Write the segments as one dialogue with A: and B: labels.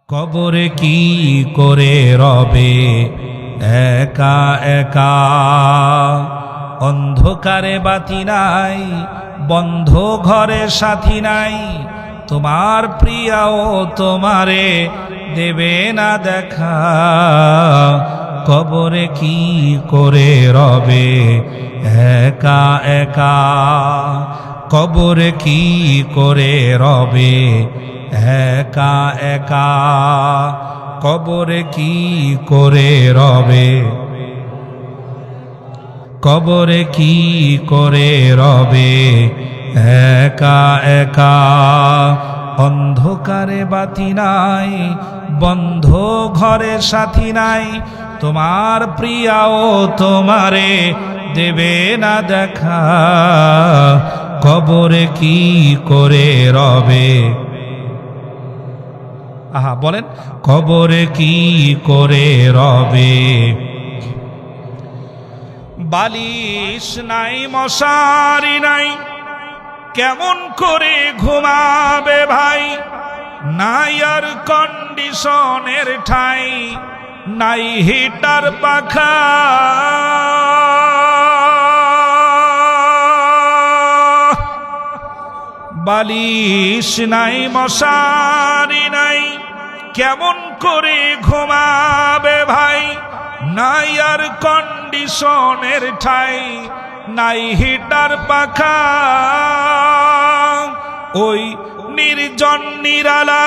A: কবরে কি করে রবে একা একা, অন্ধকারে বাতি নাই, বন্ধ ঘরে সাথী নাই, তোমার প্রিয়াও তোমারে দেবে না দেখা। কবরে কি করে রবে একা একা, কবরে কি করে রবে একা একা, কবরে কি করে রবে, কবরে কি করে রবে একা একা, অন্ধকারে বাতি নাই, বন্ধ ঘরে সাথী নাই, তোমার প্রিয়াও তোমারে দেবে না দেখা। কবরে কি করে রবে, আহা বলেন, কবরে কি করে রবে। বালিশ নাই, মশারি নাই, কেমন করে ঘুমাবে ভাই, নাই আর কন্ডিশনের ঠাই, নাই হিটার পাখা, বালিশ নাই, মশারি নাই, কেমন করে ঘুমাবে ভাই, নাই আর কন্ডিশনের ঠাই, নাই হিটার পাখা, ওই নির্জন নিরালা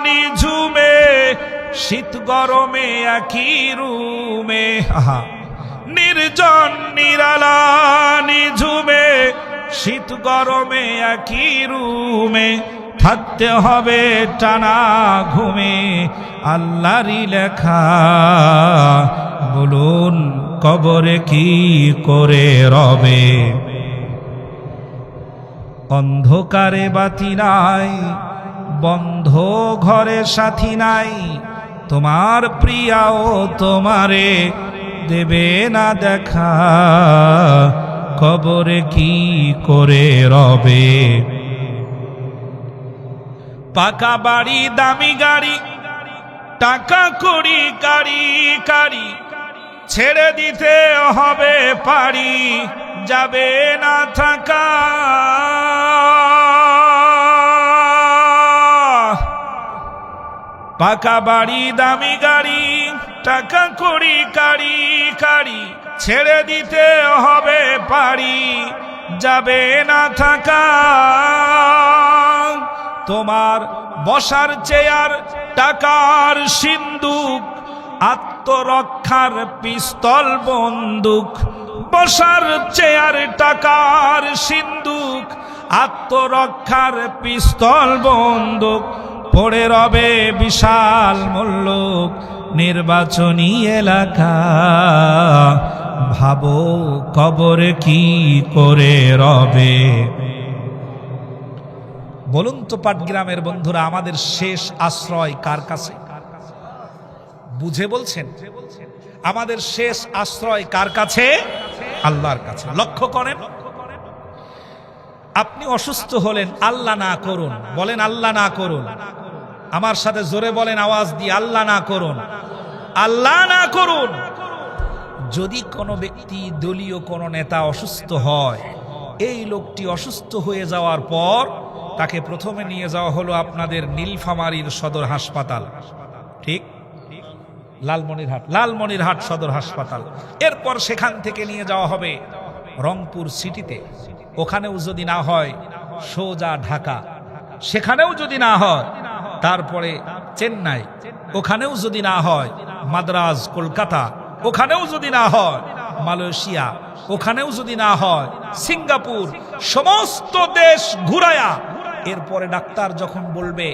A: নিঝুমে, শীত গরমে একই রুমে, আহা নির্জন নিরালা নিঝুমে, শীত গরমে একই রুমে, থাকতে হবে টানা ঘুমে, আল্লাহরই লেখা। বলুন কবরে কি করে রবে, অন্ধকারে বাতি নাই, বন্ধ ঘরে সাথী নাই, তোমার প্রিয়াও তোমারে দেবে না দেখা। কবরে কি করে রবে, পাকা বাড়ি দামি গাড়ি, টাকা কড়ি কারি কারি, ছেড়ে দিতে হবে পারি, যাবে না থাকা। পাকা বাড়ি দামি গাড়ি, টাকা কড়ি কারি কারি, ছেড়ে দিতে হবে পারি, যাবে না থাকা। তোমার বসার চেয়ার, টাকার সিন্দুক, আত্মরক্ষার পিস্তল বন্দুক, বসার চেয়ার, টাকার সিন্দুক, আত্মরক্ষার পিস্তল বন্দুক, পড়ে রবে বিশাল মুল্লুক, নির্বাচনী এলাকা। ভাবো কবরে কি করে রবে। বলুন তো পাটগ্রামের বন্ধুরা, আমাদের শেষ আশ্রয় কার কাছে? বুঝে বলছেন? আমাদের শেষ আশ্রয় কার কাছে? আল্লাহর কাছে। লক্ষ্য করেন, আপনি অসুস্থ হলেন, আল্লাহ না করুন, বলেন আল্লাহ না করুন। আমার সাথে জোরে বলেন, আওয়াজ দিয়ে, আল্লাহ না করুন, আল্লাহ না করুন। যদি কোনো ব্যক্তি, দলীয় কোনো নেতা অসুস্থ হয়, এই লোকটি অসুস্থ হয়ে যাওয়ার পর তাকে প্রথমে নিয়ে যাওয়া হলো আপনাদের নীলফামারীর সদর হাসপাতাল, ঠিক? লালমনিরহাট সদর হাসপাতাল। এরপর সেখান থেকে নিয়ে যাওয়া হবে রংপুর সিটিতে, ওখানেও যদি না হয় সোজা ঢাকা, সেখানেও যদি না হয় তারপরে চেন্নাই, ওখানেও যদি না হয় মাদ্রাজ কলকাতা, ওখানেও যদি না হয় মালয়েশিয়া, ওখানেও যদি না হয় সিঙ্গাপুর, সমস্ত দেশ ঘুরায়া এরপরে ডাক্তার যখন বলবে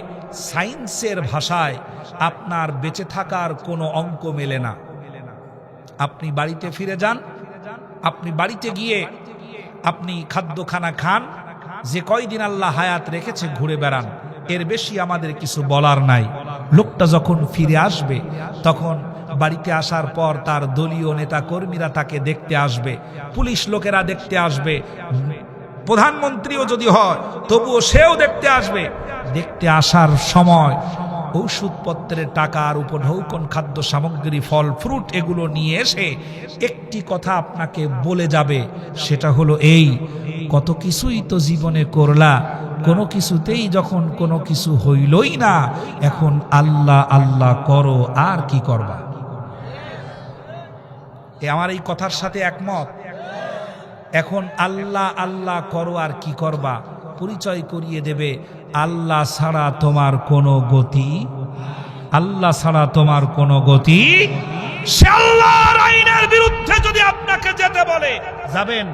A: সায়েন্সের ভাষায় আপনার বেঁচে থাকার কোনো অঙ্ক মেলে না, আপনি বাড়িতে ফিরে যান। আপনি বাড়িতে গিয়ে আপনি খাদ্যখানা খান, যে কয়দিন আল্লাহ হায়াত রেখেছে ঘুরে বেড়ান, এর বেশি আমাদের কিছু বলার নাই। লোকটা যখন ফিরে আসবে, তখন বাড়িতে আসার পর তার দলীয় নেতা কর্মীরা তাকে দেখতে আসবে, পুলিশ লোকেরা দেখতে আসবে, প্রধানমন্ত্রীও যদি হয় তবুও সেও দেখতে আসবে। দেখতে আসার সময় ঔষধপত্রের টাকা আর উপঢৌকন খাদ্য সামগ্রী, ফল ফ্রুট এগুলো নিয়ে এসে একটি কথা আপনাকে বলে যাবে, সেটা হলো এই, কত কিছুই তো জীবনে করলা, কোনো কিছুতেই যখন কোনো কিছু হইলই না, এখন আল্লাহ আল্লাহ করো, আর কি করবা? আমার এই কথার সাথে একমত? এখন আল্লাহ আল্লাহ করো, আর কি করবা? পরিচয় করিয়ে দেবে আল্লাহ ছাড়া তোমার কোনো গতি, আল্লাহ ছাড়া তোমার কোনো গতি। সে আল্লাহর আইনের বিরুদ্ধে যদি আপনাকে যেতে বলে যাবেন,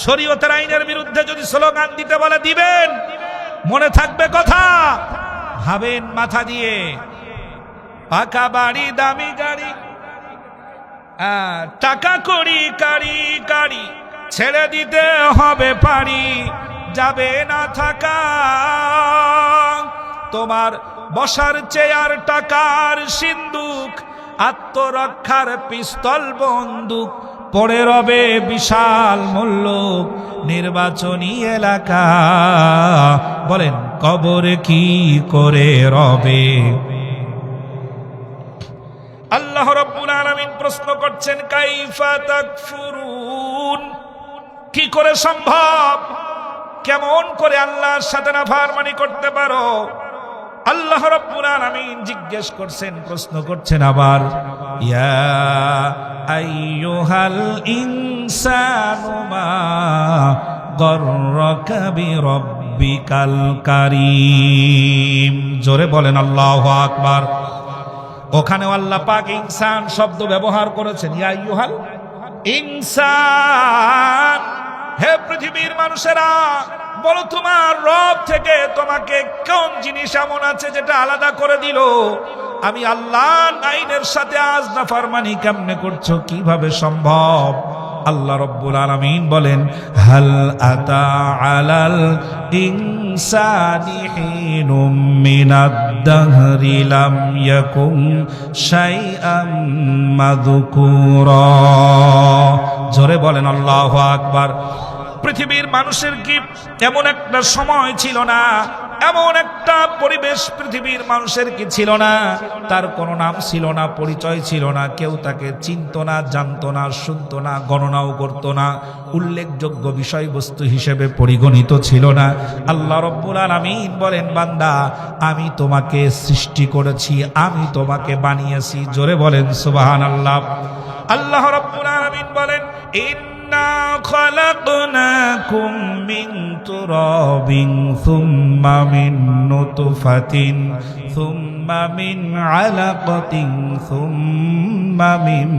A: শরীয়তের আইনের বিরুদ্ধে যদি স্লোগান দিতে বলে দিবেন। মনে থাকবে কথা, ভাবেন মাথা দিয়ে। পাকা বাড়ি, দামি গাড়ি, টাকা করি কারি কারি, ছেড়ে দিতে হবে পারি, যাবে না থাকা। তোমার বসার চেয়ার, টাকার সিন্দুক, আত্মরক্ষার পিস্তল বন্দুক, পড়ে রবে বিশাল মূল্য নির্বাচনী এলাকা। বলেন কবরে কি করে রবে? আল্লাহ রাব্বুল আলামিন প্রশ্ন করছেন, কাইফা তাকফুরুন, কি করে সম্ভব, কেমন করে আল্লাহর সাথে নাফরমানি করতে পারো? আল্লাহ রাব্বুল আলামিন জিজ্ঞেস করছেন, প্রশ্ন করছেন আবার, ইয়া আইয়ুহাল ইনসানু মা গররাকা বিরাব্বিকাল কারীম। জোরে বলেন আল্লাহু আকবার। ওখানেও আল্লাহ পাক ইনসান শব্দ ব্যবহার করেছেন, ইয়া আইয়ুহাল ইনসান, হে পৃথিবীর মানুষেরা, বলো তোমার রব থেকে তোমাকে কোন জিনিস এমন আছে যেটা আলাদা করে দিল? আমি আল্লাহর আইনের সাথে আজ নাফরমানি কেমনে করছো, কিভাবে সম্ভব? আল্লাহ রাব্বুল আলামিন বলেন, হাল আতা আলাল ইনসানি হিনুম মিনাদ দাহরি লাম ইয়াকুম শাইআম মাযকুরা। জোরে বলেন আল্লাহু আকবার। পৃথিবীর মানুষের কি এমন একটা সময় ছিল না, এমন একটা পরিবেশ পৃথিবীর মানুষের কি ছিল না, তার কোনো নাম ছিল না, পরিচয় ছিল না, কেউ তাকে চিনত না, জানতো না, শুনতো না, গণনাও করতো না, উল্লেখযোগ্য বিষয়বস্তু হিসেবে পরিগণিত ছিল না। আল্লাহ রাব্বুল আলামিন বলেন, বান্দা আমি তোমাকে সৃষ্টি করেছি, আমি তোমাকে বানিয়েছি। জোরে বলেন সুবহানাল্লাহ। আল্লাহ রাব্বুল আলামিন বলেন, ইন্না খালাকনাকুম মিন তুরাবিন সুম্মা মিন নুতফাতিন সুম্মা মিন আলাকাতিন সুম্মা মিন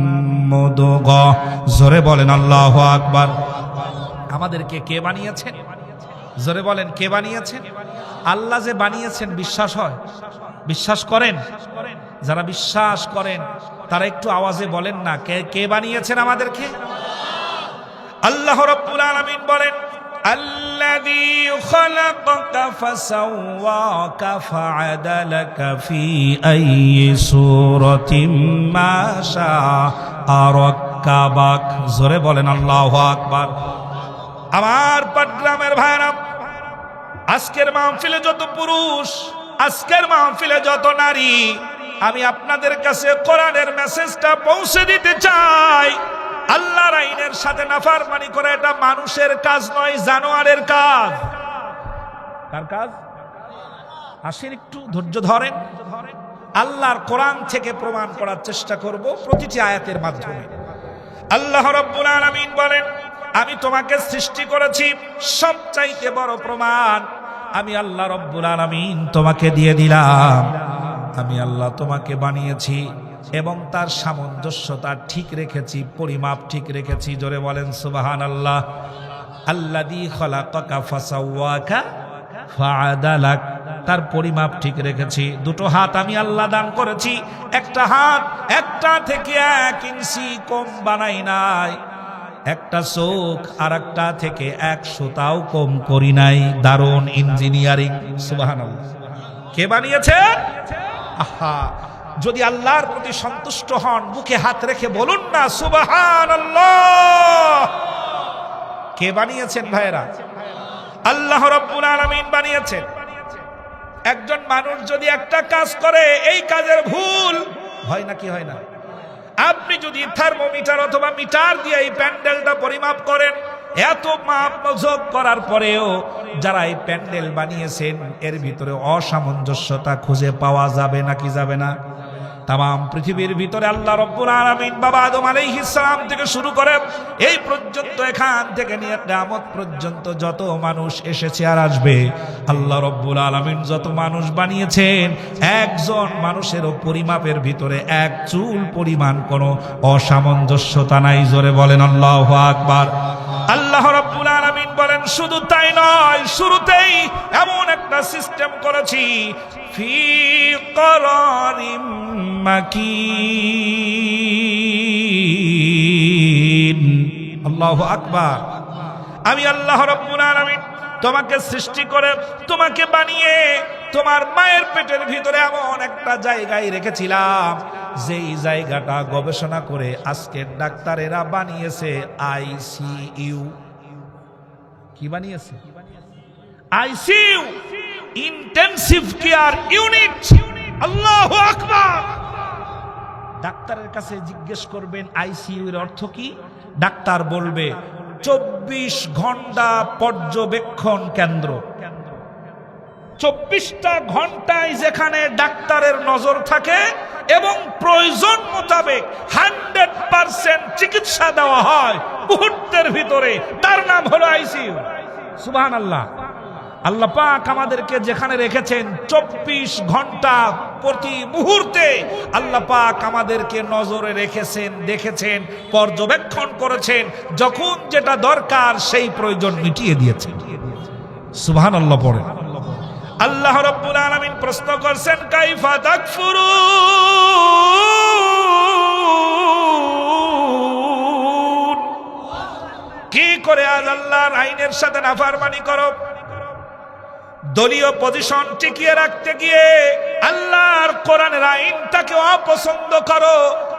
A: মুদগাহ। জোরে বলেন আল্লাহু আকবার। আমাদেরকে কে বানিয়েছেন? জোরে বলেন কে বানিয়েছেন? আল্লাহ যে বানিয়েছেন বিশ্বাস হয়? বিশ্বাস করেন? যারা বিশ্বাস করেন তারা একটু আওয়াজে বলেন না, কে কে বানিয়েছেন আমাদেরকে? আল্লাহ রাব্বুল আলামিন বলেন, আল্লাযী খালাকাকা ফাসাওয়াকা ফাআদালাকা ফি আইয়ি সূরাতিন মা শাআ রাক্কাবাক। জোরে বলেন আল্লাহু আকবার। আমার পাটগ্রামের ভাইরা, আজকের মাহফিলে যত পুরুষ, আজকের মাহফিলে যত নারী, আমি আপনাদের কাছে কোরআনের মেসেজটা পৌঁছে দিতে চাই। আল্লাহর আইনের সাথে নাফরমানি করে এটা মানুষের কাজ নয়, জানোয়ারের কাজ। কার কাজ? আসেন একটু ধৈর্য ধরেন, আল্লাহর কোরআন থেকে প্রমাণ করার চেষ্টা করব প্রতিটি আয়াতের মাধ্যমে। আল্লাহ রাব্বুল আলামিন বলেন, আমি তোমাকে সৃষ্টি করেছি, সবচাইতে বড় প্রমাণ আমি আল্লাহ রাব্বুল আলামিন তোমাকে দিয়ে দিলাম। আমি আল্লাহ তোমাকে বানিয়েছি এবং তার সামঞ্জস্যতা ঠিক রেখেছি, পরিমাপ ঠিক রেখেছি। জোরে বলেন সুবহানাল্লাহ। আল্লাযী খালাকাকা ফাসাওয়াকা ফাআদালাক, তার পরিমাপ ঠিক রেখেছি। দুটো হাত আমি আল্লাহ দান করেছি, একটা হাত একটা থেকে 1 ইঞ্চি কম বানাই নাই, একটা চোখ আর একটা থেকে 1 সুতাও কম করি নাই। দারুণ ইঞ্জিনিয়ারিং। সুবহানাল্লাহ। কে বানিয়েছে? আহা, যদি আল্লাহর প্রতি সন্তুষ্ট হন বুকে হাত রেখে বলুন না সুবহানাল্লাহ। কে বানিয়েছেন ভাইরা? আল্লাহ রাব্বুল আলামিন বানিয়েছেন। একজন মানুষ যদি একটা কাজ করে, এই কাজের ভুল হয় নাকি হয় না? আপনি যদি থার্মোমিটার অথবা মিটার দিয়ে এই প্যান্ডেলটা পরিমাপ করেন, এত মাপ যোগ করার পরেও যারা এই প্যান্ডেল বানিয়েছেন এর ভিতরে অসামঞ্জস্যতা খুঁজে পাওয়া যাবে নাকি যাবে না? তাম পৃথিবীর ভিতরে আল্লাহ রব্বুল আলামিন বাবা আদম আলাইহিস সালাম থেকে শুরু করে এই পর্যন্ত, এখান থেকে নিয়ে কিয়ামত পর্যন্ত যত মানুষ এসেছে আর আসবে, আল্লাহ রব্বুল আলামিন যত মানুষ বানিয়েছেন, একজন মানুষেরও পরিমাপের ভিতরে এক চুল পরিমাণ কোনো অসামঞ্জস্যতা নাই। জোরে বলেন আল্লাহু আকবার। আল্লাহ রাব্বুল আলামিন বলেন শুধু তাই নয়, শুরুতেই এমন একটা সিস্টেম করেছি, ফি করারিম মাকিন। আল্লাহু আকবার। আমি আল্লাহ রাব্বুল আলামিন তোমাকে সৃষ্টি করে, তোমাকে বানিয়ে তোমার মায়ের পেটের ভিতরে এমন একটা জায়গায় রেখেছিলাম, যেই জায়গাটা গবেষণা করে আজকের ডাক্তারেরা বানিয়েছে আইসিইউ। কি বানিয়েছে? ICU, intensive care unit. আল্লাহু আকবার। ডাক্তারের কাছে জিজ্ঞেস করবেন আইসিইউ এর অর্থ কি, ডাক্তার বলবে 24 ঘন্টা পর্যবেক্ষণ কেন্দ্র। 24টা ঘন্টায় যেখানে ডাক্তারের নজর থাকে এবং প্রয়োজন মোতাবেক 100% চিকিৎসা দেওয়া হয় মুহূর্তের ভিতরে, তার নাম হলো আইসিইউ। সুবহানাল্লাহ। আল্লাহ পাক আমাদেরকে যেখানে রেখেছেন 24 ঘন্টা প্রতি মুহূর্তে আল্লাহ পাক আমাদেরকে নজরে রেখেছেন, দেখেছেন, পর্যবেক্ষণ করেছেন, যখন যেটা দরকার সেই প্রয়োজন মিটিয়ে দিয়েছেন। সুবহানাল্লাহ পড়েন। আল্লাহ রাব্বুল আলামিন প্রশ্ন করছেন, কাইফা তাকফুরুন, কি করে আজ আল্লাহর আইনের সাথে নাফরমানি করো? দলীয় পজিশন টিকিয়ে রাখতে গিয়ে আল্লাহর কোরআনের আইনটাকে অপছন্দ করো।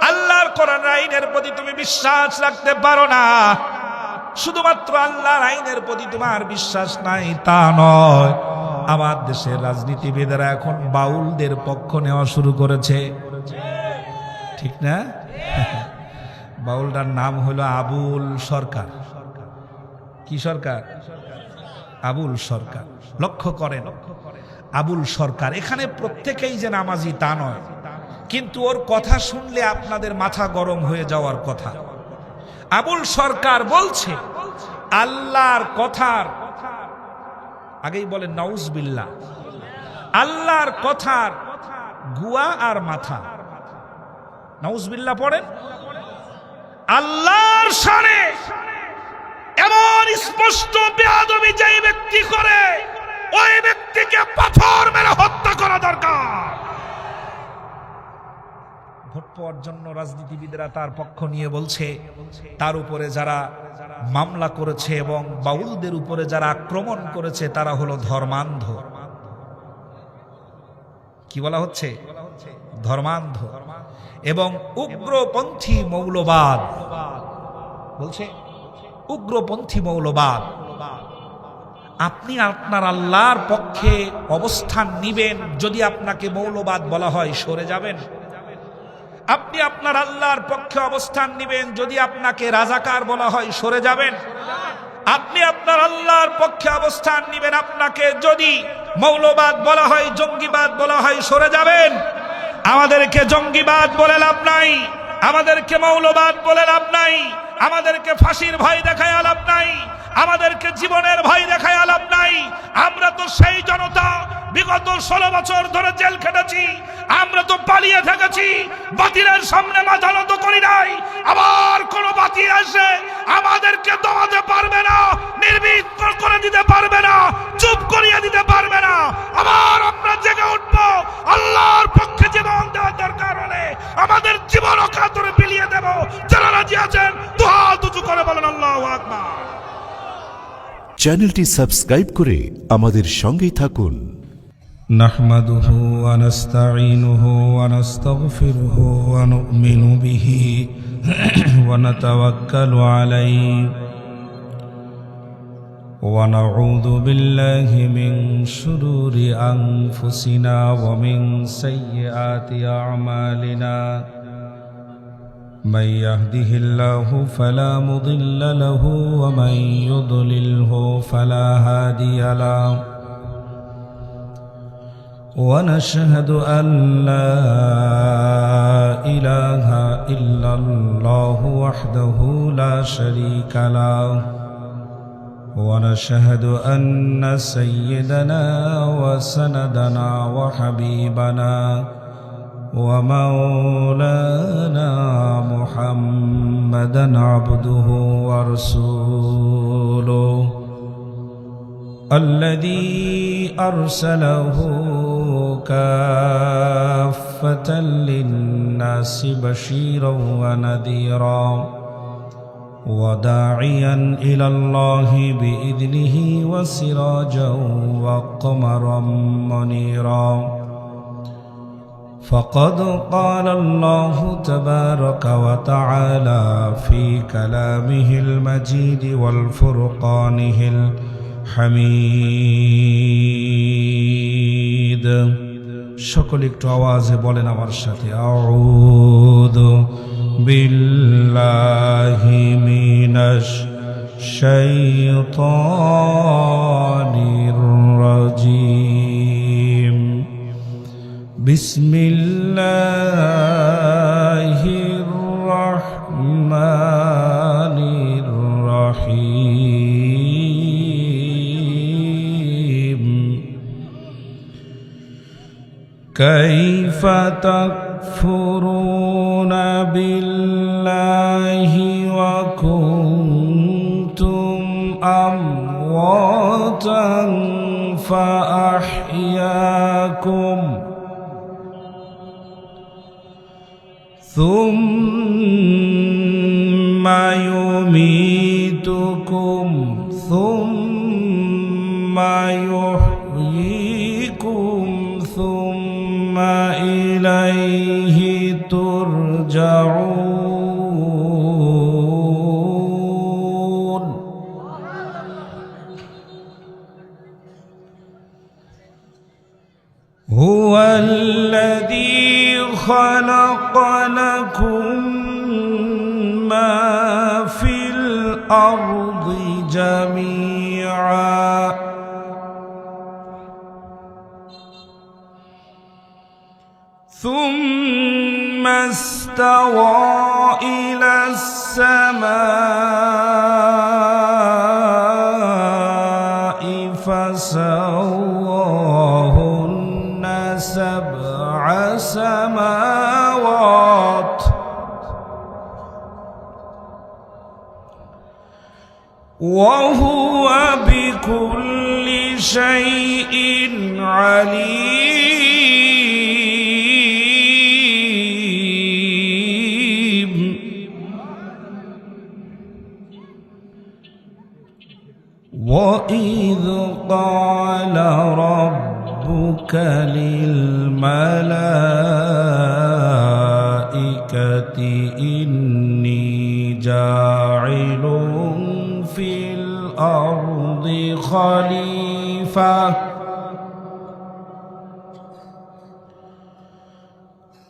A: আল্লাহর কোরআনের আইনের প্রতি তুমি বিশ্বাস রাখতে পারো না। শুধুমাত্র আল্লাহর আইনের প্রতি তোমার বিশ্বাস নাই তা নয়, আমার দেশের রাজনীতিবিদেরা এখন বাউলদের পক্ষ নেওয়া শুরু করেছে, ঠিক না? বাউলটার নাম হলো আবুল সরকার। কি সরকার? আবুল সরকার। লক্ষ্য করেন, আবুল সরকার। এখানে প্রত্যেকেই যে নামাজি তা নয়, কিন্তু ওর কথা শুনলে আপনাদের মাথা গরম হয়ে যাওয়ার কথা। আবুল সরকার বলছে আল্লাহর কথার, আগেই বলেন নাউজুবিল্লাহ, আল্লাহর কথার গুয়া আর মাথা। নাউজুবিল্লাহ পড়েন। আল্লাহর শানে এমন স্পষ্ট বেয়াদবি যেই ব্যক্তি করে, ওই ব্যক্তিকে পাথর মেরে হত্যা করা দরকার। ভোট পাওয়ার জন্য রাজনীতিবিদরা তার পক্ষ নিয়ে বলছে, তার উপরে যারা মামলা করেছে এবং বাউলদের উপরে যারা আক্রমণ করেছে তারা হলো ধর্মান্ধ। কি বলা হচ্ছে? ধর্মান্ধ এবং উগ্রপন্থী মৌলবাদ বলছে, উগ্রপন্থী মৌলবাদ। আপনি আপনার আল্লাহর পক্ষে অবস্থান নিবেন, যদি আপনাকে মৌলবাদ বলা হয় সরে যাবেন। আপনি আপনার আল্লাহর পক্ষে অবস্থান নিবেন, যদি আপনাকে রাজাকার বলা হয় সরে যাবেন। আপনি আপনার আল্লাহর পক্ষে অবস্থান নিবেন, আপনাকে যদি মৌলবাদ বলা হয়, জঙ্গিবাদ বলা হয় সরে যাবেন। আমাদেরকে জঙ্গিবাদ বলে লাভ নাই, আমাদেরকে মৌলবাদ বলে লাভ নাই, আমাদেরকে ফাঁসির ভয় দেখায় লাভ নাই, আমাদেরকে জীবনের ভয় দেখায় লাভ নাই। আমরা তো সেই জনতা, বিগত 16 বছর ধরে জেল খেটেছি, আমরা তো পালিয়ে থেকেছি, বাতিলের সামনে মাথা নত করি নাই। আবার কোন বাতিল আসে আমাদেরকে দমাতে পারবে না, নির্ভীক করে দিতে পারবে না, চুপ করিয়ে দিতে পারবে না। আবার আমরা জেগে উঠবো, আল্লাহর পক্ষে জীবন দেওয়ার দরকার হলে আমাদের জীবন অকাতরে বিলিয়ে দেব। যারা রাজি আছেন দুহাত উঁচু করে বলেন আল্লাহু আকবার।
B: চ্যানেলটি সাবস্ক্রাইব করে আমাদের সঙ্গেই থাকুন।
A: নাহমাদুহু ওয়া নাস্তাঈনুহু ওয়া নাস্তাগফিরুহু ওয়া নু'মিনু বিহি ওয়া নাতাওয়াক্কালু আলাইহি ونعوذ بالله من شرور أنفسنا ومن سيئات أعمالنا من يهده الله فلا مضل له ومن يضلله فلا هادي له ونشهد أن لا إله إلا الله وحده لا شريك له ونشهد أن سيدنا وسندنا وحبيبنا ومولانا محمدا عبده ورسوله الذي أرسله كافة للناس بشيرا ونذيرا وداعيا إلى الله بإذنه وسراجا وقمرا منيرا فقد قال الله تبارك وتعالى في كلامه المجيد والفرقانه الحميد সকলে একটু আওয়াজে বলেন আমার সাথে আউযু বিল্লাহি মিনাশ শাইতানির রাজীম বিসমিল্লাহির রহমানির রহিম কাইফা তাকফুরুনা বিল্লাহি ওয়া কুনতুম আমওয়াতান ফাআহইয়াকুম ثم يميتكم ثم يحييكم ثم إليه ترجعون هو الذي خلق لكم ما في الأرض جميعا ثم استوى إلى السماء فسواهن سبع سماوات وهو بكل شيء عليم وإذ قال ربك للملائكة إني جاعل في الأرض خليفة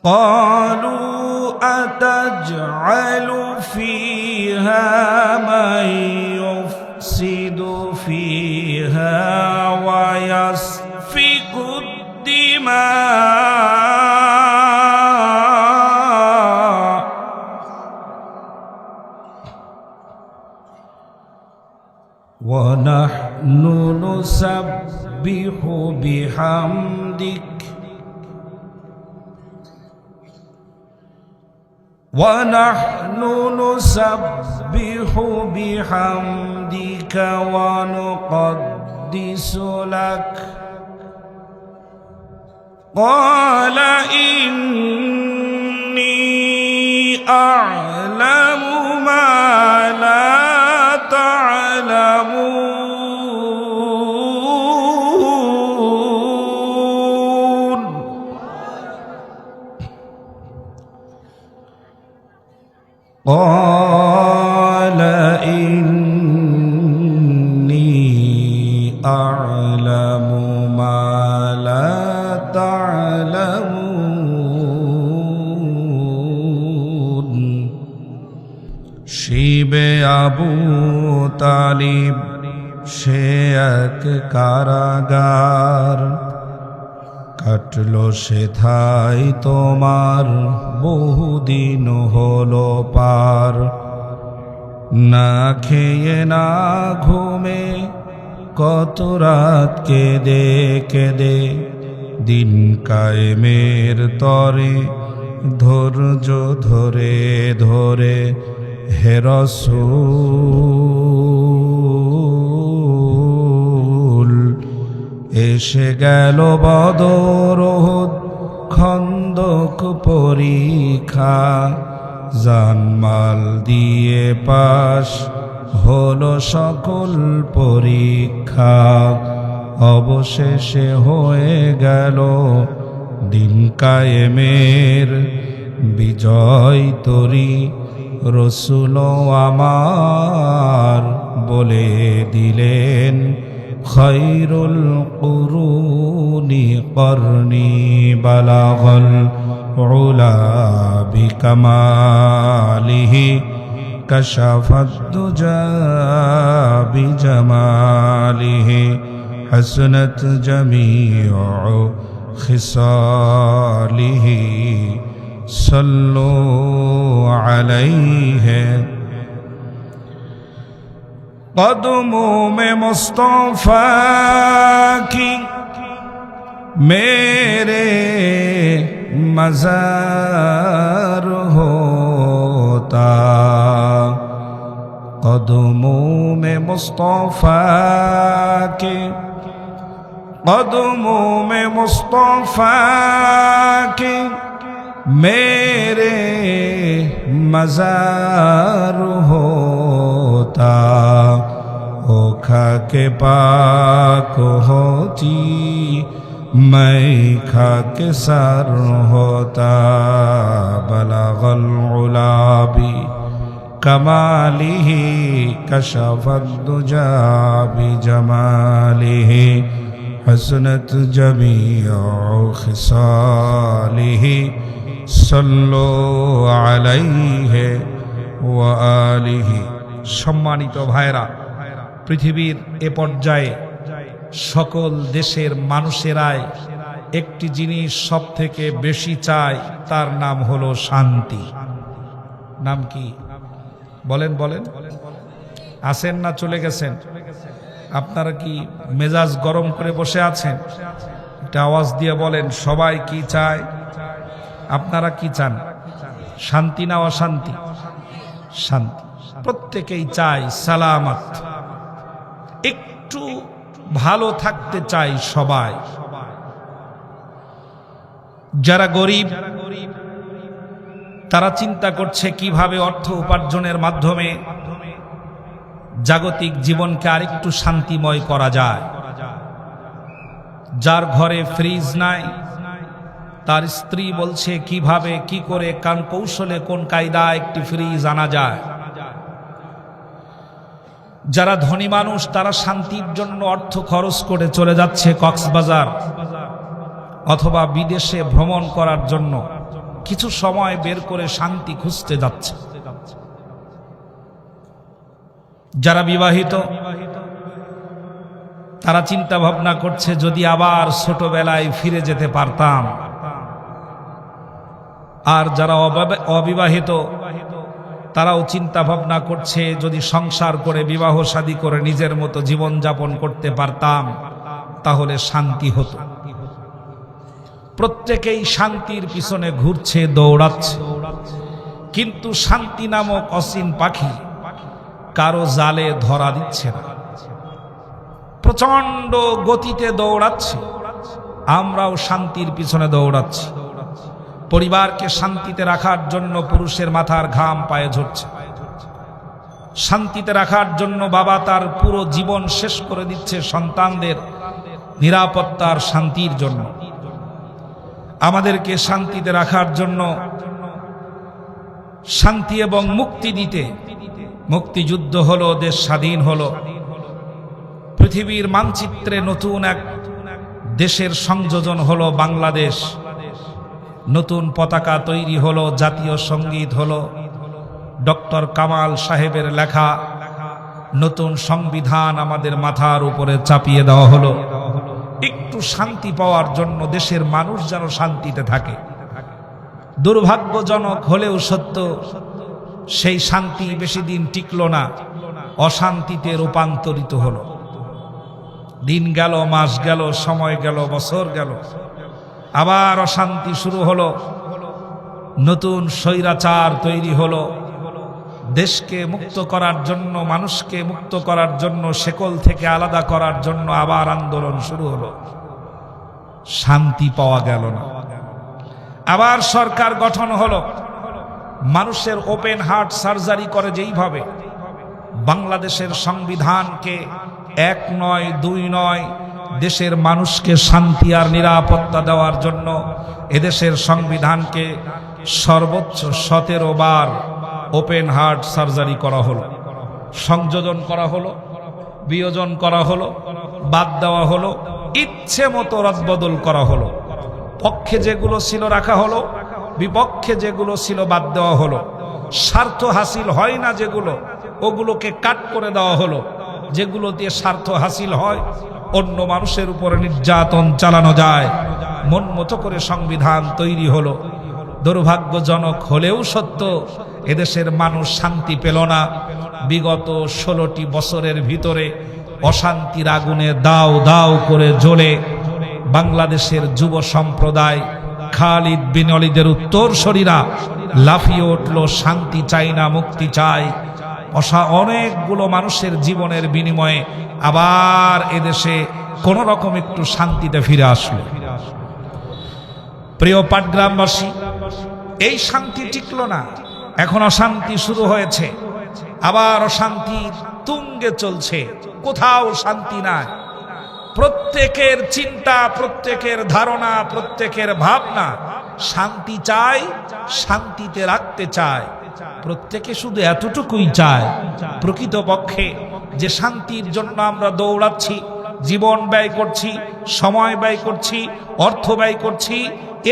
A: قالوا أتجعل فيها من يفسد فيها ويسفك الدماء ونحن نسبح بحمدك ونحن نسبح بحمدك ونقدس لك قال إني أعلم ما لا تعلمون قال إني
C: আবু তালিব সে এক কারাগার, কাটলো সেথায় তোমার বহুদিন হলো পার। না খেয়ে না ঘুমে কত রাত কেঁদে কেঁদে, দিন কায়েমের তরে ধৈর্য ধরে ধরে, হে রাসূল এসে গেল বদর ওহুদ খন্দক পরীক্ষা, জানমাল দিয়ে পাশ হলো সকল পরীক্ষা, অবশেষে হয়ে গেল দিন কায়েমের বিজয় তরি। রসুল আমার বলে দিলেন, খৈরুল কুরুনি করনি বালাগল উলা বিকামালিহি, কাশাফাদ দুজা বিজামালিহি, হাসনাত জামিউ খিসালিহি, সল্লু আলাইহি। कदमों में मुस्तफा की मेरे मज़ार होता, कदमों में मुस्तफा के, कदमों में मुस्तफा के मेरे मज़ार होता, ओ खाके पाक होती मैं खाके सर होता, बलगल उला भी कमालिही, कशफद दुजा बिजमालिही, हसनत जमीउ खिसालिही, सल्लु आलैहि ওয়া আলিহি। সম্মানিত ভাইরা, পৃথিবীর এ পর্যায়ে সকল দেশের মানুষেরাই একটি জিনিস সব থেকে বেশি চায়, তার নাম হলো শান্তি। নাম কি বলেন বলেন? আছেন না চলে গেছেন? আপনারা কি মেজাজ গরম করে বসে আছেন? একটা আওয়াজ দিয়ে বলেন, সবাই কি চায়? আপনারা কি চান? শান্তি না অশান্তি? শান্তি। প্রত্যেকেই চাই সালামত, একটু ভালো থাকতে চাই সবাই। যারা গরিব তারা চিন্তা করছে কিভাবে অর্থ উপার্জনের মাধ্যমে জাগতিক জীবনকে আরেকটু শান্তিময় করা যায়। যার ঘরে ফ্রিজ নাই তার স্ত্রী বলছে কিভাবে কি করে কোন কৌশলে কোন কায়দায় একটি ফ্রিজ আনা যায়। যারা ধনী মানুষ তারা শান্তির জন্য অর্থ খরচ করে চলে যাচ্ছে কক্সবাজার অথবা বিদেশে ভ্রমণ করার জন্য, কিছু সময় বের করে শান্তি খুঁজতে যাচ্ছে। যারা বিবাহিত তারা চিন্তা ভাবনা করছে যদি আবার ছোটবেলায় ফিরে যেতে পারতাম। আর যারা অবিবাহিত তারাও চিন্তা ভাবনা করছে যদি সংসার করে বিবাহ শাদী করে নিজের মতো জীবন যাপন করতে পারতাম তাহলে শান্তি হতো। প্রত্যেকেই শান্তির পিছনে ঘুরছে, দৌড়াচ্ছে, কিন্তু শান্তি নামক অসীম পাখি কারো জালে ধরা দিচ্ছে না। প্রচন্ড গতিতে দৌড়াচ্ছে, আমরাও শান্তির পিছনে দৌড়াচ্ছি। পরিবারকে শান্তিতে রাখার জন্য পুরুষের মাথার ঘাম পায়ে ঝরছে। শান্তিতে রাখার জন্য বাবা তার পুরো জীবন শেষ করে দিচ্ছে সন্তানদের নিরাপত্তার শান্তির জন্য। আমাদেরকে শান্তিতে রাখার জন্য শান্তি এবং মুক্তি দিতে মুক্তিযুদ্ধ হলো, দেশ স্বাধীন হলো। পৃথিবীর মানচিত্রে নতুন এক দেশের সংযোজন হলো বাংলাদেশ। নতুন পতাকা তৈরি হলো, জাতীয় সঙ্গীত হলো,
A: ডক্টর কামাল সাহেবের লেখা নতুন সংবিধান আমাদের মাথার উপরে চাপিয়ে দেওয়া হলো একটু শান্তি পাওয়ার জন্য, দেশের মানুষ যেন শান্তিতে থাকে। দুর্ভাগ্যজনক হলেও সত্য, সেই শান্তি বেশি দিন টিকল না, অশান্তিতে রূপান্তরিত হলো। দিন গেল, মাস গেল, সময় গেল, বছর গেল, আবার অশান্তি শুরু হলো। নতুন স্বৈরাচার তৈরি হলো। দেশকে মুক্ত করার জন্য, মানুষকে মুক্ত করার জন্য, শেকল থেকে আলাদা করার জন্য আবার আন্দোলন শুরু হলো। শান্তি পাওয়া গেল না। আবার সরকার গঠন হলো। মানুষের ওপেন হার্ট সার্জারি করে যেইভাবে বাংলাদেশের সংবিধানকে এক নয়, দুই নয়, দেশের মানুষকে শান্তি আর নিরাপত্তা দেওয়ার জন্য এদেশের সংবিধানকে সর্বোচ্চ 17 বার ওপেন হার্ট সার্জারি করা হলো, সংযোজন করা হলো, বিয়োজন করা হলো, বাদ দেওয়া হলো, ইচ্ছে মতো রদবদল করা হলো। পক্ষে যেগুলো ছিল রাখা হলো, বিপক্ষে যেগুলো ছিল বাদ দেওয়া হলো। স্বার্থ হাসিল হয় না যেগুলো, ওগুলোকে কাট করে দেওয়া হলো। যেগুলো দিয়ে স্বার্থ হাসিল হয়, অন্য মানুষের উপরে নির্যাতন চালানো যায়, মন মতো করে সংবিধান তৈরি হলো। দুর্ভাগ্যজনক হলেও সত্য, এদেশের মানুষ শান্তি পেল না। বিগত 16টি বছরের ভিতরে অশান্তির আগুনে দাও দাও করে জ্বলে বাংলাদেশের যুব সম্প্রদায়, খালিদ বিন ওয়ালিদের উত্তরসূরিরা লাফিয়ে উঠল, শান্তি চাই না, মুক্তি চাই। অনেকগুলো মানুষের জীবনের বিনিময়ে আবার এদেশে কোন রকম একটু শান্তিতে ফিরে আসলো। প্রিয় পাটগ্রামবাসী, এই শান্তি টিকল না, এখন অশান্তি শুরু হয়েছে। আবার অশান্তি তুঙ্গে চলছে, কোথাও শান্তি নাই। প্রত্যেকের চিন্তা, প্রত্যেকের ধারণা, প্রত্যেকের ভাবনা শান্তি চায়, শান্তিতে রাখতে চায়। প্রত্যেকে শুধু এতটুকুই চায়, প্রকৃতপক্ষে যে শান্তির জন্য আমরা দৌড়াচ্ছি, জীবন ব্যয় করছি, সময় ব্যয় করছি, অর্থ ব্যয় করছি,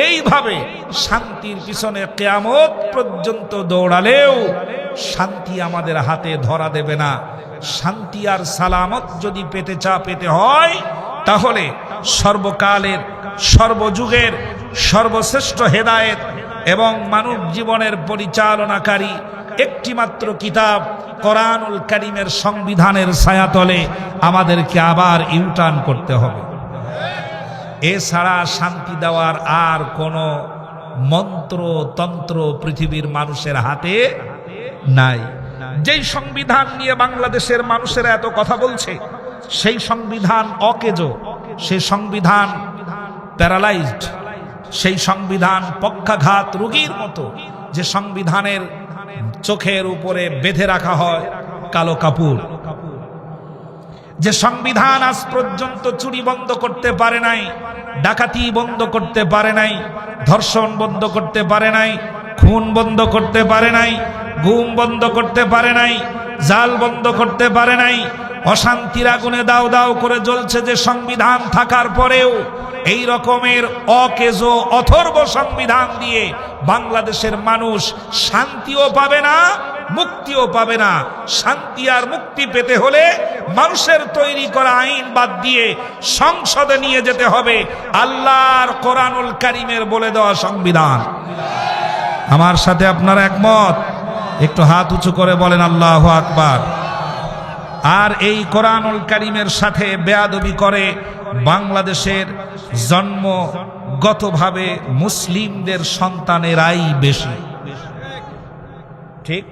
A: এইভাবে শান্তির পিছনে কিয়ামত পর্যন্ত দৌড়ালেও শান্তি আমাদের হাতে ধরা দেবে না। শান্তি আর সালামত যদি পেতে হয়, তাহলে সর্বকালের, সর্বযুগের সর্বশ্রেষ্ঠ হেদায়েত এবং মানব জীবনের পরিচালনাকারী একটি মাত্র কিতাব কোরআনুল কারীমের সংবিধানের ছায়াতলে আমাদেরকে আবার ইউটার্ন করতে হবে। এছাড়া শান্তি দেওয়ার আর কোনো মন্ত্র তন্ত্র পৃথিবীর মানুষের হাতে নাই। যেই সংবিধান নিয়ে বাংলাদেশের মানুষেরা এত কথা বলছে, সেই সংবিধান অকেজো, সেই সংবিধান প্যারালাইজড, সেই সংবিধান পক্ষাঘাত রোগীর মতো, যে সংবিধানের চোখের উপরে বেঁধে রাখা হয় কালো কাপড়, যে সংবিধান আজ পর্যন্ত চুরি বন্ধ করতে পারে নাই, ডাকাতি বন্ধ করতে পারে নাই, ধর্ষণ বন্ধ করতে পারে নাই, খুন বন্ধ করতে পারে নাই, গুম বন্ধ করতে পারে নাই, জাল বন্ধ করতে পারে নাই। অশান্তির আগুনে দাও দাও করে জ্বলছে যে সংবিধান থাকার পরেও এই রকমের অকেজো অথর্ব সংবিধান দিয়ে বাংলাদেশের মানুষ শান্তিও পাবে না, মুক্তিও পাবে না। শান্তি আর মুক্তি পেতে হলে মানুষের তৈরি করা আইন বাদ দিয়ে সংসদে নিয়ে যেতে হবে আল্লাহর কোরআনুল কারীমের বলে দেওয়া সংবিধান। আমার সাথে আপনারা একমত? একটু হাত উঁচু করে বলেন আল্লাহু আকবার। আর এই কোরআনুল কারীমের সাথে বেয়াদবি করে বাংলাদেশের জন্মগতভাবে মুসলিমদের সন্তানেরাই বেশি। ঠিক,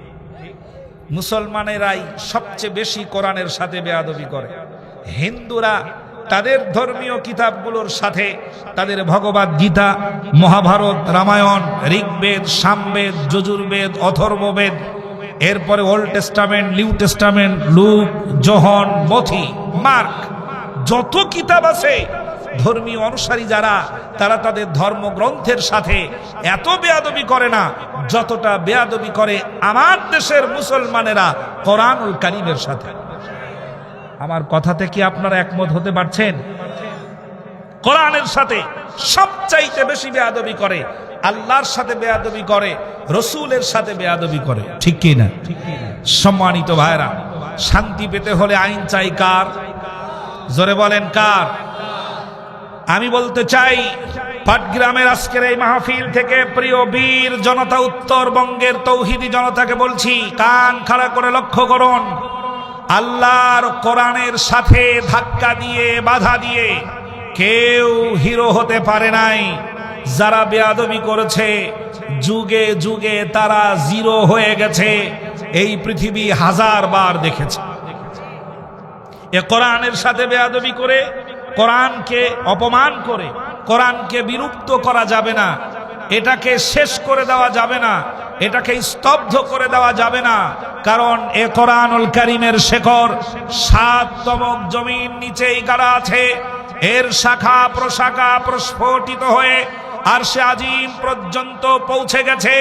A: মুসলমানেরাই সবচেয়ে বেশি কোরআনের সাথে বেয়াদবি করে। হিন্দুরা তাদের ধর্মীয় কিতাবগুলোর সাথে, তাদের ভগবদ গীতা, মহাভারত, রামায়ণ, ঋগ্বেদ, সামবেদ, যজুর্বেদ, অথর্ববেদ, এরপরে old testament, new testament, look, যোহন, মথি, মার্ক, যত কিতাব আছে ধর্মীয় অনুসারী যারা, তারা তাদের ধর্মগ্রন্থের সাথে এত বেয়াদবি করে না যতটা বেয়াদবি করে আমার দেশের মুসলমানেরা কোরআনুল কারীমের সাথে। আমার কথাতে কি আপনারা একমত হতে পারছেন? কোরআনের সাথে সবচাইতে বেশি বেয়াদবি করে, আল্লাহর সাথে বেয়াদবি করে, রসুলের সাথে বেয়াদবি করে। ঠিক কি না? সম্মানিত ভাইরা, শান্তি পেতে হলে আইন চাই কার? জোরে বলেন কার? আমি বলতে চাই, পাটগ্রামের আজকের এই মাহফিল থেকে প্রিয় বীর জনতা, উত্তরবঙ্গের তৌহিদি জনতাকে বলছি, কান খাড়া করে লক্ষ্য করুন। আল্লাহর কোরআনের সাথে ধাক্কা দিয়ে, বাধা দিয়ে কেউ হিরো হতে পারে নাই। যারা বেয়াদবি করেছে, যুগে যুগে তারা জিরো হয়ে গেছে। এই পৃথিবী হাজার বার দেখেছে। এ কোরআনের সাথে বেয়াদবি করে, কোরআনকে অপমান করে, কোরআনকে বিলুপ্ত করা যাবে না, এটাকে শেষ করে দেওয়া যাবে না, এটাকে স্তব্ধ করে দেওয়া যাবে না। কারণ এ কোরআনুল কারীমের শেকড় 7 তমক জমিন নিচেই গাড়া আছে। এর শাখা প্রশাখা প্রস্ফুটিত হয়ে আরশে আজিম পর্যন্ত পৌঁছে গেছে।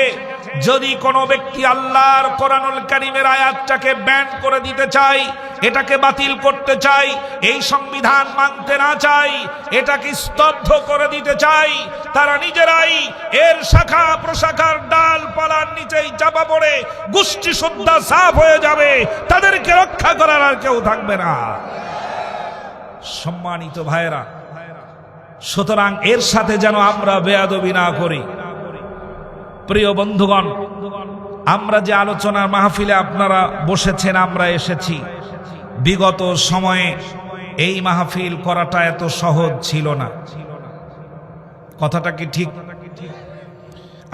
A: যদি কোনো ব্যক্তি আল্লাহর কোরআনুল কারীমের আয়াতটাকে ব্যান করে দিতে চায়, এটাকে বাতিল করতে চাই, এই সংবিধান মানতে না চাই, এটাকে স্তব্ধ করে দিতে চাই, তারা নিজেরাই এর শাখা প্রশাখার ডালপালার নিচেই চাপা পড়ে গোষ্ঠী শুদ্ধা সাফ হয়ে যাবে। তাদেরকে রক্ষা করার আর কেউ থাকবে না। সম্মানিত ভাইরা, সুতরাং এর সাথে যেন আমরা বেয়াদবি না করি। প্রিয় বন্ধুগণ, আমরা যে আলোচনার মাহফিলে আপনারা বসেছেন, আমরা এসেছি, বিগত সময়ে এই মাহফিল করাটা এত সহজ ছিল না। কথাটা কি ঠিক?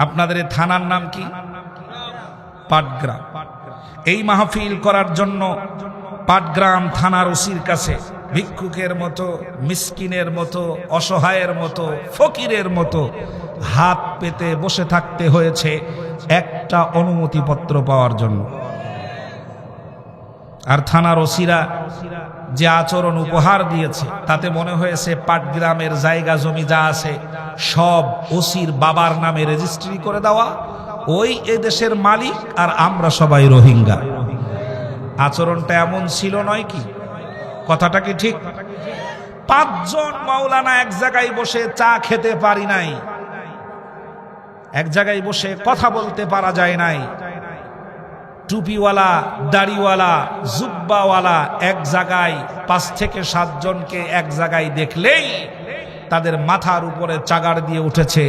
A: আপনাদের এই থানার নাম কি? পাটগ্রাম। এই মাহফিল করার জন্য পাটগ্রাম থানার ওসির কাছে ভিক্ষুকের মতো, মিসকিনের মতো, অসহায়ের মতো, ফকিরের মতো হাত পেতে বসে থাকতে হয়েছে একটা অনুমতিপত্র পাওয়ার জন্য। আর থানার ওসিরা যে আচরণ উপহার দিয়েছে, তাতে মনে হয়েছে পাটগ্রামের জায়গা জমি যা আছে সব ওসির বাবার নামে রেজিস্ট্রি করে দেওয়া, ওই এদেশের মালিক আর আমরা সবাই রোহিঙ্গা। আচরণটা এমন ছিল নয় কি? কথাটা কি ঠিক? 5 জন মাওলানা এক জায়গায় বসে চা খেতে পারি নাই, এক জায়গায় বসে কথা বলতে পারা যায় নাই। টুপিওয়ালা, দাড়িওয়ালা, জুব্বাওয়ালা এক জায়গায় 5 থেকে 7 জনকে এক জায়গায় দেখলেই তাদের মাথার উপরে চাগার দিয়ে উঠেছে,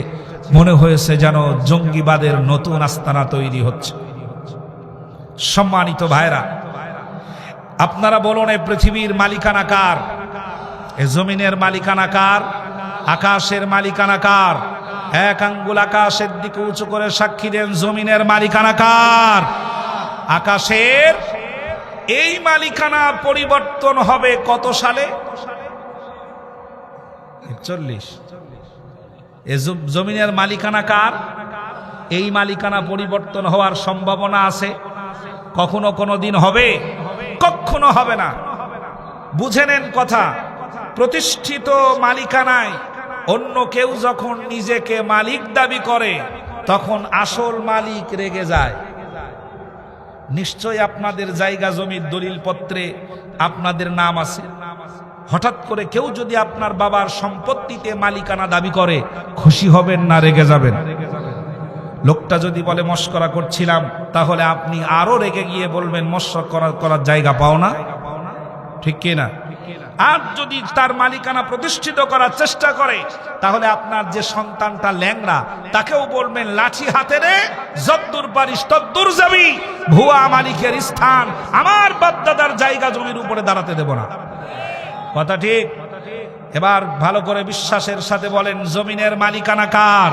A: মনে হয়েছে যেন জঙ্গিবাদের নতুন আস্তানা তৈরি হচ্ছে। সম্মানিত ভাইরা, আপনারা বলুন, এই পৃথিবীর মালিকানা কার? এ জমিনের মালিকানা কার? আকাশের মালিকানা কার? এক আঙ্গুল আকাশের দিকে উঁচু করে সাক্ষী দেন, জমিনের মালিকানা কার? আকাশের। এই মালিকানা পরিবর্তন হবে কত সালে? 41। এই জমিনের মালিকানা কার? এই মালিকানা পরিবর্তন হওয়ার সম্ভাবনা আছে? কখনো কোনো দিন হবে? কখনো হবে না। বুঝে নেন কথা। প্রতিষ্ঠিত মালিকানায় অন্য কেউ যখন নিজেকে মালিক দাবি করে, তখন আসল মালিক রেগে যায়। নিশ্চয় আপনাদের জায়গা জমির দলিল পত্রে আপনাদের নাম আছে। হঠাৎ করে কেউ যদি আপনার বাবার সম্পত্তিতে মালিকানা দাবি করে, খুশি হবেন না রেগে যাবেন? লোকটা যদি বলে মশকরা করছিলাম, তাহলে আপনি আরো রেগে গিয়ে বলবেন মশকরা করার জায়গা পাও না। ঠিক কি না? আর যদি তার মালিকানা প্রতিষ্ঠিত করার চেষ্টা করে, তাহলে আপনার যে সন্তানটা ল্যাংড়া, তাকেও বলবেন লাঠি হাতে রে, যদ্দূর পারিস তদ্দূর যাবি, ভুয়া মালিকের স্থান আমার বাপদাদার জায়গা জমির উপরে দাঁড়াতে দেব না। কথা ঠিক? এবার ভালো করে বিশ্বাসের সাথে বলেন, জমিনের মালিকানা কার?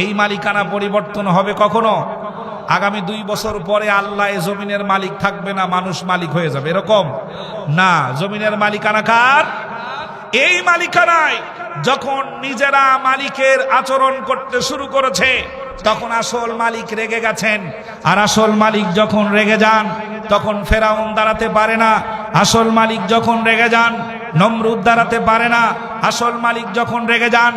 A: এই মালিকানা পরিবর্তন হবে কখনো? আগামী 2 বছর পরে আল্লাহ এ জমিনের মালিক থাকবে না, মানুষ মালিক হয়ে যাবে, এরকম না। জমিনের মালিকানা কার? এই মালিকানায় যখন নিজেরা মালিকের আচরণ করতে শুরু করেছে, তখন আসল মালিক রেগে গেছেন। আর আসল মালিক যখন রেগে যান, তখন ফেরাউন দাঁড়াতে পারে না। আসল মালিক যখন রেগে যান, নমরুদ দাঁড়াতে পারে না। আসল মালিক যখন রেগে যান,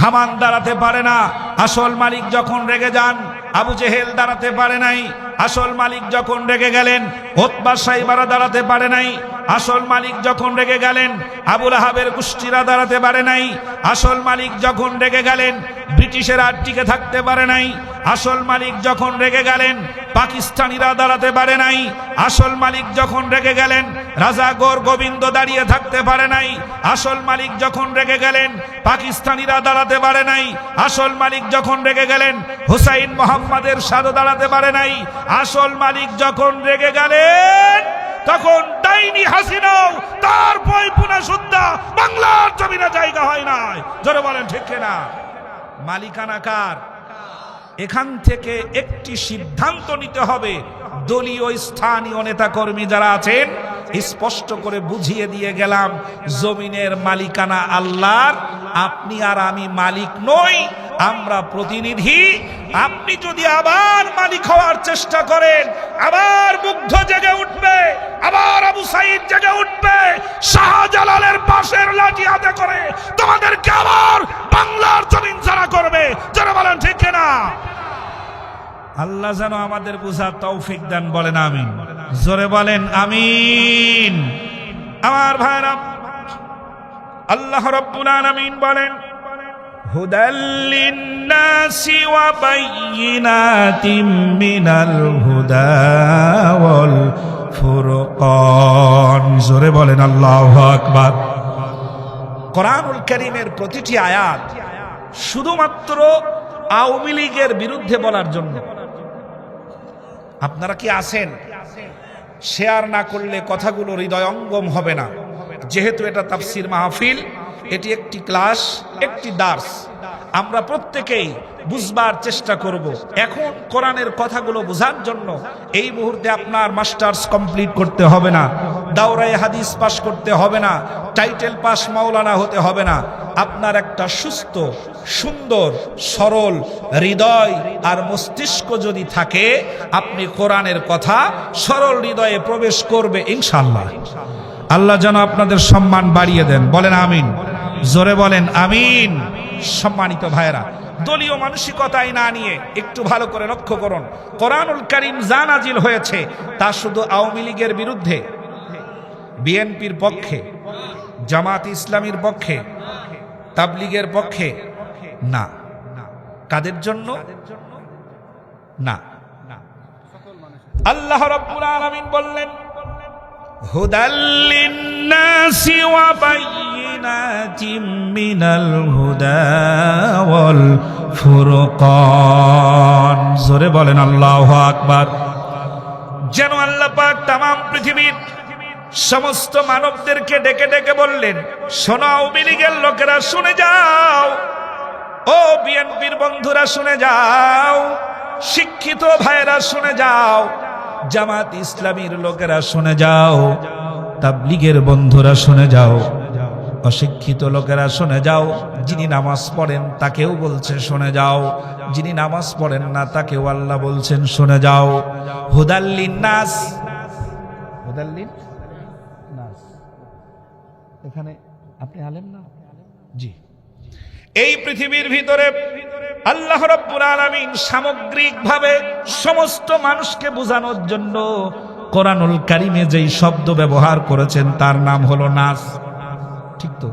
A: হামান দাঁড়াতে পারে না। আসল মালিক যখন রেগে যান, আবু জেহেল দাঁড়াতে পারে নাই, আসল মালিক যখন রেগে গেলেন উতবা সাইবারা দাঁড়াতে পারে নাই, আসল মালিক যখন রেগে গেলেন আবু লাহাবের গোষ্ঠীরা দাঁড়াতে পারে নাই, আসল মালিক যখন রেগে গেলেন ব্রিটিশেরা টিকে থাকতে পারে নাই, আসল মালিক যখন রেগে গেলেন পাকিস্তানিরা দাঁড়াতে পারে নাই, আসল মালিক যখন রেগে গেলেন রাজা গোর গোবিন্দ দাঁড়িয়ে থাকতে পারে নাই, আসল মালিক যখন রেগে গেলেন পাকিস্তানিরা দাঁড়াতে পারে নাই, আসল মালিক যখন রেগে গেলেন হুসাইন মোহাম্মদের সাথে দাঁড়াতে পারে নাই, আসল মালিক যখন রেগে গেলেন তখন ডাইনি হাসিনাও তার পয়পুনা সুদ্ধা বাংলার জমিনে জায়গা হয় নাই। জোরে বলেন ঠিক কিনা? মালিকানা কার? এখান থেকে একটি সিদ্ধান্ত নিতে হবে। দলীয় স্থানীয় নেতাকর্মী যারা আছেন স্পষ্ট করে বুঝিয়ে দিয়ে গেলাম, জমিনের মালিকানা আল্লাহর, আপনি আর আমি মালিক নই, আমরা প্রতিনিধি। আপনি যদি আবার মালিক হওয়ার চেষ্টা করেন, আবার মুগ্ধ জেগে উঠবে, আবার আবু সাইদ জেগে উঠবে, শাহজালালের পাশের লাঠি হাতে করে তোমাদেরকে আবার বাংলার জমিন ছাড়া করবে। যারা বলেন ঠিক কিনা? আল্লাহ যেন আমাদের বুঝার তৌফিক দেন। বলেন আমিন। জোরে বলেন আমিন। আমার ভাইরা, আল্লাহ রাব্বুল আলামিন বলেন হুদাল লিন্নাসি ওয়া বাইয়িনাতিম মিনাল হুদা ওয়াল ফুরকান। জোরে বলেন আল্লাহু আকবার। কোরআনুল কারীমের প্রতিটি আয়াত শুধুমাত্র আওয়ামী লীগের বিরুদ্ধে বলার জন্য। আপনারা কি আছেন? শেয়ার না করলে কথাগুলো হৃদয়ঙ্গম হবে না। যেহেতু এটা তাফসীর মাহফিল, এটি একটি ক্লাস, একটি দার্স, আমরা প্রত্যেকেই বুঝবার চেষ্টা করব। এখন কোরআনের কথাগুলো বোঝার জন্য এই মুহূর্তে আপনার মাস্টার্স কমপ্লিট করতে হবে না, দাওরায়ে হাদিস পাশ করতে হবে না, টাইটেল পাস মাওলানা হতে হবে না। আপনার একটা সুস্থ, সুন্দর, সরল হৃদয় আর মস্তিষ্ক যদি থাকে, আপনি কোরআনের কথা সরল হৃদয়ে প্রবেশ করবে ইনশাআল্লাহ। আল্লাহ যেন আপনাদের সম্মান বাড়িয়ে দেন। বলেন আমিন। জোরে বলেন আমিন। সম্মানিত ভাইরা, দলীয় মানসিকতায় না নিয়ে একটু ভালো করে লক্ষ্য করুন। কোরআনুল কারীম যা নাজিল হয়েছে তা শুধু আওয়ামী লীগের বিরুদ্ধে, বিএনপির পক্ষে, জামাত ইসলামীর পক্ষে, তাবলীগের পক্ষে না। কাদের জন্য? না, আল্লাহ রাব্বুল আলামিন বললেন হুদাল লিন্নাসি ওয়া বাইয়িনাতিম মিনাল হুদা ওয়াল ফুরকান। জোরে বলেন আল্লাহু আকবার। যেন আল্লাহ পাক তামাম পৃথিবীর সমস্ত মানবদেরকে ডেকে ডেকে বললেন, শোনো আওয়ামী লীগের লোকেরা শুনে যাও, ও বিএনপির বন্ধুরা শুনে যাও, শিক্ষিত ভাইরা শুনে যাও, জামাত ইসলামীর লোকেরা শুনে যাও, তাবলীগের বন্ধুরা শুনে যাও, অশিক্ষিত লোকেরা শুনে যাও। যিনি নামাজ পড়েন তাকেও বলছে শুনে যাও, যিনি নামাজ পড়েন না তাকেও আল্লাহ বলছেন শুনে যাও। হুদাল লিন্নাস, হুদাল লিন্নাস। এখানে আপনি আলেম না? জি। এই পৃথিবীর ভিতরে আল্লাহ রাব্বুল আলামিন সামগ্রিকভাবে সমস্ত মানুষকে বোঝানোর জন্য কোরআনুল কারীমে যেই শব্দ ব্যবহার করেছেন তার নাম হলো নাস। ঠিক তো?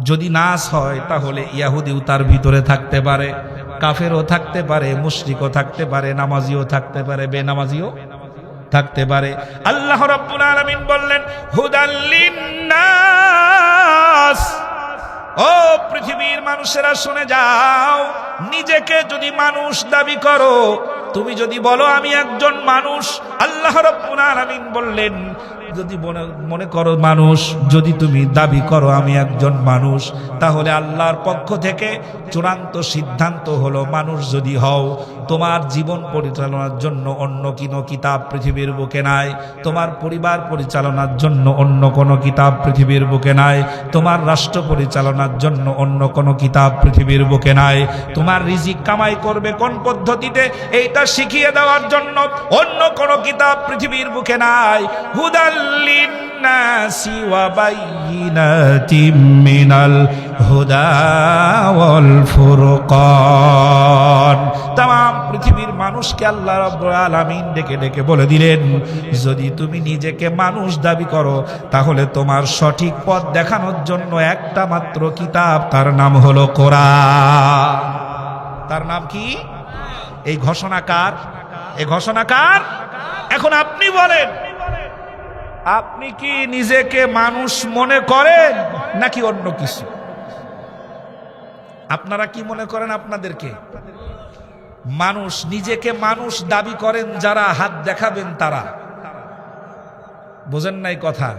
A: যদি নাস হয় তাহলে ইহুদিও তার ভিতরে থাকতে পারে, কাফেরও থাকতে পারে, মুশরিকও থাকতে পারে, নামাজিও থাকতে পারে, বেনামাজিও থাকতে পারে। আল্লাহ রাব্বুল আলামিন বললেন হুদাল লিন্নাস। ও পৃথিবীর মানুষেরা শুনে যাও, নিজেকে যদি মানুষ দাবি করো, তুমি যদি বলো আমি একজন মানুষ, আল্লাহ রাব্বুল আলামিন বললেন যদি মনে করো মানুষ, যদি তুমি দাবি করো আমি একজন মানুষ, তাহলে আল্লাহর পক্ষ থেকে চূড়ান্ত সিদ্ধান্ত হলো মানুষ যদি হও, তোমার জীবন পরিচালনার জন্য অন্য কোনো কিতাব পৃথিবীর বুকে নাই, তোমার পরিবার পরিচালনার জন্য অন্য কোনো কিতাব পৃথিবীর বুকে নাই, তোমার রাষ্ট্র পরিচালনার জন্য অন্য কোনো কিতাব পৃথিবীর বুকে নাই, তোমার রিজিক কামাই করবে কোন পদ্ধতিতে এইটা শিখিয়ে দেওয়ার জন্য অন্য কোনো কিতাব পৃথিবীর বুকে নাই। হুদাল লিন্নাসি ওয়া বাইয়িনাতিম মিনাল হুদা ওয়াল ফুরকান। তামাম পৃথিবী মানুষকে আল্লাহ রাব্বুল আলামিন ডেকে ডেকে বলে দিলেন, যদি তুমি নিজেকে মানুষ দাবি করো তাহলে তোমার সঠিক পথ দেখানোর জন্য একটা মাত্র কিতাব, তার নাম হলো কোরআন। তার নাম কি? এই ঘোষণাকার, এই ঘোষণাকার। এখন আপনি বলেন, আপনি কি নিজেকে মানুষ মনে করেন নাকি অন্য কিছু? আপনারা কি মনে করেন আপনাদেরকে? মানুষ, নিজেকে মানুষ দাবি করেন যারা, হাত দেখাবেন তারা। বোঝেন নাই কথা?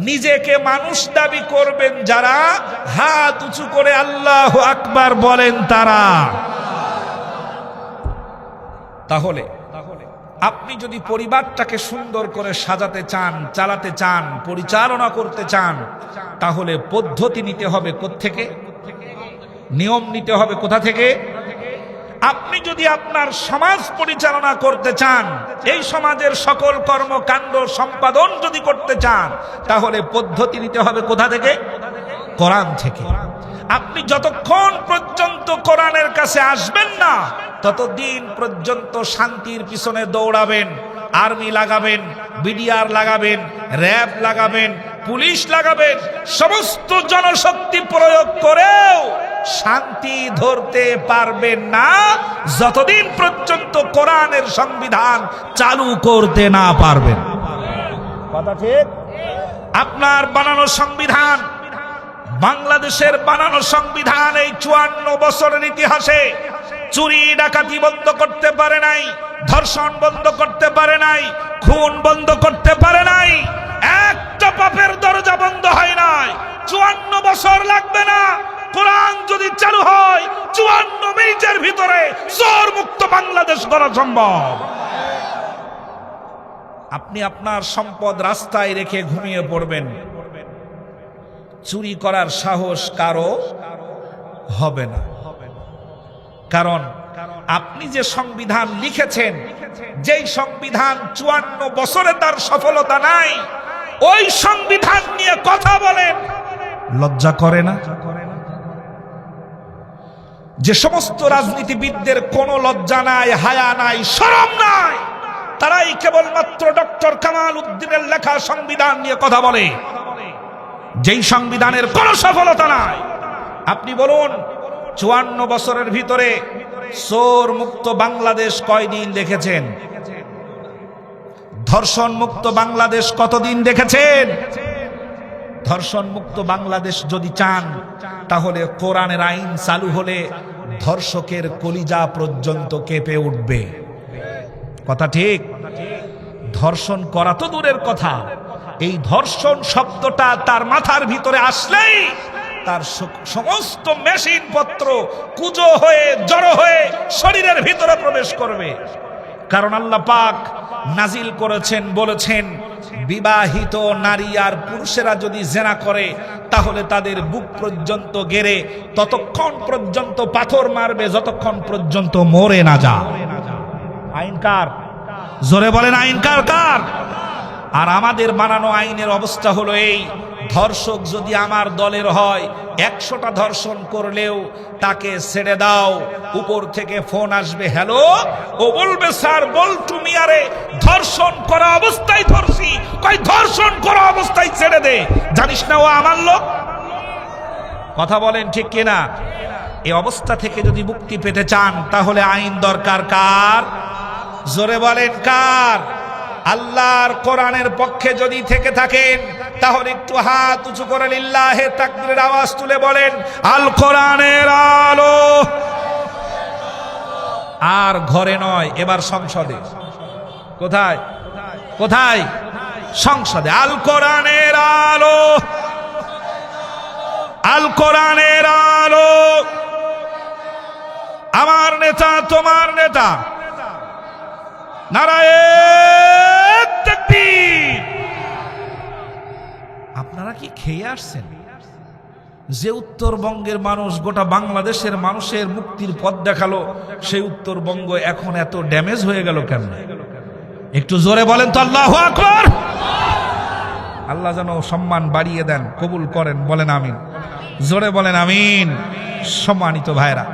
A: নিজেকে মানুষ দাবি করবেন যারা, হাত উঁচু করে আল্লাহু আকবার বলেন তারা। তাহলে আপনি যদি পরিবারটাকে সুন্দর করে সাজাতে চান, চালাতে চান, পরিচালনা করতে চান, তাহলে পদ্ধতি নিতে হবে কোত্থেকে? নিয়ম নিতে হবে কোথা থেকে? আপনি যদি আপনার সমাজ পরিচালনা করতে চান, এই সমাজের সকল কর্মকাণ্ড সম্পাদন যদি করতে চান, তাহলে পদ্ধতি নিতে হবে কোথা থেকে? কোরআন থেকে। আপনি যতক্ষণ পর্যন্ত কোরআনের কাছে আসবেন না, ততদিন পর্যন্ত শান্তির পিছনে দৌড়াবেন, আর্মি লাগাবেন, বিডিআর লাগাবেন, র্যাব লাগাবেন, পুলিশ লাগাবেন, সমস্ত জনশক্তি প্রয়োগ করেও শান্তি ধরতে পারবেন না, যতদিন পর্যন্ত কোরআনের সংবিধান চালু করতে না পারবেন। কথা ঠিক? আপনার বানানো সংবিধান, বাংলাদেশের বানানো সংবিধান এই 54 বছরের ইতিহাসে চুরি ডাকাতি বন্ধ করতে পারে নাই, ধর্ষণ বন্ধ করতে পারে নাই, খুন বন্ধ করতে পারে নাই, একটা পাপের দরজা বন্ধ হয় নাই। 54 বছর লাগবে না, কোরআন যদি চালু হয় 54 মিনিটের ভিতরে চোর মুক্ত বাংলাদেশ গড়া সম্ভব। আপনি আপনার সম্পদ রাস্তায় রেখে ঘুমিয়ে পড়বেন, চুরি করার সাহস কারো হবে না। কারণ আপনি যে সংবিধান লিখেছেন, যেই সংবিধান 54 বছরে তার সফলতা নাই, ওই সংবিধান নিয়ে কথা বলেন, লজ্জা করে না? যে সমস্ত রাজনীতিবিদদের কোনো লজ্জা নাই, হায়া নাই, শরম নাই, তারাই কেবলমাত্র ডক্টর কামাল উদ্দিনের লেখা সংবিধান নিয়ে কথা বলে, যেই সংবিধানের কোনো সফলতা নাই। আপনি বলুন, 54 বছরের ভিতরে চোর মুক্ত বাংলাদেশ কয়দিন দেখেছেন? ধর্ষণ মুক্ত বাংলাদেশ কতদিন দেখেছেন? ধর্ষণ মুক্ত বাংলাদেশ যদি চান, তাহলে কোরআনের আইন চালু হলে ধর্ষকের কলিজা পর্যন্ত কেঁপে উঠবে। কথা ঠিক? ধর্ষণ করা তো দূরের কথা, এই ধর্ষণ শব্দটা তার মাথার ভিতরে আসলেই তার সমস্ত মেশিন পত্র কুজো হয়ে, জড়ো হয়ে শরীরের ভিতরে প্রবেশ করবে। কারণ আল্লাহ পাক নাজিল করেছেন, বলেছেন, বিবাহিত নারী আর পুরুষেরা যদি জেনা করে তাহলে তাদের বুক পর্যন্ত গেড়ে ততক্ষণ পর্যন্ত পাথর মারবে যতক্ষণ পর্যন্ত মরে না যায়। আইন কার? জোরে বলেন, আইন কার? কার? আর আমাদের বানানো আইনের অবস্থা হলো এই, ধর্ষক যদি আমার দলের হয়, 100টা ধর্ষণ করলেও তাকে ছেড়ে দাও, উপর থেকে ফোন আসবে, হ্যালো, ও বলবে, স্যার বল্টু মিয়ারে ধর্ষণ করা অবস্থায় ধরছি, কয় ধর্ষণ করা অবস্থায় ছেড়ে দে, জানিস না ও আমার লোক। কথা বলেন ঠিক কিনা? এই অবস্থা থেকে যদি মুক্তি পেতে চান, তাহলে আইন দরকার কার? জোরে বলেন, কার? আল্লাহর কোরআনের পক্ষে যদি থেকে থাকেন, তাহলে একটু হাত উঁচু করে লিল্লাহে তাকবীরের আওয়াজ তুলে বলেন, আল কোরআনের আলো। আর ঘরে নয়, এবার সংসদে। কোথায়? কোথায়? সংসদে। আল কোরআনের আলো, আল কোরআনের আলো। আমার নেতা, তোমার নেতা, নারায়ে তাকবীর। আপনারা কি খেয়ে আসছেন? যে উত্তরবঙ্গের মানুষ গোটা বাংলাদেশের মানুষের মুক্তির পথ দেখালো, সেই উত্তরবঙ্গ এখন এত ড্যামেজ হয়ে গেল কেন? একটু জোরে বলেন তো আল্লাহু আকবার। আল্লাহ যেন সম্মান বাড়িয়ে দেন, কবুল করেন, বলেন আমিন। জোরে বলেন আমিন। সম্মানিত ভাইরা,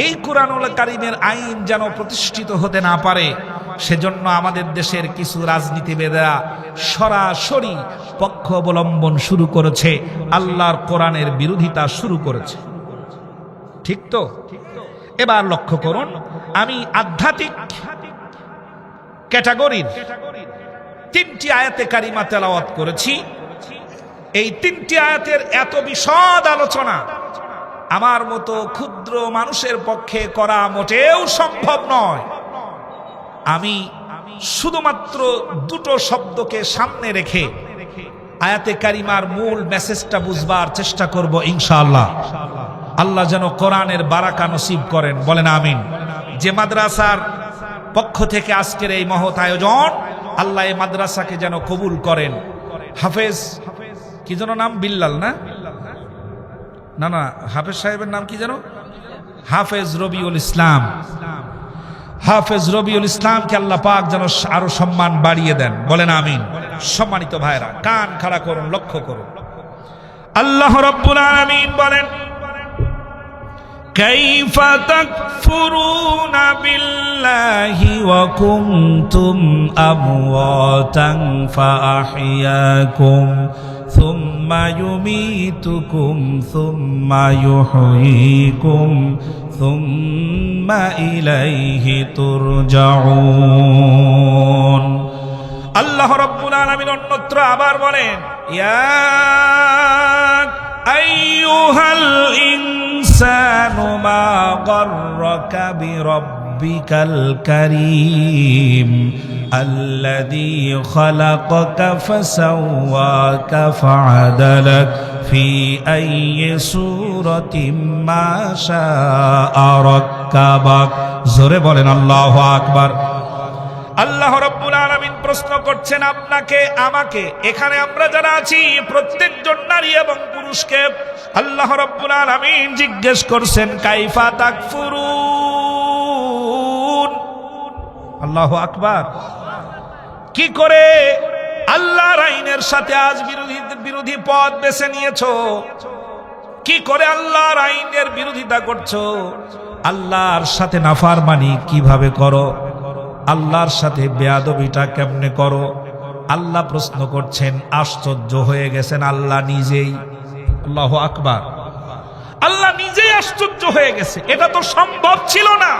A: এই কোরআনুল কারীমের আইন যেন প্রতিষ্ঠিত হতে না পারে, সেজন্য আমাদের দেশের কিছু রাজনীতিবিদরা সরাসরি পক্ষ অবলম্বন শুরু করেছে, আল্লাহর কোরআনের বিরোধিতা শুরু করেছে। ঠিক তো? এবার লক্ষ্য করুন, আমি আধ্যাত্মিক ক্যাটাগরির 3টি আয়াতে কারিমা তেলাওয়াত করেছি। এই 3টি আয়াতের এত বিশদ আলোচনা আমার মতো ক্ষুদ্র মানুষের পক্ষে করা মোটেও সম্ভব নয়। আমি শুধুমাত্র 2টো শব্দকে সামনে রেখে আয়াতে কারিমার মূল মেসেজটা বুঝবার চেষ্টা করব ইনশাআল্লাহ। আল্লাহ যেন কোরআনের বারাকা নসিব করেন, বলেন আমিন। যে মাদ্রাসার পক্ষ থেকে আজকের এই মহৎ আয়োজন, আল্লাহ এই মাদ্রাসাকে যেন কবুল করেন। হাফেজ কি যেন নাম? বিল্লাল না না না হাফেজ সাহেবের নাম কি যেন? হাফেজ রবিউল ইসলাম। হাফেজ রবিউল ইসলামকে আল্লাহ পাক যেন আরো সম্মান বাড়িয়ে দেন, বলেন আমিন। সম্মানিত ভাইরা, কান খাড়া করুন, লক্ষ্য করুন। আল্লাহ রাব্বুল আলামিন বলেন, কাইফা তাকফুরুনা বিল্লাহি ওয়া কুনতুম আমওয়াতান ফাআহইয়াকুম সুম্মা ইউমীতুকুম সুম্মা ইউহয়ীকুম সুম্মা ইলাইহি তুরজাউন। আল্লাহ রাব্বুল আলামিন অন্যত্র আবার বলেন, ইয়া আইয়ুহাল ইনসানু মা গাররাকা বিরাব্বিকাল কারীম আল্লাযী খালাকাকা ফাসাওয়াকা ফাআদালাক ফি আইয়ি সূরাতিন মা শাআ রাক্কাবাক। জোরে বলেন আল্লাহু আকবার। আল্লাহ রাব্বুল আলামিন প্রশ্ন করছেন আপনাকে, আমাকে, এখানে আমরা যারা আছি প্রত্যেকজন নারী এবং পুরুষকে আল্লাহ রাব্বুল আলামিন জিজ্ঞেস করছেন, কাইফা তাকফুরুন। আল্লাহু আকবার। কি করে আল্লাহর আইনের সাথে আজ বিরোধী পথ বেছে নিয়েছো? কি করে আল্লাহর আইনের বিরোধিতা করছো? আল্লাহর সাথে নাফরমানি কিভাবে করো? আল্লাহর সাথে বেয়াদবিটা কেমনে করো? আল্লাহ প্রশ্ন করছেন, আশ্চর্য হয়ে গেছেন আল্লাহ নিজেই। আল্লাহু আকবার। আল্লাহ নিজেই আশ্চর্য হয়ে গেছে, এটা তো সম্ভব ছিল না,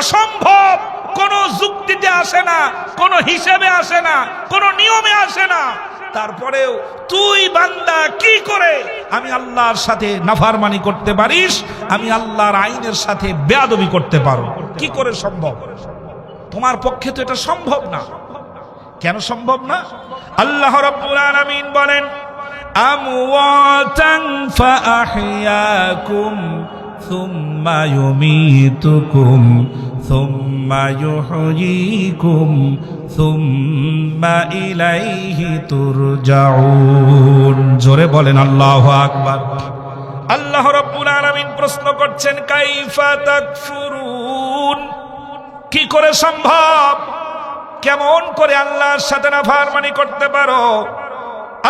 A: অসম্ভব। কোন যুক্তিতে আসে না, কোন হিসেবে আসে না, কোন নিয়মে আসে না। তারপরেও তুই বান্দা কি করে আমি আল্লাহর সাথে নাফরমানি করতে পারিস, আমি আল্লাহর আইনের সাথে বেয়াদবি করতে পারো? কি করে সম্ভব? তোমার পক্ষে তো এটা সম্ভব না। কেন সম্ভব না? আল্লাহ রাব্বুল আলামিন বলেন, আমওয়াতান ফাআহইয়াকুম সুম্মা ইউমীতুকুম সুম্মা ইউহয়ীকুম সুম্মা ইলাইহি তুরজাউন। জোরে বলেন আল্লাহু আকবার। আল্লাহ রাব্বুল আলামিন প্রশ্ন করছেন, কাইফা তাকফুরুন। কি করে সম্ভব? কেমন করে আল্লাহর সাথে নাফরমানি করতে পারো?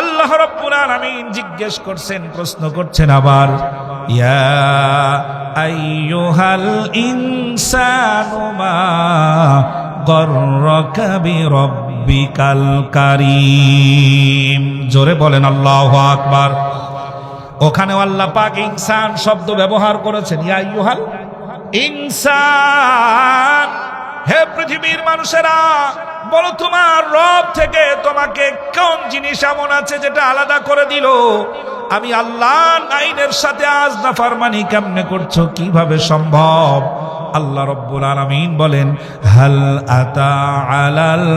A: আল্লাহ রাব্বুল আলামিন জিজ্ঞেস করছেন, প্রশ্ন করছেন আবার, ইয়া আইয়ুহাল ইনসানু মা গাররাকা বিরাব্বিকাল কারীম। জোরে বলেন আল্লাহু আকবার। ওখানে আল্লাহ পাক ইনসান শব্দ ব্যবহার করেছেন, ইয়া আইয়ুহাল ইনসান। হে পৃথিবীর মানুষেরা, বলো তোমার রব থেকে তোমাকে কোন জিনিস এমন আছে যেটা আলাদা করে দিল? আমি আল্লাহর আইনের সাথে আজ নাফরমানি কেমনে করছো? কিভাবে সম্ভব? আল্লাহ রাব্বুল আলামিন বলেন, হাল আতা আলাল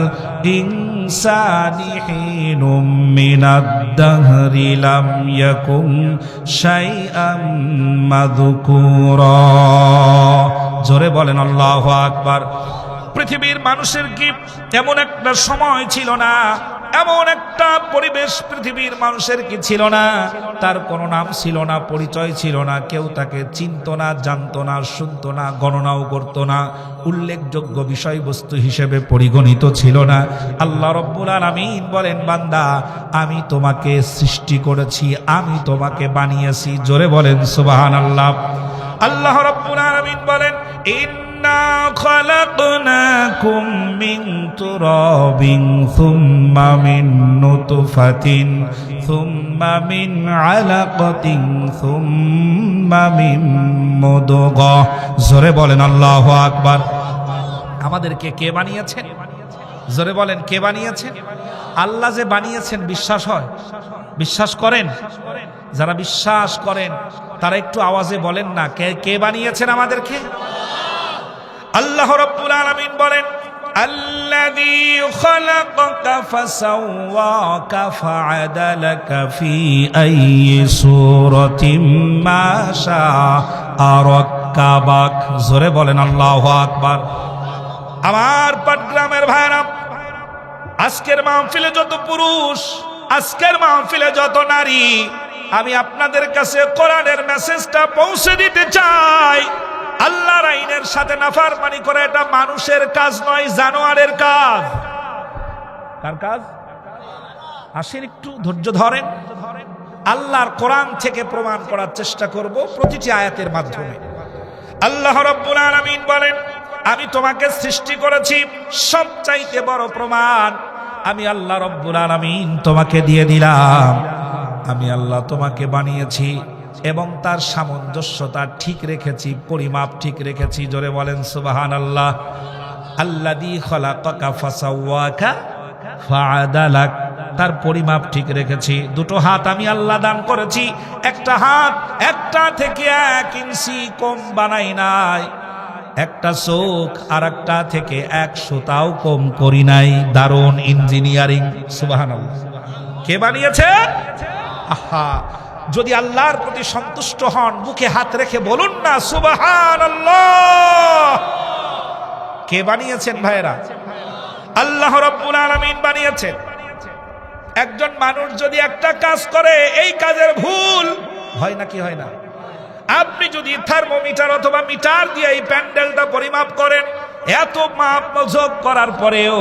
A: ইনসানি হিনুম মিনাদ দাহরি লাম ইয়াকুন শাইআম মাযকুরা। জোরে বলেন আল্লাহু আকবার। পৃথিবীর মানুষের কি এমন একটা সময় ছিল না, এমন একটা পরিবেশ পৃথিবীর মানুষের কি ছিল না, তার কোনো নাম ছিল না, পরিচয় ছিল না, কেউ তাকে চিনত না, জানতো না, শুনতো না, গণনাও করতো না, উল্লেখযোগ্য বিষয়বস্তু হিসেবে পরিগণিত ছিল না। আল্লাহ রাব্বুল আলামিন বলেন, বান্দা আমি তোমাকে সৃষ্টি করেছি, আমি তোমাকে বানিয়েছি। জোরে বলেন সুবহানাল্লাহ। আল্লাহ রাব্বুল আলামিন বলেন, ইন্না খালাকনাকুম মিন তুরাবিন সুম্মা মিন নুতফাতিন সুম্মা মিন আলাকাতিন সুম্মা মিন মুদগাহ। জোরে বলেন আল্লাহু আকবার। আমাদেরকে কে বানিয়েছেন? জোরে বলেন, কে বানিয়েছেন? আল্লাহ যে বানিয়েছেন বিশ্বাস হয়? বিশ্বাস করেন? যারা বিশ্বাস করেন তারা একটু আওয়াজে বলেন না, কে কে বানিয়েছেন আমাদেরকে? আল্লাহ রাব্বুল আলামিন বলেন, আল্লাযী খালাকাকা ফাসাওয়াকা ফাআদালাকা ফি আইয়ি সূরাতিন মা শাআ রাক্কাবাক। জোরে বলেন আল্লাহু আকবার। আমার পাটগ্রামের ভাইরা, আজকের মাহফিলে যত পুরুষ, আজকের মাহফিলে যত নারী, আমি আপনাদের কাছে কোরআনের মেসেজটা পৌঁছে দিতে চাই। আল্লাহর আইনের সাথে নাফরমানি করে এটা মানুষের কাজ নয়, জানোয়ারের কাজ। কার কাজ? আসেন একটু ধৈর্য ধরেন। আল্লাহর কোরআন থেকে প্রমাণ করার চেষ্টা করব প্রতিটি আয়াতের মাধ্যমে। আল্লাহ রাব্বুল আলামিন বলেন, আমি তোমাকে সৃষ্টি করেছি, সবচাইতে বড় প্রমাণ আমি আল্লাহ রাব্বুল আলামিন তোমাকে দিয়ে দিলাম। আমি আল্লাহ তোমাকে বানিয়েছি এবং তার সামঞ্জস্যতা ঠিক রেখেছি, পরিমাপ ঠিক রেখেছি। জোরে বলেন সুবহানাল্লাহ। আল্লাযী খালাকাকা ফাসাওয়াকা ফাআদালাক, তার পরিমাপ ঠিক রেখেছি। দুটো হাত আমি আল্লাহ দান করেছি, একটা হাত একটা থেকে 1 ইঞ্চি কম বানাই নাই, একটা চোখ আর একটা থেকে 100টাও কম করি নাই। দারুণ ইঞ্জিনিয়ারিং। সুবহানাল্লাহ। কে বানিয়েছে? আহা, যদি আল্লাহর প্রতি সন্তুষ্ট হন বুকে হাত রেখে বলুন না সুবহানাল্লাহ। কে বানিয়েছেন ভাইরা? আল্লাহ রাব্বুল আলামিন বানিয়েছেন। একজন মানুষ যদি একটা কাজ করে, এই কাজের ভুল হয় নাকি হয় না? আপনি যদি থার্মোমিটার অথবা মিটার দিয়ে এই প্যান্ডেলটা পরিমাপ করেন, এত মাপ যোগ করার পরেও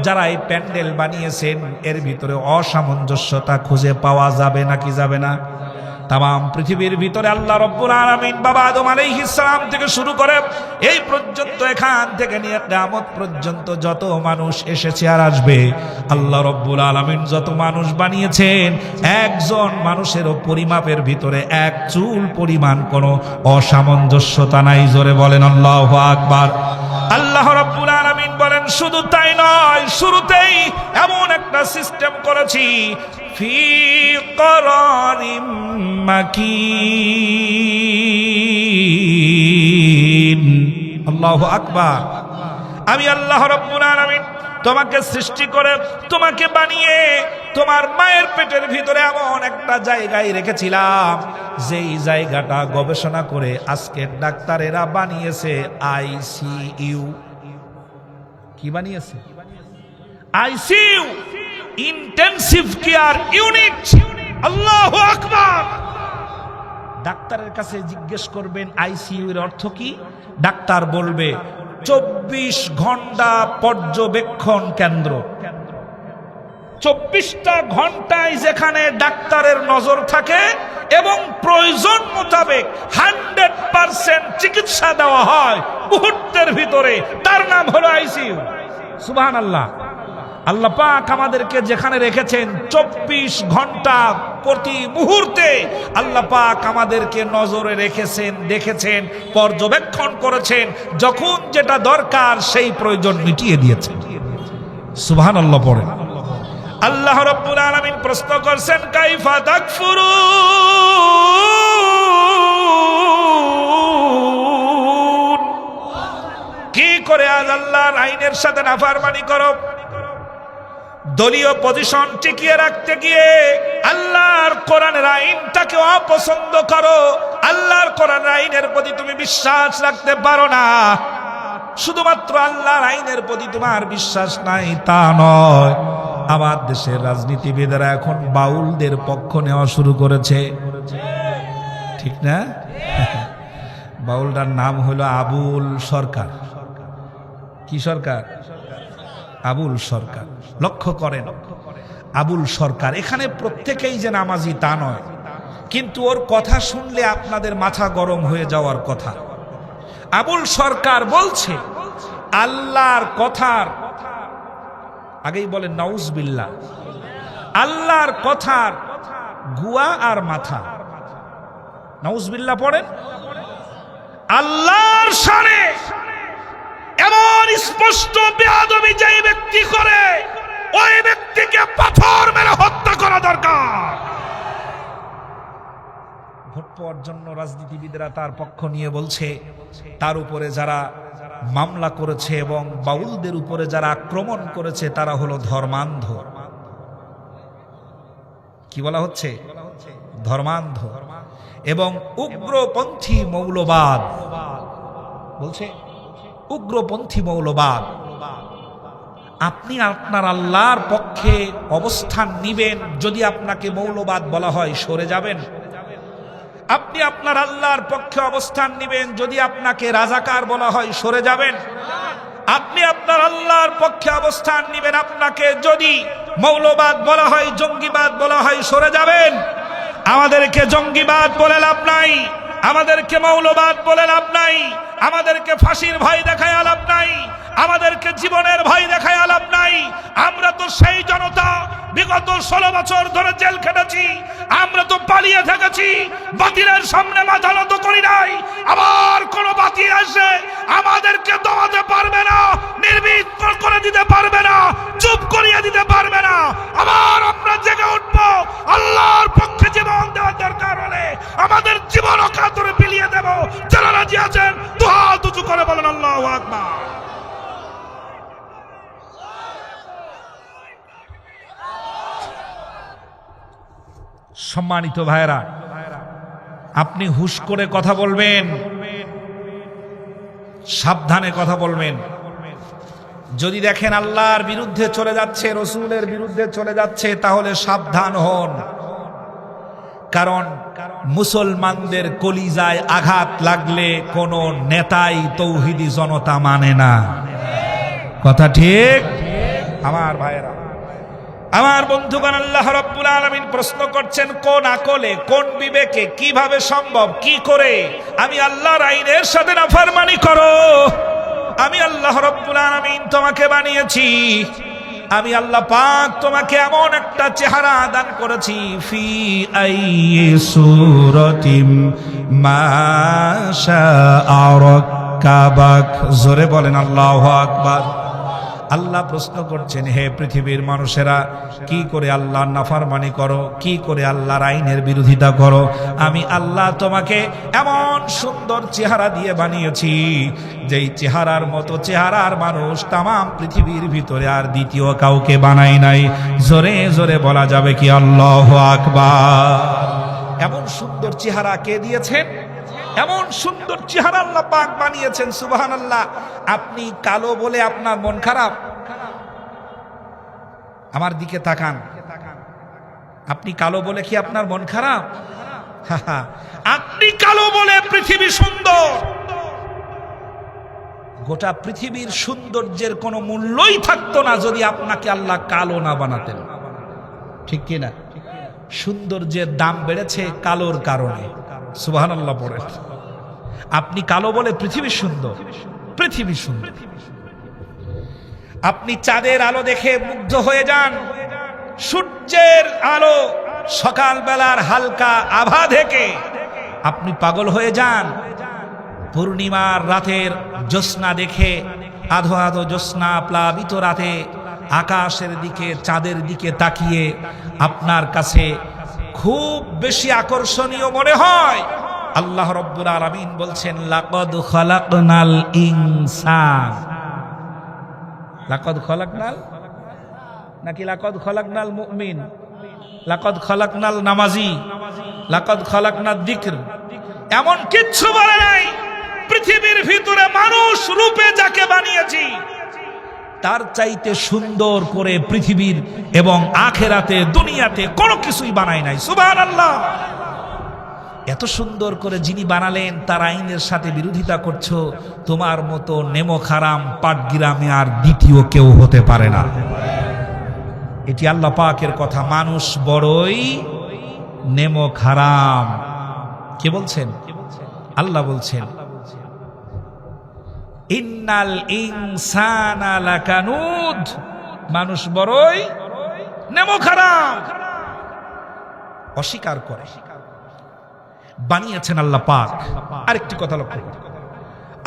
A: যারা এই প্যান্ডেল বানিয়েছেন এর ভিতরে অসামঞ্জস্যতা খুঁজে পাওয়া যাবে নাকি যাবে না? তাম পৃথিবীর ভিতরে আল্লাহ রাব্বুল আলামিন বাবা আদম আলাইহিস সালাম থেকে শুরু করে এই পর্যন্ত, এখান থেকে নিয়ে কিয়ামত পর্যন্ত যত মানুষ এসেছে আর আসবে, আল্লাহ রাব্বুল আলামিন যত মানুষ বানিয়েছেন, একজন মানুষেরও পরিমাপের ভিতরে 1 চুল পরিমাণ কোনো অসামঞ্জস্যতা নাই। জোরে বলেন আল্লাহু আকবার। আল্লাহ রাব্বুল আলামিন বলেন, শুধু তাই নয়, শুরুতেই এমন একটা সিস্টেম করেছি, ফি করারিম মাকিন। আল্লাহু আকবার। আমি আল্লাহ রাব্বুল আলামিন তোমাকে সৃষ্টি করে, তোমাকে বানিয়ে তোমার মায়ের পেটের ভিতরে এমন একটা জায়গায় রেখেছিলাম, যেই জায়গাটা গবেষণা করে আজকের ডাক্তারেরা বানিয়েছে আইসিইউ। কি বানিয়েছে? ICU, intensive care unit. আল্লাহু আকবার। ডাক্তারের কাছে জিজ্ঞেস করবেন আইসিইউ এর অর্থ কি, ডাক্তার বলবে 24 ঘন্টা পর্যবেক্ষণ কেন্দ্র। 24টা ঘন্টায় যেখানে ডাক্তারের নজর থাকে এবং প্রয়োজন মোতাবেক 100% চিকিৎসা দেওয়া হয় মুহূর্তের ভিতরে, তার নাম হলো আইসিইউ। সুবহানাল্লাহ। আল্লাহ পাক আমাদেরকে যেখানে রেখেছেন 24 ঘন্টা প্রতি মুহূর্তে আল্লাহ পাক আমাদেরকে নজরে রেখেছেন, দেখেছেন, পর্যবেক্ষণ করেছেন, যখন যেটা দরকার সেই প্রয়োজন মিটিয়ে দিয়েছেন। সুবহানাল্লাহ পড়েন। আল্লাহ রাব্বুল আলামিন প্রশ্ন করছেন, কাইফা তাকফুরুন, কি করে আজ আল্লাহর আইনের সাথে নাফরমানি করো? দলীয় পজিশন টিকিয়ে রাখতে গিয়ে আল্লাহর কোরআনের আইনটাকে অপছন্দ করো। আল্লাহর কোরআনের আইনের প্রতি তুমি বিশ্বাস রাখতে পারো না। শুধুমাত্র আল্লাহর আইনের প্রতি তোমার বিশ্বাস নাই তা নয়, আমার দেশের রাজনীতিবিদেরা এখন বাউলদের পক্ষ নেওয়া শুরু করেছে, ঠিক না? বাউলটার নাম হলো আবুল সরকার। কি সরকার? আবুল সরকার। লক্ষ্য করেন, আবুল সরকার। এখানে প্রত্যেকেই যে নামাজি তা নয়, কিন্তু ওর কথা শুনলে আপনাদের মাথা গরম হয়ে যাওয়ার কথা। আবুল সরকার বলছে আল্লাহর কথার, আগেই বলেন নাউজুবিল্লাহ, আল্লাহর কথার গুয়া আর মাথা। নাউজুবিল্লাহ পড়েন। আল্লাহর শানে এমন স্পষ্ট বেয়াদবি যে ব্যক্তি করে, ওই ব্যক্তিকে পাথর মেরে হত্যা করা দরকার। ভোট পাওয়ার জন্য রাজনীতিবিদরা তার পক্ষ নিয়ে বলছে, তার উপরে যারা মামলা করেছে এবং বাউলদের উপরে যারা আক্রমণ করেছে তারা হলো ধর্মান্ধ। কি বলা হচ্ছে? ধর্মান্ধ এবং উগ্রপন্থী মৌলবাদ বলছে, উগ্রপন্থী মৌলবাদ। আপনি আপনার আল্লাহর পক্ষে অবস্থান নিবেন, যদি আপনাকে মৌলবাদ বলা হয় সরে যাবেন। আপনি আপনার আল্লাহর পক্ষে অবস্থান নিবেন, যদি আপনাকে রাজাকার বলা হয় সরে যাবেন। আপনি আপনার আল্লাহর পক্ষে অবস্থান নিবেন, আপনাকে যদি মৌলবাদ বলা হয়, জঙ্গিবাদ বলা হয় সরে যাবেন। আমাদেরকে জঙ্গিবাদ বলে লাভ নাই, আমাদেরকে মৌলবাদ বলে লাভ নাই, আমাদেরকে ফাঁসির ভয় দেখায় লাভ নাই, আমাদেরকে জীবনের ভয় দেখায় লাভ নাই। আমরা তো সেই জনতা, বিগত 16 বছর ধরে জেল খেটেছি, আমরা তো পালিয়ে থেকেছি, বাতিলের সামনে মাথা নত করি নাই। আবার কোন বাতিল আসে আমাদেরকে দমাতে পারবে না, নির্বীজ করে দিতে পারবে না, চুপ করিয়ে দিতে পারবে না। আবার আমরা জেগে উঠবো, আল্লাহর পক্ষে জীবন দেওয়ার দরকার হলে আমাদের জীবন অকাতরে বিলিয়ে দেব। যারা রাজি আছেন দুহাত উঁচু করে বলেন আল্লাহু আকবার। সম্মানিত ভাইরা, আপনি হুশ করে কথা বলবেন, সাবধানে কথা বলবেন। যদি দেখেন আল্লাহর বিরুদ্ধে চলে যাচ্ছে, রসুলের বিরুদ্ধে চলে যাচ্ছে, তাহলে সাবধান হন। কারণ মুসলমানদের কলিজায় আঘাত লাগলে কোন নেতাই তৌহিদি জনতা মানে না। কথা ঠিক? আমার ভাইরা, আমার বন্ধুগণ, আল্লাহ রাব্বুল আলামিন প্রশ্ন করছেন, কোন আকলে, কোন বিবেকে, কিভাবে সম্ভব, কি করে আমি আল্লাহর আইনের সাথে নাফরমানি করো? আমি আল্লাহ রাব্বুল আলামিন তোমাকে বানিয়েছি, আমি আল্লাহ পাক তোমাকে এমন একটা চেহারা দান করেছি, ফি আইয়ি সূরাতিম মা শাআ রাক্কাবাক। জোরে বলেন আল্লাহু আকবার। আল্লাহ প্রশ্ন করছেন, হে পৃথিবীর মানুষেরা, কি করে আল্লাহর নাফরমানি করো, কি করে আল্লাহর আইনের বিরোধিতা করো? আমি আল্লাহ তোমাকে এমন সুন্দর চেহারা দিয়ে বানিয়েছি, যেই চেহারার মতো চেহারার মানুষ তামাম পৃথিবীর ভিতরে আর দ্বিতীয় কাউকে বানাই নাই। জোরে জোরে বলা যাবে কি আল্লাহু আকবার। এমন সুন্দর চেহারা কে দিয়েছেন? এমন সুন্দর চেহারা আল্লাহ পাক বানিয়েছেন, সুবহানাল্লাহ। আপনি কালো বলে আপনার মন খারাপ? আমার দিকে তাকান। আপনি কালো বলে কি আপনার মন খারাপ? আপনি কালো বলে পৃথিবী সুন্দর। গোটা পৃথিবীর সৌন্দর্যের কোনো মূল্যই থাকতো না যদি আপনাকে আল্লাহ কালো না বানাতেন। ঠিক কিনা? সৌন্দর্যের দাম বেড়েছে কালোর কারণে। সুবহানাল্লাহ পড়ে। আপনি কালো বলে পৃথিবী সুন্দর, পৃথিবী সুন্দর। আপনি চাঁদের আলো দেখে মুগ্ধ হয়ে যান, সূর্যের আলো, সকালবেলার হালকা আভা দেখে আপনি পাগল হয়ে যান। পূর্ণিমার রাতের জ্যোৎস্না দেখে, আধো আধো জ্যোৎস্না প্লাবিত রাতে আকাশের দিকে, চাঁদের দিকে তাকিয়ে আপনার কাছে খুব বেশি আকর্ষণীয় মনে হয়। আল্লাহ রাব্বুল আলামিন বলছেন, লাকাদ খালাকনাল ইনসান। লাকাদ খালাকনাল নাকি লাকাদ খালাকনাল মুমিন? লাকাদ খালাকনাল নামাজি, লাকাদ খালাকনাদ যিকর, এমন কিচ্ছু বলে নাই। পৃথিবীর ভিতরে মানুষ রূপে যাকে বানিয়েছি তার চাইতে সুন্দর করে পৃথিবীর এবং আখেরাতে, দুনিয়াতে কোনো কিছুই বানাই নাই। সুবহানাল্লাহ। এত সুন্দর করে যিনি বানালেন তার আইনের সাথে বিরোধিতা করছো, তোমার মতো নেমো খারাম পাটগ্রামে আর দ্বিতীয় কেউ হতে পারে না। এটি আল্লাহ পাকের কথা। মানুষ বড়ই নেমক হারাম। কে বলছেন? আল্লাহ বলছেন, ইন্নাল ইনসানা লাকানুদ, মানুষ বড়ই নেমক হারাম, অস্বীকার করে। বানিয়েছেন আল্লাহ পাক। আরেকটি কথা লক্ষ্য করুন,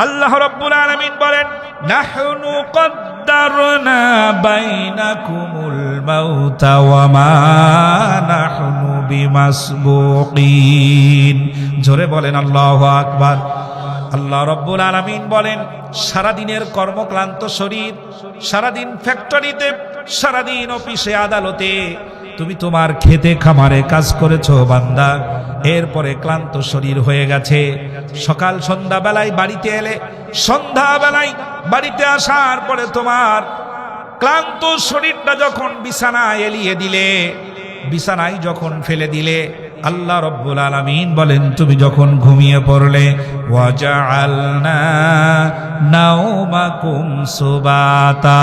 A: আল্লাহ রাব্বুল আলামিন বলেন, নাহনু কদ্দারনা বাইনাকুমুল মাউতা ওয়া মা নাহনু বিমাসবুকিন। জোরে বলেন আল্লাহু আকবার। আল্লাহ রাব্বুল আলামিন বলেন, সারাদিনের কর্মক্লান্ত শরীর, সারাদিন ফ্যাক্টরিতে, সারাদিন অফিসে আদালতে তুমি তোমার খেতে খামারে কাজ করেছো বান্দা, এরপরে ক্লান্ত শরীর হয়ে গেছে। সকাল সন্ধ্যা বেলায় বাড়িতে এলে, সন্ধ্যা বেলায় বাড়িতে আসার পরে তোমার ক্লান্ত শরীরটা যখন বিছানায় এলিয়ে দিলে, বিছানায় যখন ফেলে দিলে, আল্লাহ রাব্বুল আলামিন বলেন, তুমি যখন ঘুমিয়ে পড়লে, ওয়াজআলনা নাওমাকুম সুবাতা,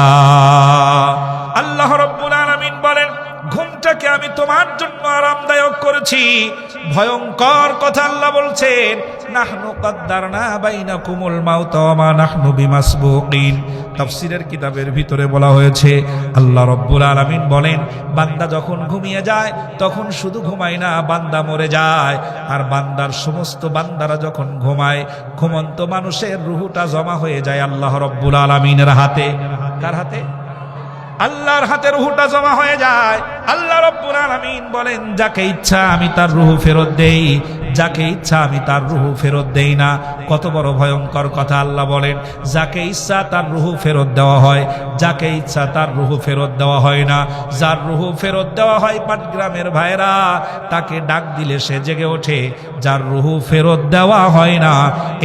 A: আল্লাহ রাব্বুল আলামিন বলেন, ঘুমটাকে আমি তোমার জন্য আরামদায়ক করেছি। ভয়ঙ্কর কথা আল্লাহ বলছেন, নাহনু কদ্দারনা বাইনাকুমুল মাউতা ওয়া মা নাহনু বিমাসবুকিন। তাফসীরের কিতাবের ভিতরে বলা হয়েছে, আল্লাহ রাব্বুল আলামিন বলেন, বান্দা যখন ঘুমিয়ে যায় তখন শুধু ঘুমায় না, বান্দা মরে যায়। আর বান্দার সমস্ত বান্দারা যখন ঘুমায়, ঘুমন্ত মানুষের রূহটা জমা হয়ে যায় আল্লাহ রাব্বুল আলামিনের হাতে। কার হাতে? আল্লাহর হাতে রূহটা জমা হয়ে যায়। আল্লাহ রাব্বুল আলামিন বলেন, যাকে ইচ্ছা আমি তার রূহ ফেরত দেই, যাকে ইচ্ছা আমি তার রূহ ফেরত দেই না। কত বড় ভয়ঙ্কর কথা! আল্লাহ বলেন, যাকে ইচ্ছা তার রূহ ফেরত দেওয়া হয়, যাকে ইচ্ছা তার রূহ ফেরত দেওয়া হয় না। যার রূহ ফেরত দেওয়া হয়, পাটগ্রামের ভাইরা, তাকে ডাক দিলে সে জেগে ওঠে। যার রূহ ফেরত দেওয়া হয় না,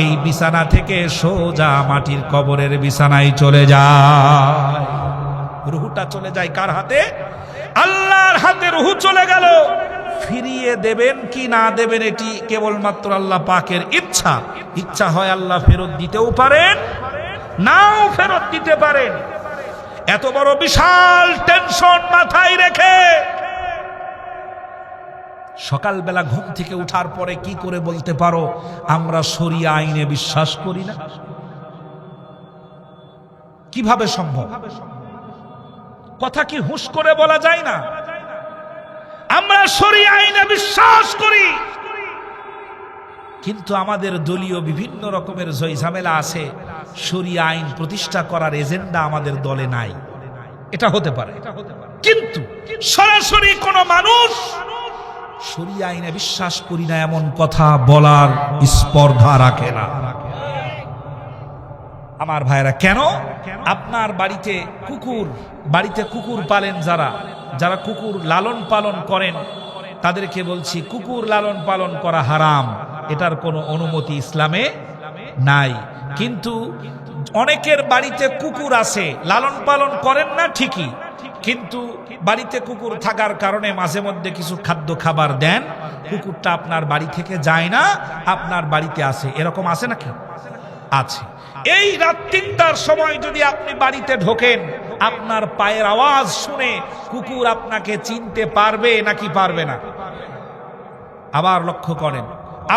A: এই বিছানা থেকে সোজা মাটির কবরের বিছানায় চলে যায়। রুহুটা চলে যায় কার হাতে? আল্লাহর হাতে রুহু চলে গেল। ফিরিয়ে দেবেন কি না দেবেন, এটি কেবলমাত্র আল্লাহ পাকের ইচ্ছা। ইচ্ছা হয় আল্লাহ ফেরত দিতেও পারেন, নাও ফেরত দিতে পারেন। এত বড় বিশাল টেনশন মাথায় রেখে সকালবেলা ঘুম থেকে উঠার পরে কি করে বলতে পারো আমরা শরিয়া আইনে বিশ্বাস করি না? কিভাবে সম্ভব? কথা কি হুঁশ করে বলা যায় না? আমরা শরিয়া আইনে বিশ্বাস করি, কিন্তু আমাদের দলীয় বিভিন্ন রকমের ঝামেলা আছে। শরিয়া আইন প্রতিষ্ঠা করার এজেন্ডা আমাদের দলে নাই। এটা হতে পারে, কিন্তু সরাসরি কোন মানুষ শরিয়া আইনে বিশ্বাস করি না এমন কথা বলার স্পর্ধা রাখে না। আমার ভাইরা, কেন? আপনার বাড়িতে কুকুর পালেন, যারা কুকুর লালন পালন করেন, তাদেরকে বলছি, কুকুর লালন পালন করা হারাম, এটার কোনো অনুমতি ইসলামে নাই। কিন্তু অনেকের বাড়িতে কুকুর আছে, লালন পালন করেন না ঠিকই, কিন্তু বাড়িতে কুকুর থাকার কারণে মাঝে মধ্যে কিছু খাদ্য খাবার দেন, কুকুরটা আপনার বাড়ি থেকে যায় না, আপনার বাড়িতে আসে। এরকম আছে নাকি? আছে। এই রাত ৩টার সময় যদি আপনি বাড়িতে ঢোকেন, আপনার পায়ের আওয়াজ শুনে কুকুর আপনাকে চিনতে পারবে নাকি পারবে না? আবার লক্ষ্য করেন,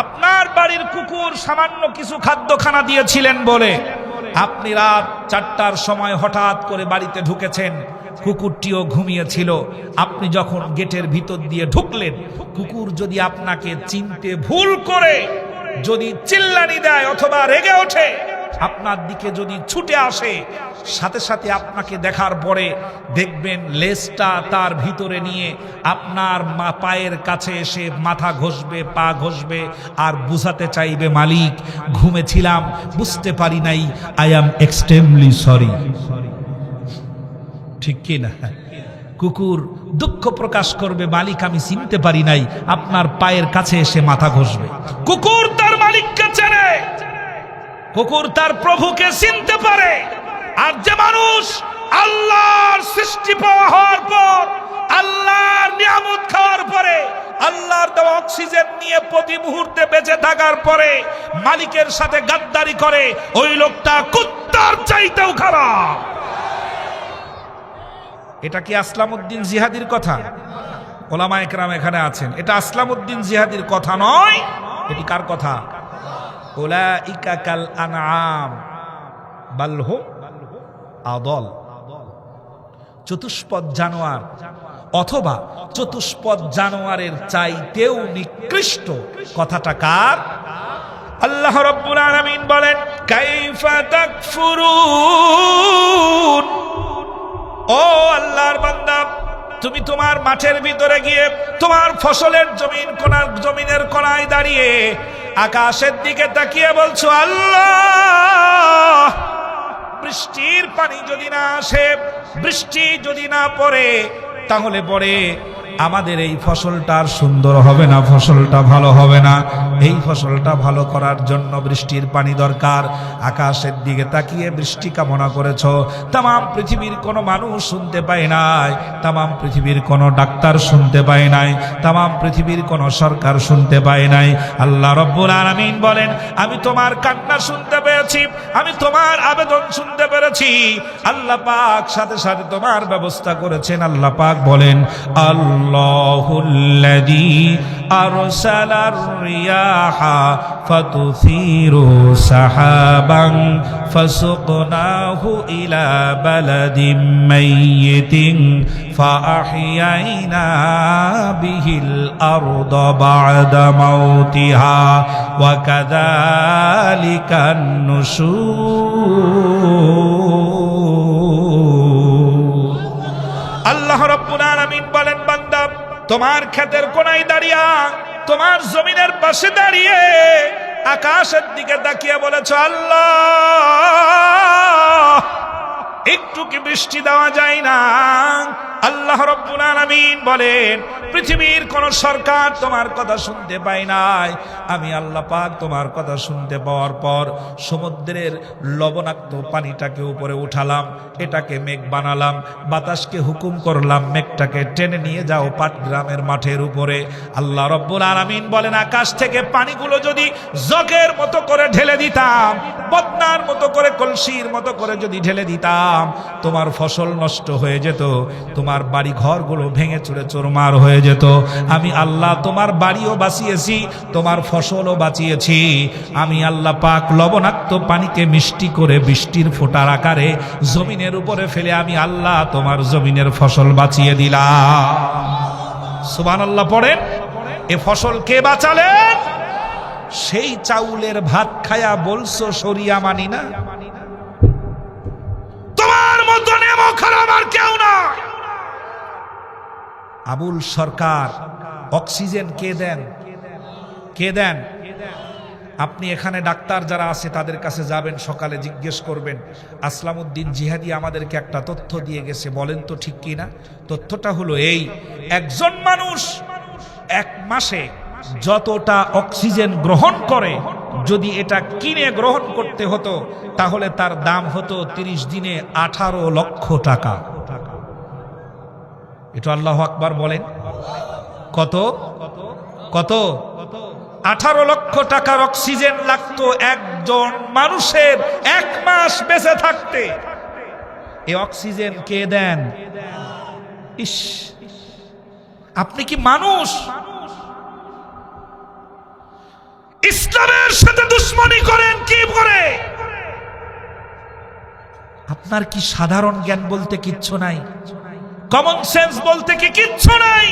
A: আপনার বাড়ির কুকুর সামান্য কিছু খাদ্য খানা দিয়েছিলেন বলে আপনি রাত ৪টার সময় হঠাৎ করে বাড়িতে ঢুকেছেন, কুকুরটিও ঘুমিয়েছিল। আপনি যখন গেটের ভিতর দিয়ে ঢুকলেন, কুকুর যদি আপনাকে চিনতে ভুল করে যদি চিল্লানি দেয় অথবা রেগে ওঠে, আপনার দিকে যদি ছুটে আসে, সাথে সাথে আপনাকে দেখার পরে দেখবেন লেজটা তার ভিতরে নিয়ে আপনার পায়ের কাছে এসে মাথা ঘষবে, পা ঘষবে, আর বুঝাতে চাইবে, মালিক ঘুমেছিলাম, বুঝতে পারি নাই, আই অ্যাম এক্সট্রিমলি সরি। ঠিক কি না? কুকুর দুঃখ প্রকাশ করবে, মালিক আমি চিনতে পারি নাই, আপনার পায়ের কাছে এসে মাথা ঘষবে। কুকুর তার মালিককে চেনে, কুকুর তার প্রভুকে চিনতে পারে। আর যে মানুষ আল্লাহর সৃষ্টি পাওয়া হওয়ার পর, আল্লাহর নিয়ামত খাওয়ার পরে, আল্লাহর দেওয়া অক্সিজেন নিয়ে প্রতি মুহূর্তে বেঁচে থাকার পরে মালিকের সাথে গাদ্দারি করে, ওই লোকটা কুত্তার চাইতেও খারাপ। এটা কি আসলামউদ্দিন জিহাদির কথা? ওলামা একরাম এখানে আছেন, এটা আসলামউদ্দিন জিহাদির কথা নয়, এটি কার কথা? উলাইকা কাল আনআম বাল হুম আদল। চতুষ্পদ জানোয়ার অথবা চতুষ্পদ জানোয়ারের চাইতেও নিকৃষ্ট। কথাটা কার? আল্লাহ রাব্বুল আলামিন বলেন, কাইফা তাকফুরুন, ও আল্লাহর বান্দা, তুমি তোমার মাঠের ভিতরে গিয়ে তোমার ফসলের জমিনের কোনায় দাঁড়িয়ে আকাশের দিকে তাকিয়ে বলছো, আল্লাহ বৃষ্টির পানি যদি না আসে, বৃষ্টি যদি না পড়ে, তাহলে পরে আমাদের এই ফসলটা আর সুন্দর হবে না, ফসলটা ভালো হবে না। এই ফসলটা ভালো করার জন্য বৃষ্টির পানি দরকার। আকাশের দিকে তাকিয়ে বৃষ্টি কামনা করেছ। তাম পৃথিবীর কোনো মানুষ শুনতে পায় নাই, তাম পৃথিবীর কোনো ডাক্তার শুনতে পায় নাই, তাম পৃথিবীর কোনো সরকার শুনতে পায় নাই। আল্লাহ রব্বুল আলামিন বলেন, আমি তোমার কান্না শুনতে পেয়েছি, আমি তোমার আবেদন শুনতে পেরেছি। আল্লাহ পাক সাথে সাথে তোমার ব্যবস্থা করেছেন। আল্লাহ পাক বলেন, আল্লাহুল্লাযী আরসালার রিয়াহা ফাতুসিরু সাহাবান ফাসুকনাহু ইলা বালাদিন মাইয়িতিন ফাআহইয়াইনা বিহিল আরদা বা'দা মাউতিহা ওয়া কাযালিকান নুশুর। আল্লাহ রাব্বুল আলামিন বলেন, বান্দা তোমার ক্ষেতের কোনায় দাঁড়িয়ে, তোমার জমিনের পাশে দাঁড়িয়ে আকাশের দিকে তাকিয়ে বলেছ, আল্লাহ একটু কি বৃষ্টি দেওয়া যায় না? আল্লাহ রাব্বুল আলামিন বলেন, পৃথিবীর কোন সরকার তোমার কথা শুনতে পায় নাই, আমি আল্লাহ পাক তোমার কথা শুনতে পাওয়ার পর সমুদ্রের লবণাক্ত পানিটাকে উপরে উঠালাম, এটাকে মেঘ বানালাম, বাতাসকে হুকুম করলাম মেঘটাকে টেনে নিয়ে যাও পাটগ্রামের মাঠের উপরে। আল্লাহ রাব্বুল আলামিন বলেন, আকাশ থেকে পানিগুলো যদি জগের মতো করে ঢেলে দিতাম, বদনার মতো করে, কলসির মতো করে যদি ঢেলে দিতাম, তোমার ফসল নষ্ট হয়ে যেত, তোমার বাড়ি ঘরগুলো ভেঙে চুরে চুরমার হয়ে যেত। আমি আল্লাহ তোমার বাড়িও বাঁচিয়েছি, তোমার ফসলও বাঁচিয়েছি। আমি আল্লাহ পাক লবণাক্ত পানিকে মিষ্টি করে বৃষ্টির ফোঁটার আকারে জমিনের উপরে ফেলে আমি আল্লাহ তোমার জমিনের ফসল বাঁচিয়ে দিলাম। সুবহানাল্লাহ পড়েন। এ ফসল কে বাঁচালেন? সেই চাউলের ভাত খায়া বলছো শরিয়া মানি না। তোমার মতো নেমো খারাপ আর কেউ না। আবুল সরকার অক্সিজেন কে দেন? কে দেন? আপনি এখানে ডাক্তার যারা আছে তাদের কাছে যাবেন, সকালে জিজ্ঞেস করবেন। আসলামউদ্দিন জিহাদি আমাদেরকে একটা তথ্য দিয়ে গেছে, বলেন তো ঠিক কি না? তথ্যটা হলো এই, একজন মানুষ এক মাসে যতটা অক্সিজেন গ্রহণ করে, যদি এটা কিনে গ্রহণ করতে হতো তাহলে তার দাম হতো 30 দিনে 18 লক্ষ টাকা। এটা আল্লাহু আকবার বলেন। কত কত? 18 লক্ষ টাকার অক্সিজেন লাগতো একজন মানুষের এক মাস বেঁচে থাকতে। এই অক্সিজেন কে দেন? ইস, আপনি কি মানুষ? ইসলামের সাথে দুশ্মনী করেন কি করে? আপনার কি সাধারণ জ্ঞান বলতে কিচ্ছু নাই? কমন সেন্স বলতে কি কিচ্ছু নাই?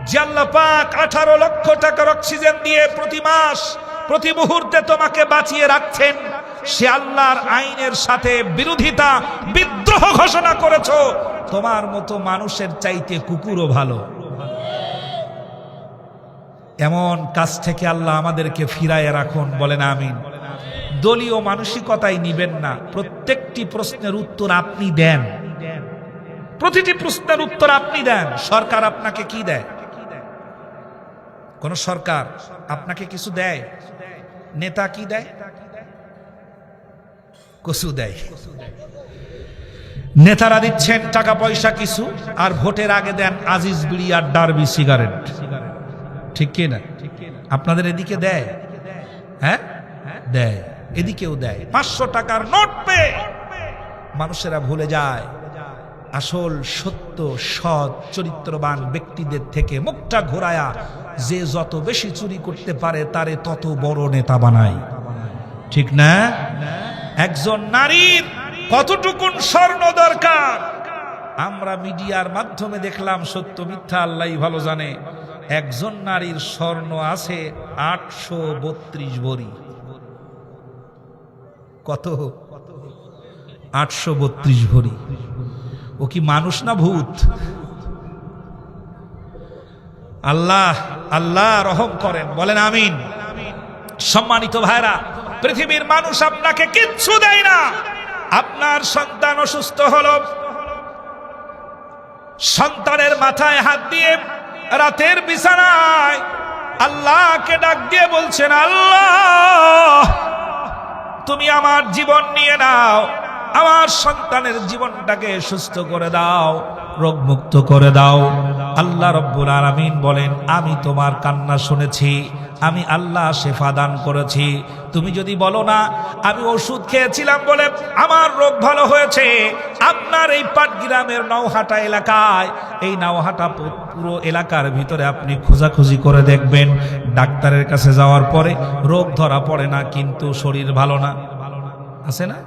A: যে আল্লাহ পাক 18 লক্ষ টাকার অক্সিজেন দিয়ে প্রতি মাস প্রতি মুহূর্তে তোমাকে বাঁচিয়ে রাখছেন, সে আল্লাহর আইনের সাথে বিরোধিতা, বিদ্রোহ ঘোষণা করেছো। তোমার মতো মানুষের চাইতে কুকুরও ভালো। এমন কাজ থেকে আল্লাহ আমাদেরকে ফিরায় রাখুন, বলেন আমিন। দলীয় মানসিকতায় নিবেন না। প্রত্যেকটি প্রশ্নের উত্তর আপনি দেন, প্রতিটি প্রশ্নের উত্তর আপনি দেন। সরকার আপনাকে কি দেয়? কোন সরকার আপনাকে কিছু দেয়? নেতা কি দেয়? কসু দেয়। নেতারা দিচ্ছেন টাকা পয়সা কিছু, আর ভোটের আগে দেন আজিজ বিড়ি আর ডারবি সিগারেট। ঠিক কি না? আপনাদের এদিকে দেয়? হ্যাঁ দেয়, এদিকেও দেয়। 500 টাকার নোট পেয়ে মানুষেরা ভুলে যায় আসল সত্য সৎ চরিত্রবান ব্যক্তিদের থেকে মুখটা ঘোরায়া যে যত বেশি চুরি করতে পারে তারে তত বড় নেতা বানায়, ঠিক না? একজন নারীর কতটুকুন স্বর্ণ দরকার আমরা মিডিয়ার মাধ্যমে দেখলাম, সত্য মিথ্যা আল্লাহই ভালো জানে। একজন নারীর স্বর্ণ আছে 832 ভরি। কত? 832 ভরি। ও কি মানুষ না ভূত? আল্লাহ আল্লাহ রহম করেন, বলেন আমিন। সম্মানিত ভাইরা, পৃথিবীর মানুষ আপনাকে কিচ্ছু দেয় না। আপনার সন্তান অসুস্থ হলো, সন্তানের মাথায় হাত দিয়ে রাতের বিছানায় আল্লাহকে ডাক দিয়ে বলছেন, আল্লাহ তুমি আমার জীবন নিয়ে নাও, আমার সন্তানের জীবনটাকে সুস্থ করে দাও, রোগমুক্ত করে দাও। আল্লাহ রব্বুল আলামিন বলেন, আমি তোমার কান্না শুনেছি, আমি আল্লাহ শেফা দান করেছি। তুমি যদি বলো না আমি ওষুধ খেয়েছিলাম বলে আমার রোগ ভালো হয়েছে, আপনার এই পাটগ্রামের নওহাটা এলাকায়, এই নওহাটা পুরো এলাকার ভিতরে আপনি খোঁজাখুঁজি করে দেখবেন, ডাক্তারের কাছে যাওয়ার পরে রোগ ধরা পড়ে না কিন্তু শরীর ভালো না। আছে না?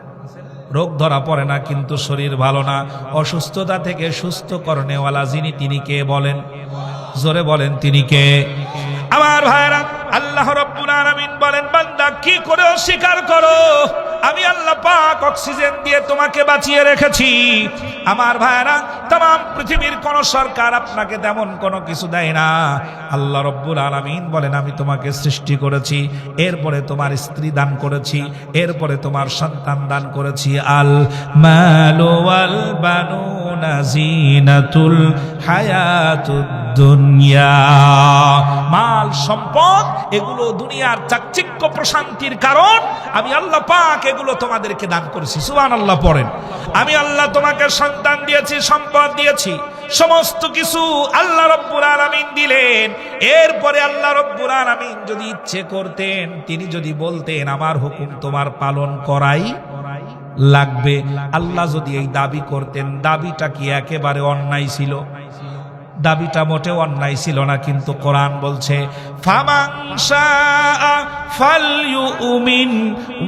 A: রোগ ধরা পড়ে না কিন্তু শরীর ভালো না। অসুস্থতা থেকে সুস্থ করনেওয়ালা যিনি, তিনি কে বলেন? জোরে বলেন, তিনি কে? আমার ভাইরা, আল্লাহ রাব্বুল আলামিন বলেন, বান্দা কি করে অস্বীকার করো? আমি আল্লাহ পাক অক্সিজেন দিয়ে তোমাকে বাঁচিয়ে রেখেছি। আমার ভাইরা, तमाम পৃথিবীর কোন সরকার আপনাকে তেমন কোনো কিছু দেয় না। আল্লাহ রাব্বুল আলামিন বলেন, আমি তোমাকে সৃষ্টি করেছি, এরপরে তোমার স্ত্রী দান করেছি, এরপরে তোমার সন্তান দান করেছি। আল মালু ওয়াল বানুনা জিনাতুল হায়াতুদ দুনিয়া। মাল সম্পদ এগুলো দুনিয়ার চাকচিক্য প্রশান্তির কারণ। আমি আল্লাহ পাক এগুলো তোমাদেরকে দান করেছি। সুবহানাল্লাহ পড়েন। আমি আল্লাহ তোমাকে সন্তান দিয়েছি, সম্পদ দিয়েছি, সমস্ত কিছু আল্লাহ রব্বুল আলামিন দিলেন। এরপরে আল্লাহ রব্বুল আলামিন যদি ইচ্ছে করতেন, তিনি যদি বলতেন আমার হুকুম তোমার পালন করাই লাগবে, আল্লাহ যদি এই দাবি করতেন, দাবিটা কি একেবারে অন্যায় ছিল? দাবিটা মোটেও অন্যায় ছিল না। কিন্তু কোরআন বলছে, ফামান শাআ ফালইউমিন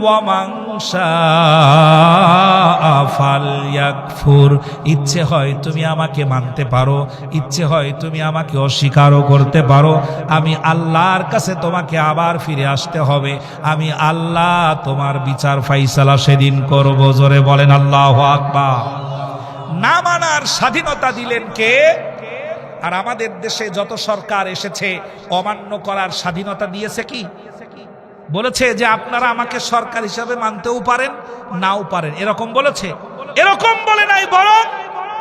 A: ওয়া মান শাআ ফালইয়াকফুর। ইচ্ছে হয় তুমি আমাকে মানতে পারো, ইচ্ছে হয় তুমি আমাকে অস্বীকারও করতে পারো। আমি আল্লাহর কাছে তোমাকে আবার ফিরে আসতে হবে। আমি আল্লাহ তোমার বিচার ফাইসালা সেদিন করব। জোরে বলেন আল্লাহু আকবার। না মানার স্বাধীনতা দিলেন কে? আর আমাদের দেশে যত সরকার এসেছে অমান্য করার স্বাধীনতা দিয়েছে কি? বলেছে যে আপনারা আমাকে সরকার হিসাবে মানতেও পারেন, নাও পারেন, এরকম বলেছে? এরকম বলে নাই, বরং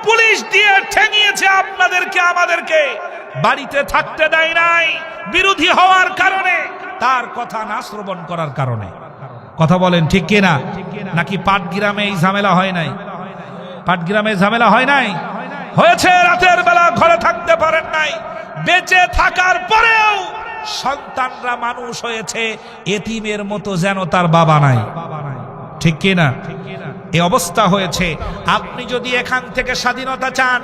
A: পুলিশ দিয়ে ঠেঙিয়েছে আপনাদেরকে, আমাদেরকে বাড়িতে থাকতে দেয় নাই বিরোধী হওয়ার কারণে, তার কথা না শ্রবণ করার কারণে। কথা বলেন ঠিক কিনা? নাকি পাটগ্রামে এই ঝামেলা হয় নাই? পাটগ্রামে ঝামেলা হয় নাই? হয়েছে। রাতের বেলা ঘরে থাকতে পারেন নাই, বেঁচে থাকার পরেও সন্তানরা মানুষ হয়েছে এতিমের মতো, যেন তার বাবা নাই। ঠিক কিনা? এই অবস্থা হয়েছে। আপনি যদি এখান থেকে স্বাধীনতা চান,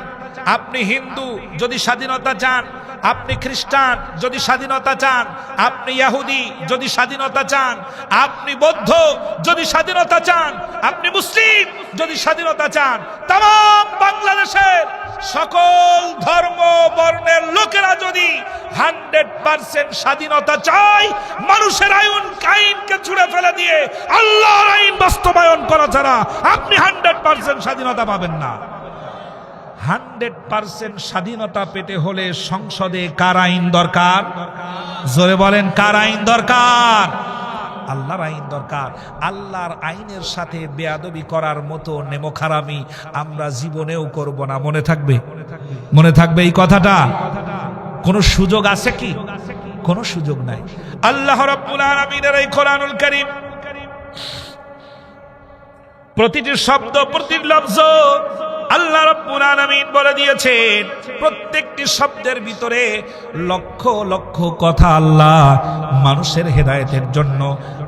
A: আপনি হিন্দু যদি স্বাধীনতা চান, আপনি খ্রিস্টান যদি স্বাধীনতা চান, আপনি ইহুদি যদি স্বাধীনতা চান, আপনি বৌদ্ধ যদি স্বাধীনতা চান, আপনি মুসলিম যদি স্বাধীনতা চান, तमाम বাংলাদেশের সকল ধর্ম বর্ণের লোকেরা যদি 100% স্বাধীনতা চায়, মানুষের আইনকে ছুঁড়ে ফেলে দিয়ে আল্লাহর আইন বাস্তবায়ন করা ছাড়া আপনি 100% স্বাধীনতা পাবেন না। 100% স্বাধীনতা পেতে হলে সংসদে কার আইন দরকার? জোরে বলেন, কার আইন দরকার? আল্লাহর আইন দরকার। আল্লাহর আইনের সাথে বেয়াদবি করার মতো নেমখারামি আমরা জীবনেও করব না। মনে থাকবে? মনে থাকবে এই কথাটা? কোনো সুযোগ আছে কি? কোনো সুযোগ নাই। আল্লাহ রাব্বুল আলামিনের এই কোরআনুল কারীম প্রতিটি শব্দ, প্রতিটি লফজ আল্লাহ রাব্বুল আলামিন বলে দিয়েছেন প্রত্যেকটি শব্দের ভিতরে লক্ষ লক্ষ কথা আল্লাহ মানুষের হেদায়েতের জন্য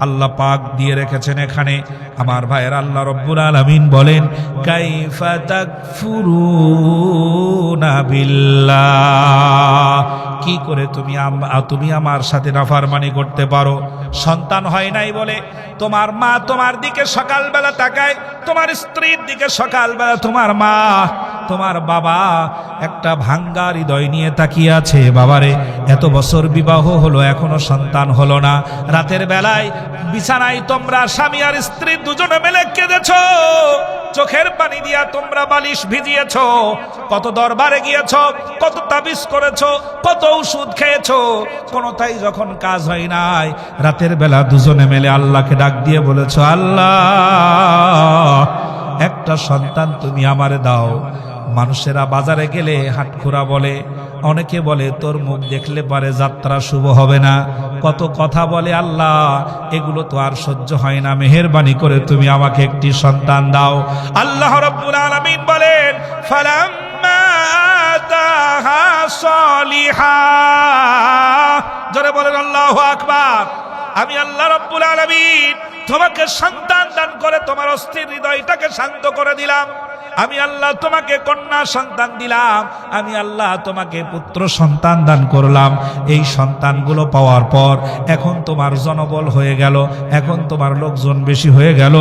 A: আল্লাহ পাক দিয়ে রেখেছেন এখানে। আমার ভাইয়ের আল্লাহ রাব্বুল আলামিন বলেন কাইফা তাকফুরুনা বিল্লাহ, কি করে তুমি আমার সাথে নাফরমানি করতে পারো? সন্তান হয় নাই বলে তোমার মা তোমার দিকে সকালবেলা তাকায়, তোমার স্ত্রীর দিকে সকালবেলা তোমার মা তোমার বাবা একটা ভাঙ্গা হৃদয় নিয়ে তাকিয়ে আছে। বাবারে এত বছর বিবাহ হলো এখনো সন্তান হলো না। রাতের বেলায় বিছানায় তোমরা স্বামী আর স্ত্রী দুজনে মিলে কেঁদেছো, চোখের পানি দিয়া তোমরা বালিশ ভিজিয়েছো, কত দরবারে গিয়েছো, কত তাবিজ করেছো, কত ওষুধ খেয়েছো, কোনোটাই যখন কাজ হয় নাই, রাতের বেলা দুজনে মিলে আল্লাহকে ডাক দিয়ে বলেছো আল্লাহ একটা সন্তান তুমি আমারে দাও। মানুষেরা বাজারে গেলে হাটখোরা বলে, অনেকে বলে তোর মুখ দেখলে পারে যাত্রা শুভ হবে না, কত কথা বলে। আল্লাহ এগুলো তো আর সহ্য হয় না, মেহেরবানি করে তুমি আমাকে একটি সন্তান দাও। আল্লাহ রাব্বুল আলামিন বলেন ফালাম্মা আতাহা সলিহা, জোরে বলেন আল্লাহু আকবার। আমি আল্লাহ রাব্বুল আলামিন তোমাকে সন্তান দান করে তোমার অস্থির হৃদয়টাকে শান্ত করে দিলাম। আমি আল্লাহ তোমাকে কন্যা সন্তান দিলাম, আমি আল্লাহ তোমাকে পুত্র সন্তান দান করলাম। এই সন্তানগুলো পাওয়ার পর এখন তোমার জনবল হয়ে গেল, এখন তোমার লোকজন বেশি হয়ে গেল,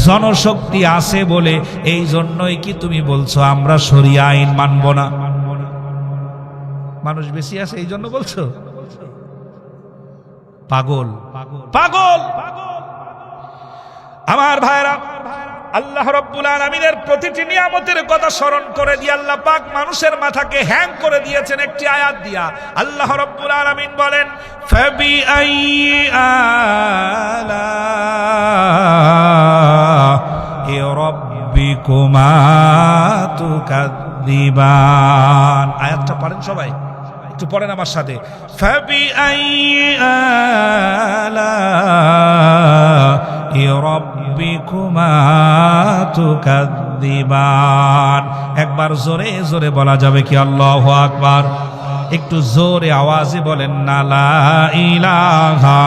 A: জনশক্তি আছে বলে এই জন্যই কি তুমি বলছো আমরা শরিয়া আইন মানব না? মানুষ বেশি আছে এই জন্য বলছো? পাগল পাগল। আমার ভাইরা, আল্লাহ রাব্বুল আলামিনের প্রতিটি নিয়ামতের কথা স্মরণ করে দিয়ে আল্লাহ পাক মানুষের মাথাকে হ্যাং করে দিয়েছেন একটি আয়াত দিয়া। আল্লাহ রাব্বুল আলামিন বলেন ফাবিআইয়ি আলাইহি রাব্বিকুমা তুকাদ্দিবান। আয়াতটা পড়েন সবাই, একটু পড়েন আমার সাথে। ফাবিআইয়ি আলাইহি রাব্বিকুমা তুকাদ্দিবান। একবার জোরে জোরে বলা যাবে কি আল্লাহু আকবার? একটু জোরে আওয়াজে বলেন না লা ইলাহা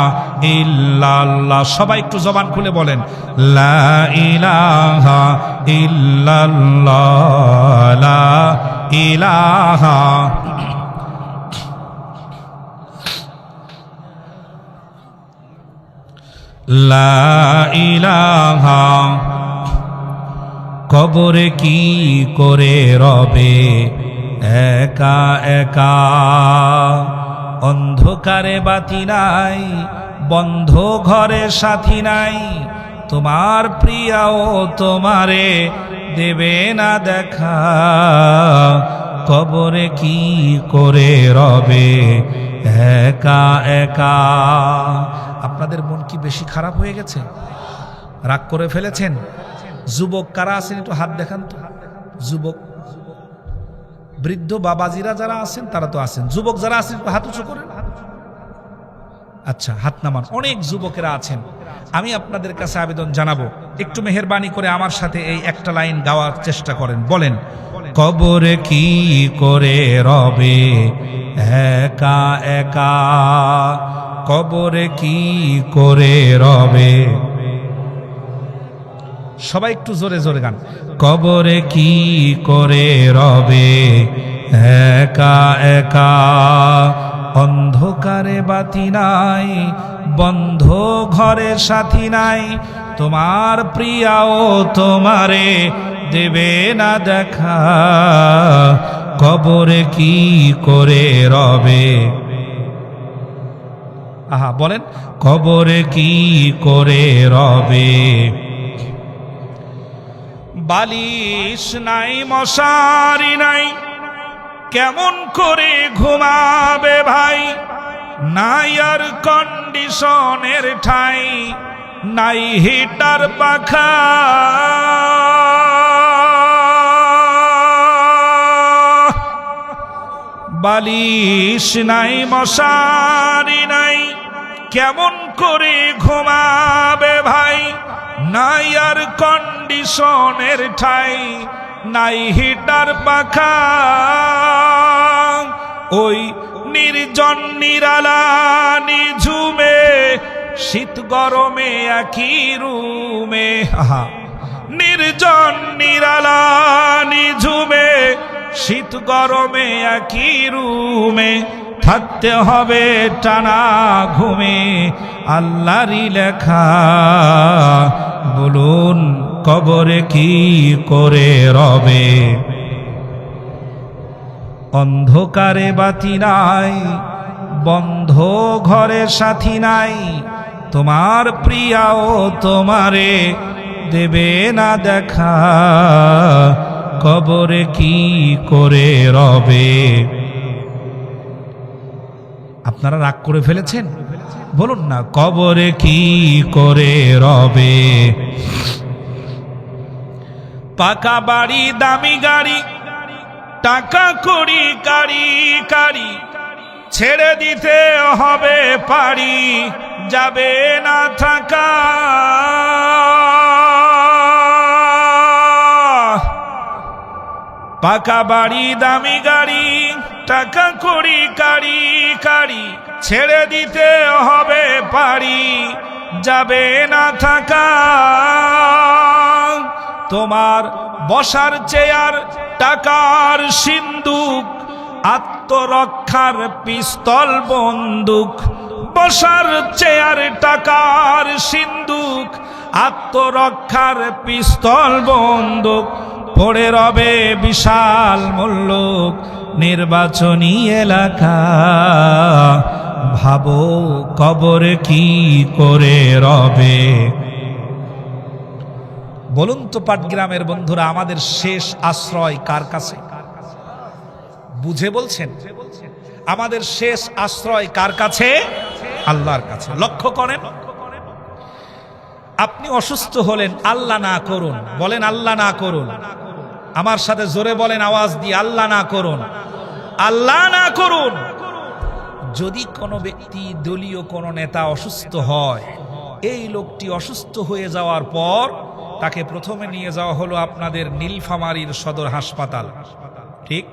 A: ইল্লাল্লাহ। সবাই একটু জবান খুলে বলেন লা ইলাহা ইল্লাল্লাহ, লা ইলাহা লা ইলাহা। কবরে কি করে রবে একা একা, অন্ধকারে বাতি নাই, বন্ধ ঘরে সাথী নাই, তোমার প্রিয়াও তোমারে দেবে না দেখা। কবরে কি করে রবে একা একা। আপনাদের মন কি বেশি খারাপ হয়ে গেছে? রাগ করে ফেলেছেন? যুবক কারা আছেন একটু হাত দেখান তো। যুবক, বৃদ্ধ বাবাজিরা যারা আছেন তারা তো আছেন, যুবক যারা আছেন একটু হাত উঁচু করেন। আচ্ছা, হাত নামান। অনেক যুবকেরা আছেন। আমি আপনাদের কাছে আবেদন জানাবো, একটু মেহেরবানি করে আমার সাথে এই একটা লাইন গাওয়ার চেষ্টা করেন। বলেন কবরে কি করে রবে একা একা, কবরে কি করে রবে। সবাই একটু জোরে জোরে গান। কবরে কি করে রবে একা একা, অন্ধকারে বাতি নাই, বন্ধ ঘরে সাথী নাই, তোমার প্রিয়াও তোমারে দেবে না দেখা। কবরে কি করে রবে। আহা, বলেন কবরে কি করে রবে। বালিশ নাই, মশারি নাই, কেমন করে ঘুমাবে ভাই। নাই আর কন্ডিশনের ঠাই, নাই হিটার পাখা। বালিশ নাই, মশারি নাই, কেমন করে ঘুমাবে ভাই। নাই আর কন্ডিশনের ঠাই, নাই হিটার পাখা, ওই নির্জন নিরালা নিঝুমে শীত গরমে একই রুমে। আহা, নির্জন নিরালা নিঝুমে শীত গরমে একই রুমে থাকতে হবে টানা ঘুমে আল্লাহরই লেখা। বলুন কবরে কি করে রবে? অন্ধকারে বাতি নাই, বন্ধ ঘরে সাথী নাই, তোমার প্রিয়াও তোমারে দেবে না দেখা, কবরে কি করে রবে? আপনারা রাগ করে ফেলেছেন? বলুন না, কবরে কি করে রবে? পাকা বাড়ি দামি গাড়ি টাকা কড়ি কারি কারি ছেড়ে দিতে হবে পারি, যাবে না থাকা। পাকা বাড়ি দামি গাড়ি টাকা কড়ি কারি কারি ছেড়ে দিতে হবে পারি, যাবে না থাকা। তোমার বসার চেয়ার টাকার সিন্দুক, আত্মরক্ষার পিস্তল বন্দুক। বসার চেয়ার টাকার সিন্দুক, আত্মরক্ষার পিস্তল বন্দুক পড়ে রবে বিশাল মুল্লুক নির্বাচনী এলাকা। ভাবো কবরে কি করে রবে? বলুন তো পাটগ্রামের বন্ধুরা, আমাদের শেষ আশ্রয় কার কাছে? বুঝে বলছেন? আমাদের শেষ আশ্রয় কার কাছে? আল্লাহর কাছে। লক্ষ্য করেন, আপনি অসুস্থ হলেন, আল্লাহ না করুন, বলেন আল্লাহ না করুন। আমার সাথে জোরে বলেন আওয়াজ দিয়ে, আল্লাহ না করুন, আল্লাহ না করুন। যদি কোনো ব্যক্তি, দলীয় কোনো নেতা অসুস্থ হয়, এই লোকটি অসুস্থ হয়ে যাওয়ার পর তাকে প্রথমে নিয়ে যাওয়া হলো আপনাদের নীলফামারীর সদর হাসপাতাল, ঠিক?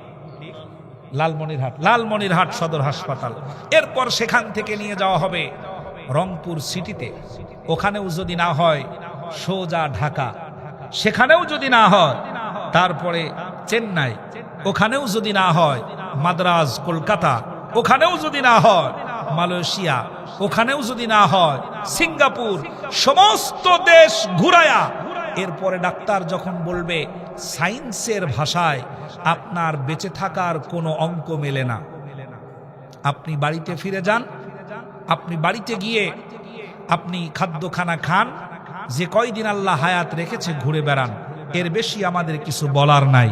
A: লালমনিরহাট সদর হাসপাতাল। এরপর সেখান থেকে নিয়ে যাওয়া হবে রংপুর সিটিতে। ওখানেও যদি না হয় সোজা ঢাকা, সেখানেও যদি না হয় তারপরে চেন্নাই, ওখানেও যদি না হয় মাদ্রাজ কলকাতা, ওখানেও যদি না হয় মালয়েশিয়া, ওখানেও যদি না হয় সিঙ্গাপুর, সমস্ত দেশ ঘুরায়া এরপরে ডাক্তার যখন বলবে সায়েন্সের ভাষায় আপনার বেঁচে থাকার কোনো অঙ্ক মেলে না, আপনি বাড়িতে ফিরে যান। আপনি বাড়িতে গিয়ে আপনি খাদ্যখানা খান, যে কয়দিন আল্লাহ হায়াত রেখেছে ঘুরে বেড়ান, এর বেশি আমাদের কিছু বলার নাই।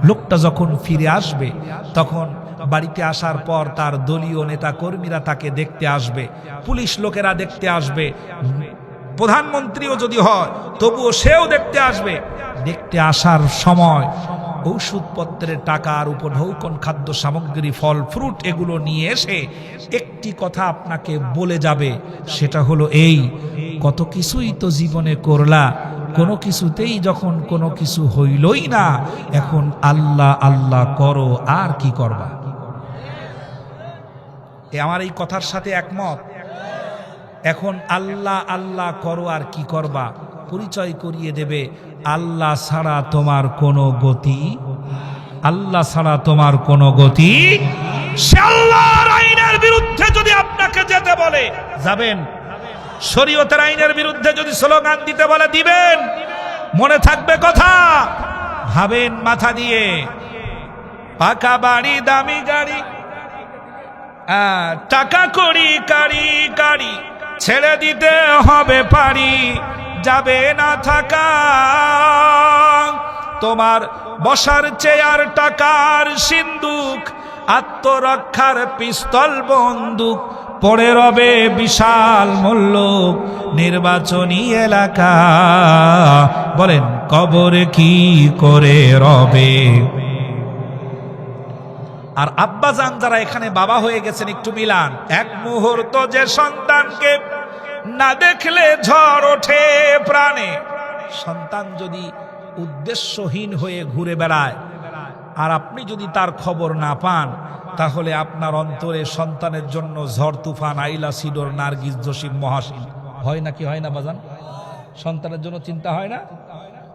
A: লোকটা যখন ফিরে আসবে তখন বাড়িতে আসার পর তার দলীয় নেতা কর্মীরা তাকে দেখতে আসবে, পুলিশ লোকেরা দেখতে আসবে, প্রধানমন্ত্রীও যদি হয় তবুও সেও দেখতে আসবে। দেখতে আসার সময় ঔষধপত্রের টাকার উপঢৌকন খাদ্য সামগ্রী, ফল ফ্রুট এগুলো নিয়ে এসে একটি কথা আপনাকে বলে যাবে, সেটা হলো এই, কত কিছুই তো জীবনে করলা, কোনো কিছুতেই যখন কোনো কিছু হইলই না, এখন আল্লাহ আল্লাহ করো, আর কি করবা? আমার এই কথার সাথে একমত? এখন আল্লাহ আল্লাহ করো, আর কি করবা? পরিচয় করিয়ে দেবে আল্লাহ ছাড়া তোমার কোনো গতি, আল্লাহ ছাড়া তোমার কোনো গতি। সে আল্লাহর আইনের বিরুদ্ধে যদি আপনাকে যেতে বলে যাবেন, শরীয়তের আইনের বিরুদ্ধে যদি স্লোগান দিতে বলে দিবেন। মনে থাকবে কথা, ভাবেন মাথা দিয়ে। পাকা বাড়ি দামি গাড়ি টাকা কড়ি কারি কারি ছেড়ে দিতে হবে পারি, যাবে না থাকা। তোমার বসার চেয়ার টাকার সিন্দুক, আত্মরক্ষার পিস্তল বন্দুক পড়ে রবে বিশাল মুল্লুক নির্বাচনী এলাকা। বলেন কবরে কি করে রবে? আর আব্বাজান যারা এখানে বাবা হয়ে গেছেন একটু মিলান। এক মুহূর্ত যে সন্তানকে না দেখলে ঝড় ওঠে প্রাণে, সন্তান যদি উদ্দেশ্যহীন হয়ে ঘুরে বেড়ায়, আর আপনি যদি তার খবর না পান, তাহলে আপনার অন্তরে সন্তানের জন্য ঝড় তুফান, আইলা, সিডর, নার্গিস, জসিম, মহাসিন হয় নাকি হয় না বাজান? সন্তানের জন্য চিন্তা হয় না?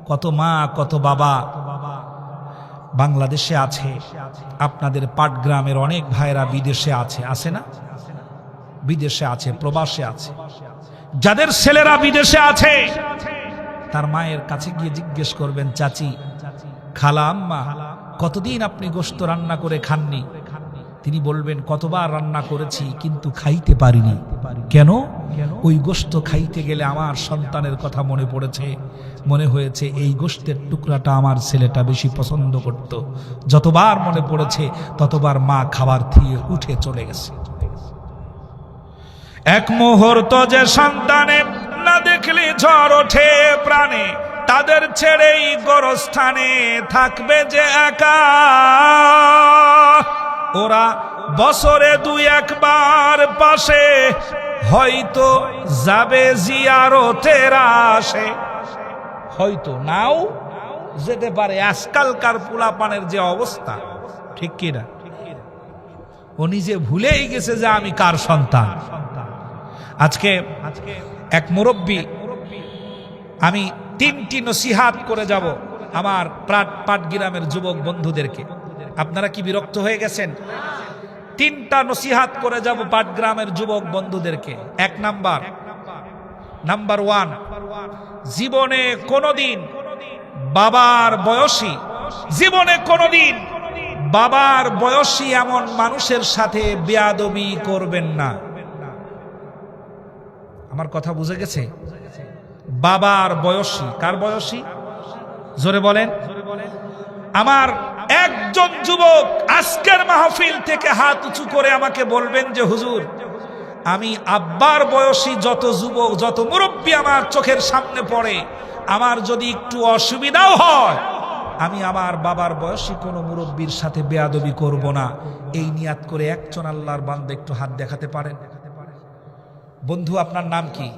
A: কত মা কত বাবা বাংলাদেশে আছে, আপনাদের পাটগ্রামের অনেক ভাইরা বিদেশে আছে, আছে না? বিদেশে আছে, প্রবাসে আছে। যাদের ছেলেরা বিদেশে আছে, তার মায়ের কাছে গিয়ে জিজ্ঞেস করবেন, চাচি, খালা, আম্মা, কতদিন আপনি গোশত রান্না করে খাননি? তিনি বলবেন, কতবার রান্না করেছি কিন্তু খাইতে পারিনি। কেন? ওই গোশত খাইতে গেলে আমার সন্তানের কথা মনে পড়েছে, মনে হয়েছে এই গোশতের টুকরাটা আমার ছেলেটা বেশি পছন্দ করত। যতবার মনে পড়েছে ততবার মা খাবার থেকে উঠে চলে গেছে। এক মুহূর্ত যে সন্তানের না দেখলে ঝড় ওঠে প্রাণে, তাদের ছেড়েই গোরস্থানে থাকবে যে একা। ওরা বছরে 2-1 বার পাশে হয়তো যাবে জিয়ারতের আসে, হয়তো নাও যেতে পারে। আজকালকার পোলাপানের যে অবস্থা, ঠিক কিনা? ও নিজে ভুলেই গেছে যে আমি কার সন্তান। আজকে এক মুরব্বী, আমি 3টি নসিহাত করে যাব আমার পাটগ্রামের যুবক বন্ধুদেরকে। আপনারা কি বিরক্ত হয়ে গেছেন? 3টা নসিহাত করে যাব পাটগ্রামের যুবক বন্ধুদেরকে। 1 নাম্বার 1, জীবনে কোনোদিন বাবার বয়সী এমন মানুষের সাথে বেয়াদবি করবেন না। আমার কথা বুঝে গেছে? বাবার বয়সী, কার বয়সী? জোরে বলেন। আমার একজন যুবক আজকের মাহফিল থেকে হাত উঁচু করে আমাকে বলবেন যে হুজুর, আমি আব্বার বয়সী যত যুবক, যত মুরব্বী আমার চোখের সামনে পড়ে, আমার যদি একটু অসুবিধাও হয়, আমি আমার বাবার বয়সী কোনো মুরব্বীর সাথে বেয়াদবি করব না। এই নিয়াত করে একজন আল্লাহর বান্দা একটু হাত দেখাতে পারেন? বন্ধু, আপনার নাম কি?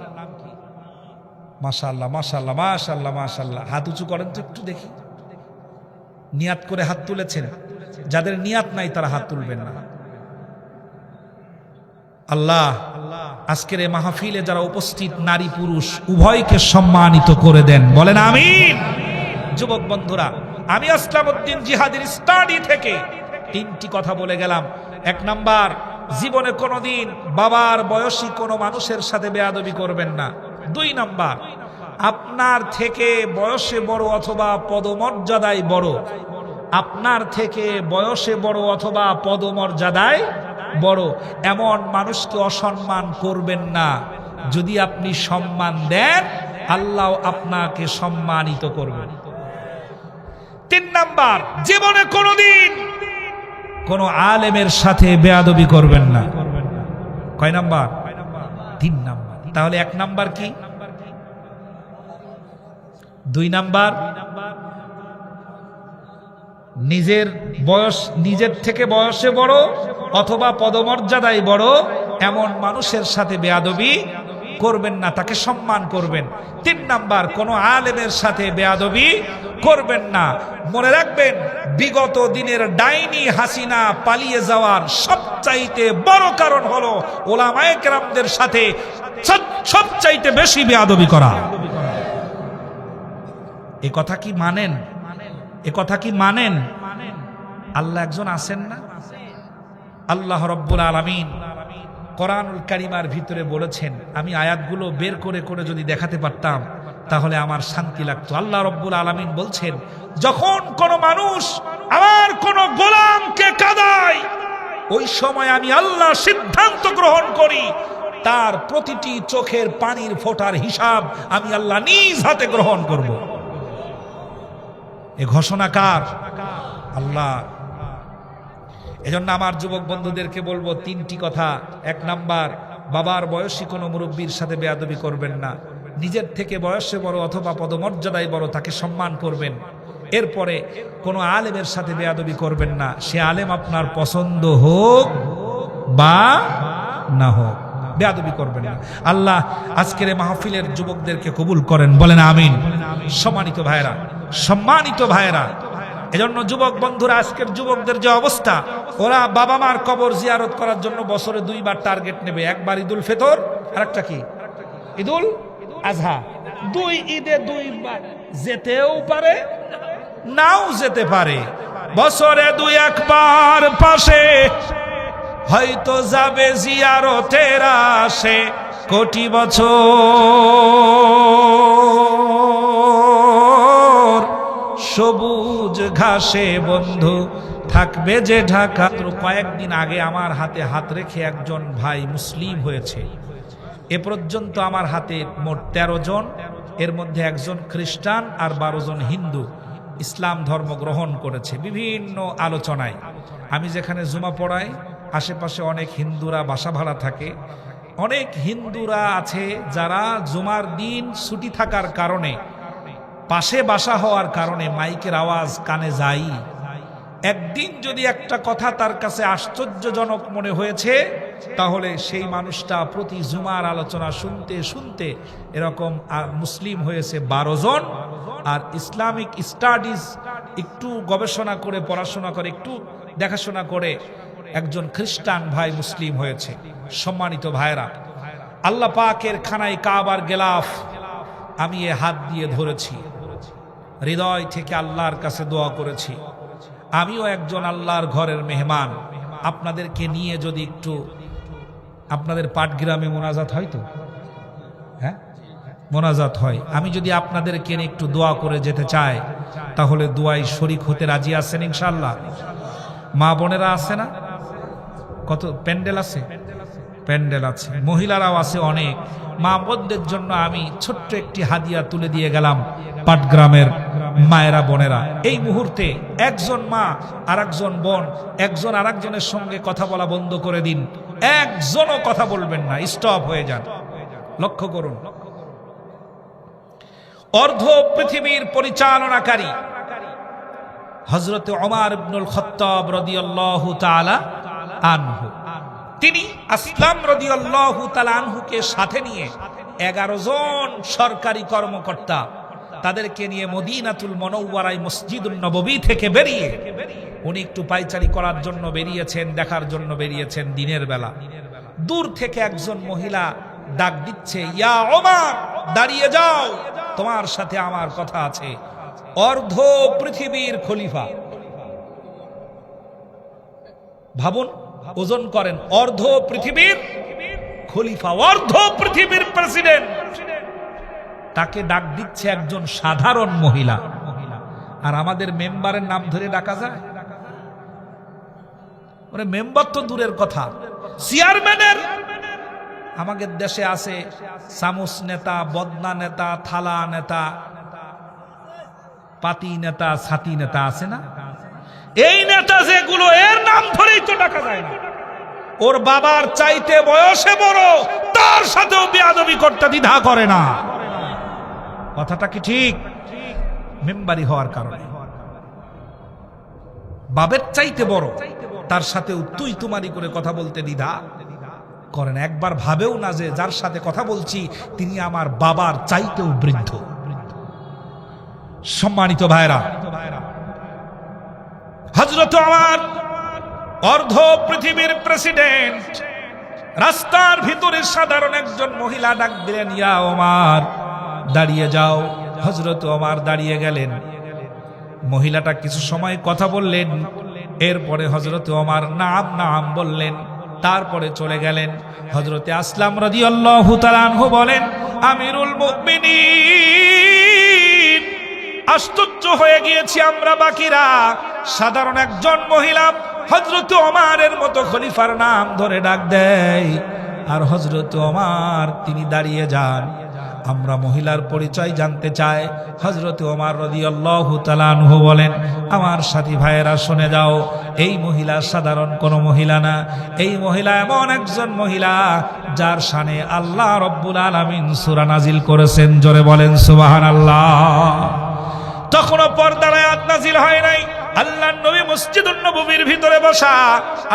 A: মাশাআল্লাহ, মাশাআল্লাহ, মাশাআল্লাহ, মাশাআল্লাহ। হাত উঁচু করেন তো একটু দেখি। নিয়াত করে হাত তুলেছেন। যাদের নিয়াত নাই তারা হাত তুলবেন না। আল্লাহ আজকের এই মাহফিলে যারা উপস্থিত নারী পুরুষ উভয়কে সম্মানিত করে দেন, বলেন আমিন। যুবক বন্ধুরা, আমি আসলামউদ্দিন জিহাদের স্টাডি থেকে 3টি কথা বলে গেলাম। 1 নাম্বার, জীবনে কোনোদিন বাবার বয়সী কোনো মানুষের সাথে বেয়াদবি করবেন না। 2 নাম্বার, আপনার থেকে বয়সে বড় অথবা পদমর্যাদায় বড়, আপনার থেকে বয়সে বড় অথবা পদমর্যাদায় বড় এমন মানুষকে অসম্মান করবেন না। যদি আপনি সম্মান দেন, আল্লাহ আপনাকে সম্মানিত করবেন। 3 নাম্বার, জীবনে কোনোদিন কোন আলেমের সাথে বেয়াদবি করবেন না। কয় নাম্বার? 3 নাম্বার। তাহলে 1 নাম্বার কি? 2 নাম্বার, নিজের থেকে বয়সে বড় অথবা পদমর্যাদায় বড় এমন মানুষের সাথে বেয়াদবি করবেন না, তাকে সম্মান করবেন। 3 নাম্বার, কোন আলেমের সাথে বেয়াদবি করবেন না। মনে রাখবেন, বিগত দিনের ডাইনি হাসিনা পালিয়ে যাওয়ার সবচাইতে বড় কারণ হলো ওলামায়ে কেরামদের সাথে সবচাইতে বেশি বেয়াদবি করা। এ কথা কি মানেন? এ কথা কি মানেন? আল্লাহ একজন আছেন না? আল্লাহ রব্বুল আলামিন কোরআনুল কারীমের ভিতরে বলেছেন, আমি আয়াতগুলো বের করে করে যদি দেখাতে পারতাম তাহলে আমার শান্তি লাগতো। আল্লাহ রব্বুল আলামিন বলছেন, যখন কোন মানুষ আমার কোন গোলামকে কাঁদায়, ওই সময় আমি আল্লাহ সিদ্ধান্ত গ্রহণ করি, তার প্রতিটি চোখের পানির ফোঁটার হিসাব আমি আল্লাহ নিজ হাতে গ্রহণ করব। এ ঘোষণা কার? আল্লাহ। এজন্য আমার যুবক বন্ধুদেরকে বলবো 3টি কথা। 1 নাম্বার, বাবার বয়সী কোনো মুরব্বীর সাথে বেয়াদবি করবেন না। নিজের থেকে বয়সে বড় অথবা পদমর্যাদায় বড় তাকে সম্মান করবেন। এরপরে কোনো আলেমের সাথে বেয়াদবি করবেন না, সে আলেম আপনার পছন্দ হোক বা না হোক, বেয়াদবি করবেন না। আল্লাহ আজকের মাহফিলের যুবকদেরকে কবুল করেন, বলেন আমিন। সম্মানিত ভাইরা, সম্মানিত ভাইরা, এজন্য যুবক বন্ধুরা, আজকের যুবকদের যে অবস্থা, ওরা বাবা মার কবর জিয়ারত করার জন্য বছরে 2 বার টার্গেট নেবে। একবার ঈদুল ফিতর, আর একটা কি ঈদুল আজহা। 2 ঈদে 2 বার যেতেও পারে, নাও যেতে পারে। বছরে 2-1 বার পাশে হয়তো যাবে জিয়ারতের আসে কোটি বছর। সবুজ ঘাসে বন্ধু থাকবে যে ঢাকা। কয়েকদিন আগে আমার হাতে হাত রেখে একজন ভাই মুসলিম হয়েছে। এ পর্যন্ত আমার হাতে মোট 13 জন, এর মধ্যে একজন খ্রিস্টান আর 12 জন হিন্দু ইসলাম ধর্ম গ্রহণ করেছে। বিভিন্ন আলোচনায় আমি যেখানে জুমা পড়াই, আশেপাশে অনেক হিন্দুরা বাসা ভাড়া থাকে। অনেক হিন্দুরা আছে যারা জুমার দিন ছুটি থাকার কারণে, পাশে বাসা হওয়ার কারণে মাইকের আওয়াজ কানে যায়। একদিন যদি একটা কথা তার কাছে আশ্চর্যজনক মনে হয়েছে, তাহলে সেই মানুষটা প্রতি জুমার আলোচনা শুনতে শুনতে এরকম মুসলিম হয়েছে 12 জন। আর ইসলামিক স্টাডিজ একটু গবেষণা করে, পড়াশোনা করে, একটু দেখাশোনা করে একজন খ্রিস্টান ভাই মুসলিম হয়েছে। সম্মানিত ভাইরা, আল্লাহ পাকের খানায় কাবার গেলাফ আমি এ হাত দিয়ে ধরেছি, হৃদয় থেকে আল্লাহর কাছে দোয়া করেছি। আমিও একজন আল্লাহর ঘরের মেহমান। আপনাদেরকে নিয়ে যদি একটু, আপনাদের পাটগ্রামে মোনাজাত হয় তো, হ্যাঁ মোনাজাত হয়, আমি যদি আপনাদেরকে নিয়ে একটু দোয়া করে যেতে চাই, তাহলে দোয়ায় শরীক হতে রাজি আছেন ইনশাআল্লাহ? মা বোনেরা আছে না? কত প্যান্ডেল আছে? প্যান্ডেল আছে, মহিলারাও আছে অনেক। মা বোনদের জন্য আমি ছোট্ট একটি হাদিয়া তুলে দিয়ে গেলাম। পাটগ্রামের মায়েরা বোনেরা, এই মুহূর্তে একজন মা আর একজন বোন, একজন আর একজনের সঙ্গে কথা বলা বন্ধ করে দিন। একজনও কথা বলবেন না, স্টপ হয়ে যান। লক্ষ্য করুন, অর্ধ পৃথিবীর পরিচালনাকারী হযরত ওমর ইবনুল খাত্তাব রাদিয়াল্লাহু তাআলা আনহু, তিনি আসলাম রাদিয়াল্লাহু তাআলা আনহুকে সাথে নিয়ে 11 জন সরকারি কর্মকর্তা, তাদেরকে নিয়ে মদিনাতুল মুনাওয়ারায় মসজিদুন নববী থেকে বেরিয়ে উনি একটু পায়চারি করার জন্য বেরিয়েছেন, দেখার জন্য বেরিয়েছেন দিনের বেলা। দূর থেকে একজন মহিলা ডাক দিচ্ছে, ইয়া ওমর, দাঁড়িয়ে যাও, তোমার সাথে আমার কথা আছে। অর্ধ পৃথিবীর খলিফা, ভাবুন, ওজন করেন, অর্ধ পৃথিবীর খলিফা, অর্ধ পৃথিবীর প্রেসিডেন্ট, তাকে ডাক দিচ্ছে একজন সাধারণ মহিলা। আর আমাদের মেম্বারের নাম ধরে ডাকা যায়? ওরে মেম্বার তো দূরের কথা, চেয়ারম্যানের, আমাদের দেশে আছে চামচ নেতা, বদনা নেতা, থালা নেতা, পাতি নেতা, ছাতি নেতা, আছে না? এই নেতা যেগুলো, এর নাম ধরেই তো ডাকা যায় না। ওর বাবার চাইতে বয়সে বড়, তার সাথেও বেয়াদবি করতে দ্বিধা করে না। কথাটা কি ঠিক? মেম্বারি হওয়ার কারণে বাবের চাইতে বড়, তার সাথেও তুই তুমারি করে কথা বলতে দ্বিধা করেন। একবার ভাবেও না যে যার সাথে কথা বলছি তিনি আমার বাবার চাইতেও বৃদ্ধ। সম্মানিত ভাইরা, হযরত ওমর অর্ধ পৃথিবীর প্রেসিডেন্ট, রাস্তার ভিতরে সাধারণ একজন মহিলা ডাক দিলেন, ইয়া ওমর, দাঁড়িয়ে যাও। হযরত ওমর দাঁড়িয়ে গেলেন। মহিলাটা কিছু সময় কথা বললেন, এরপরে হযরত ওমর নাম নাম বললেন, তারপরে চলে গেলেন। হযরতে আসলাম রাদিয়াল্লাহু তাআলা আনহু বলেন, আমিরুল মুমিনিন, আশ্চর্য হয়ে গিয়েছি আমরা বাকিরা, সাধারণ একজন মহিলা হযরত ওমরের মতো খলিফার নাম ধরে ডাক দেয়, আর হযরত ওমর তিনি দাঁড়িয়ে যান। আমরা মহিলার পরিচয় জানতে চাই। হযরত ওমর রাদিয়াল্লাহু তাআলা আনহু বলেন, আমার সাথী ভাইয়েরা শুনে যাও, এই মহিলা সাধারণ কোন মহিলা না। এই মহিলা এমন একজন মহিলা যার শানে আল্লাহ রাব্বুল আলামিন সূরা নাজিল করেছেন। জোরে বলেন সুবহানাল্লাহ। তখনও পর্দার আয়াত নাজিল হয় নাই। আল্লাহর নবী মসজিদুন নববীর ভিতরে বসা,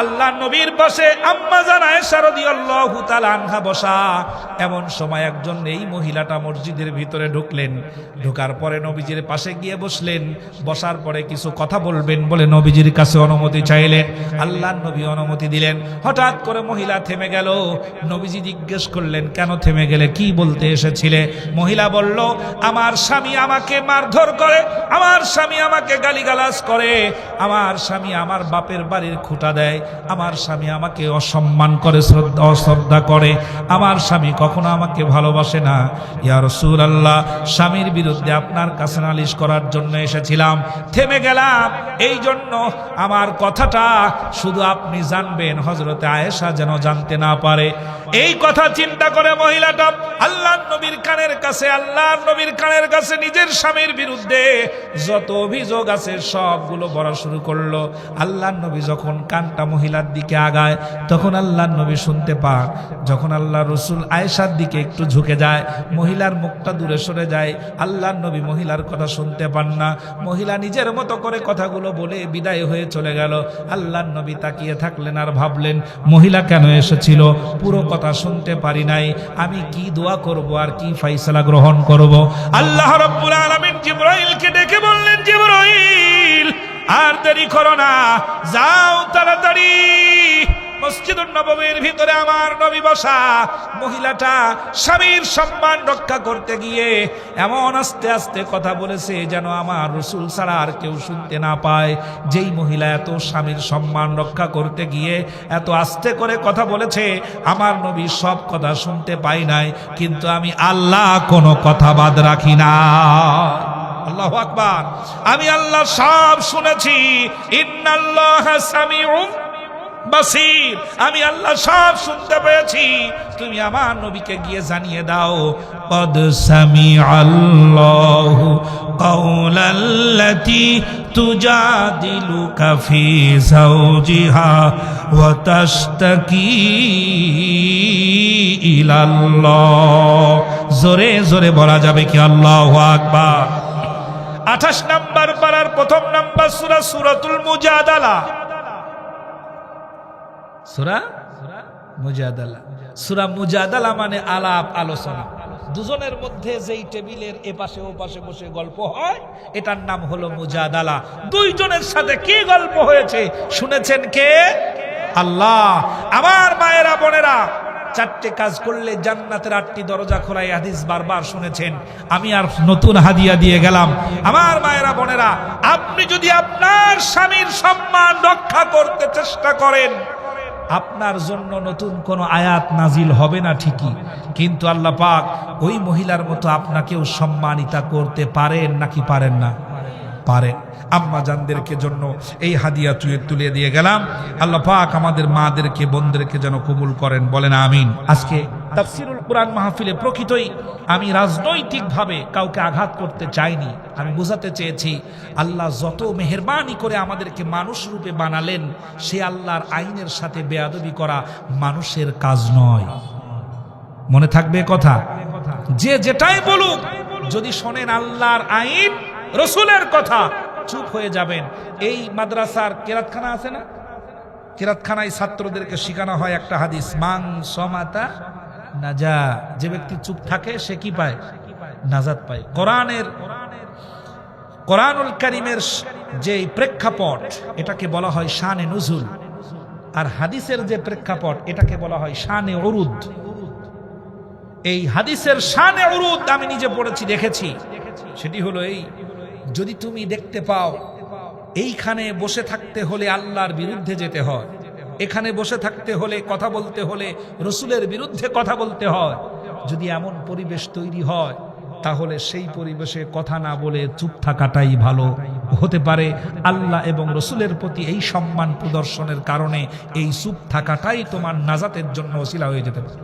A: আল্লাহর নবীর পাশে আম্মা জান আয়েশা রাদিয়াল্লাহু তাআলা আনহা বসা। এমন সময় একজন এই মহিলাটা মসজিদের ভিতরে ঢুকলেন। ঢোকার পরে নবীজির পাশে গিয়ে বসলেন। বসার পরে কিছু কথা বলবেন বলে নবীজির কাছে অনুমতি চাইলেন। আল্লাহর নবী অনুমতি দিলেন। হঠাৎ করে মহিলা থেমে গেল। নবীজি জিজ্ঞেস করলেন, কেন থেমে গেলে, কি বলতে এসেছিলে? মহিলা বলল, আমার স্বামী আমাকে মারধর করে, আমার স্বামী আমাকে গালিগালাজ করে, আমার স্বামী আমার বাপের বাড়ির খুঁটা দেয়, আমার স্বামী আমাকে অসম্মান করে, অশ্রদ্ধা করে, আমার স্বামী কখনো আমাকে ভালোবাসে না। ইয়া রাসূলুল্লাহ, স্বামীর বিরুদ্ধে আপনার কাছে নালিশ করার জন্য এসেছিলাম, থেমে গেলাম এই জন্য। আমার কথাটা শুধু আপনি জানবেন, হযরতে আয়েশা যেন জানতে না পারে। এই কথা চিন্তা করে মহিলাটা আল্লাহর নবীর কানের কাছে নিজের স্বামীর বিরুদ্ধে যত অভিযোগ আছে সবগুলো বলা শুরু করলো। আল্লাহর নবী যখন কানটা মহিলার দিকে আগায়, তখন আল্লাহর নবী শুনতে পান। যখন আল্লাহ রসুল আয়েশার দিকে একটু ঝুঁকে যায়, মহিলার মুখটা দূরে সরে যায়। আল্লাহর নবী মহিলার কথা শুনতে পান না। মহিলা নিজের মতো করে কথাগুলো বলে বিদায় হয়ে চলে গেল। আল্লাহর নবী তাকিয়ে থাকলেন আর ভাবলেন, মহিলা কেন এসেছিল, পুরো কথা শুনতে পারি নাই, আমি কি দোয়া করব আর কি ফয়সালা গ্রহণ করব। আল্লাহ রাব্বুল আলামিন জিবরাইলকে ডেকে বললেন, জিবরাইল আর দেরি করো না, যাও তাড়াতাড়ি মসজিদুন নববীর ভিতরে আমার নবী বসা। মহিলাটা স্বামীর সম্মান রক্ষা করতে গিয়ে এমন আস্তে আস্তে কথা বলেছে যেন আমার রাসূল ছাড়া আর কেউ শুনতে না পায়। যেই মহিলা এত স্বামীর সম্মান রক্ষা করতে গিয়ে এত আস্তে করে কথা বলেছে, আমার নবী সব কথা শুনতে পাই নাই, কিন্তু আমি আল্লাহ কোনো কথা বাদ রাখি না। আল্লাহু আকবার, আমি আল্লাহ সব শুনেছি। ইন্নাল্লাহা সামিউন বাসীর, আমি আল্লাহ সব শুনতে পেয়েছি। তুমি আমার নবীকে গিয়ে জানিয়ে দাও, কদ সামিআল্লাহু কাওলাল্লাতী তুজাদিলুকা ফী যাওজিহা ওয়া তাশতাকি ইলাল্লাহ। জোরে জোরে বলা যাবে কি আল্লাহু আকবার। 28 নম্বর পারার প্রথম নম্বর সূরা সূরাতুল মুজাদালা। সূরা মুজাদালা, সূরা মুজাদালা মানে আলাপ আলোচনা। দুজনের মধ্যে যেই টেবিলের এপাশে ওপাশে বসে গল্প হয়, এটার নাম হলো মুজাদালা। দুইজনের সাথে কি গল্প হয়েছে শুনেছেন কে? আল্লাহ। আমার মায়েরা বোনেরা, 4টে কাজ করলে জান্নাতের 8টি দরজা খোলা, এই হাদিস বারবার শুনেছেন। আমি আর নতুন হাদিয়া দিয়ে গেলাম। আমার মায়েরা বোনেরা, আপনি যদি আপনার স্বামীর সম্মান রক্ষা করতে চেষ্টা করেন, আপনার জন্য নতুন কোন আয়াত নাজিল হবে না ঠিকই, কিন্তু আল্লাহ পাক ওই মহিলার মতো আপনাকেও সম্মানিতা করতে পারেন নাকি পারেন না? পারেন। আম্মা জানদেরকে জন্য এই হাদিয়া তুলে দিয়ে গেলাম। আল্লাহ পাক আমাদের মাদেরকে বোনদেরকে যেন কবুল করেন, বলেন আমিন। আজকে তাফসীরুল কুরআন মাহফিলে প্রকৃতই আমি রাজনৈতিকভাবে কাউকে আঘাত করতে চাইনি। আমি বোঝাতে চেয়েছি, আল্লাহ যত মেহেরবানি করে আমাদেরকে মানুষ রূপে বানালেন, সে আল্লাহর আইনের সাথে বেয়াদবি করা মানুষের কাজ নয়। মনে থাকবে কথা, যে যেটাই বলুক, যদি শোনেন আল্লাহর আইন, রসুলের কথা, চুপ হয়ে যাবেন। এই মাদ্রাসার কেরাতখানা আছে না, কেরাতখানায় ছাত্রদেরকে শেখানো হয় একটা হাদিস, মান সমাতা নাজা। যে ব্যক্তি চুপ থাকে সে কি পায়? নাজাত পায়। কোরআনুল কারীমের যে প্রেক্ষাপট, এটাকে বলা হয় শানে নুজুল, আর হাদিসের যে প্রেক্ষাপট, এটাকে বলা হয় শানে উরুদ। এই হাদিসের শানে উরুদ আমি নিজে পড়েছি, দেখেছি। সেটি হলো এই, যদি তুমি দেখতে পাও এইখানে বসে থাকতে হলে আল্লাহর বিরুদ্ধে যেতে হয়, এখানে বসে থাকতে হলে, কথা বলতে হলে রসুলের বিরুদ্ধে কথা বলতে হয়, যদি এমন পরিবেশ তৈরি হয়, তাহলে সেই পরিবেশে কথা না বলে চুপ থাকাটাই ভালো। হতে পারে আল্লাহ এবং রসুলের প্রতি এই সম্মান প্রদর্শনের কারণে এই চুপ থাকাটাই তোমার নাজাতের জন্য ওসিলা হয়ে যেতে পারে।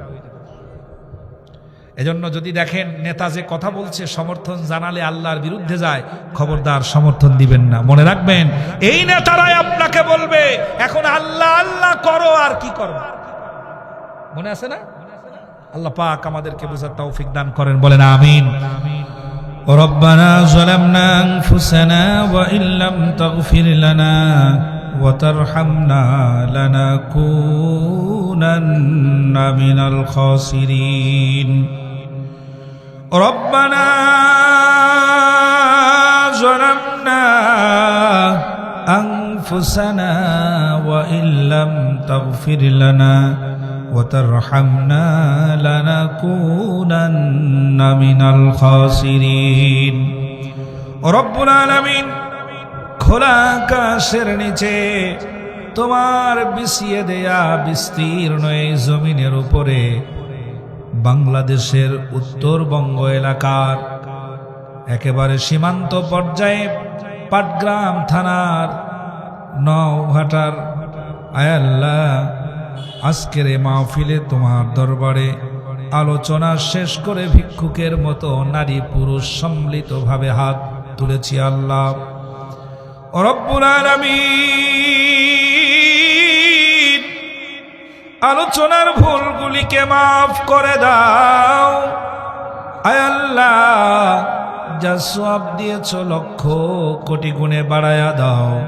A: এজন্য যদি দেখেন নেতা যে কথা বলছে, সমর্থন জানালে আল্লাহর বিরুদ্ধে যায়, খবরদার সমর্থন দিবেন না। মনে রাখবেন, এই নেতারাই আপনাকে বলবে এখন আল্লাহ আল্লাহ করো, আর কি করবে। মনে আছে না? আল্লাহ পাক আমাদেরকে বোঝার তৌফিক দান করেন, বলেন আমিন। রব্বানা যালামনা আনফুসানা ওয়া ইল্লাম তাগফির লানা
C: وترحمنا لنكونن من الخاسرين ربنا ظلمنا أنفسنا وإن لم تغفر لنا وترحمنا لنكونن من الخاسرين رب العالمين খোলা আকাশের নিচে তোমার বিছিয়ে দেয়া বিস্তীর্ণ এই জমিনের উপরে বাংলাদেশের উত্তরবঙ্গ এলাকার একেবারে সীমান্ত পর্যায়ে পাটগ্রাম থানার নওহাটার আয় আল্লাহ আজকের এই মাহফিলে তোমার দরবারে আলোচনা শেষ করে ভিক্ষুকের মতো নারী পুরুষ সম্মিলিতভাবে হাত তুলেছি আল্লাহ রব্বুল আলামিন আলোচনার ভুলগুলিকে মাফ করে দাও আয় আল্লাহ যা সওয়াব দিয়েছ লক্ষ কোটি গুণে বাড়ায়া দাও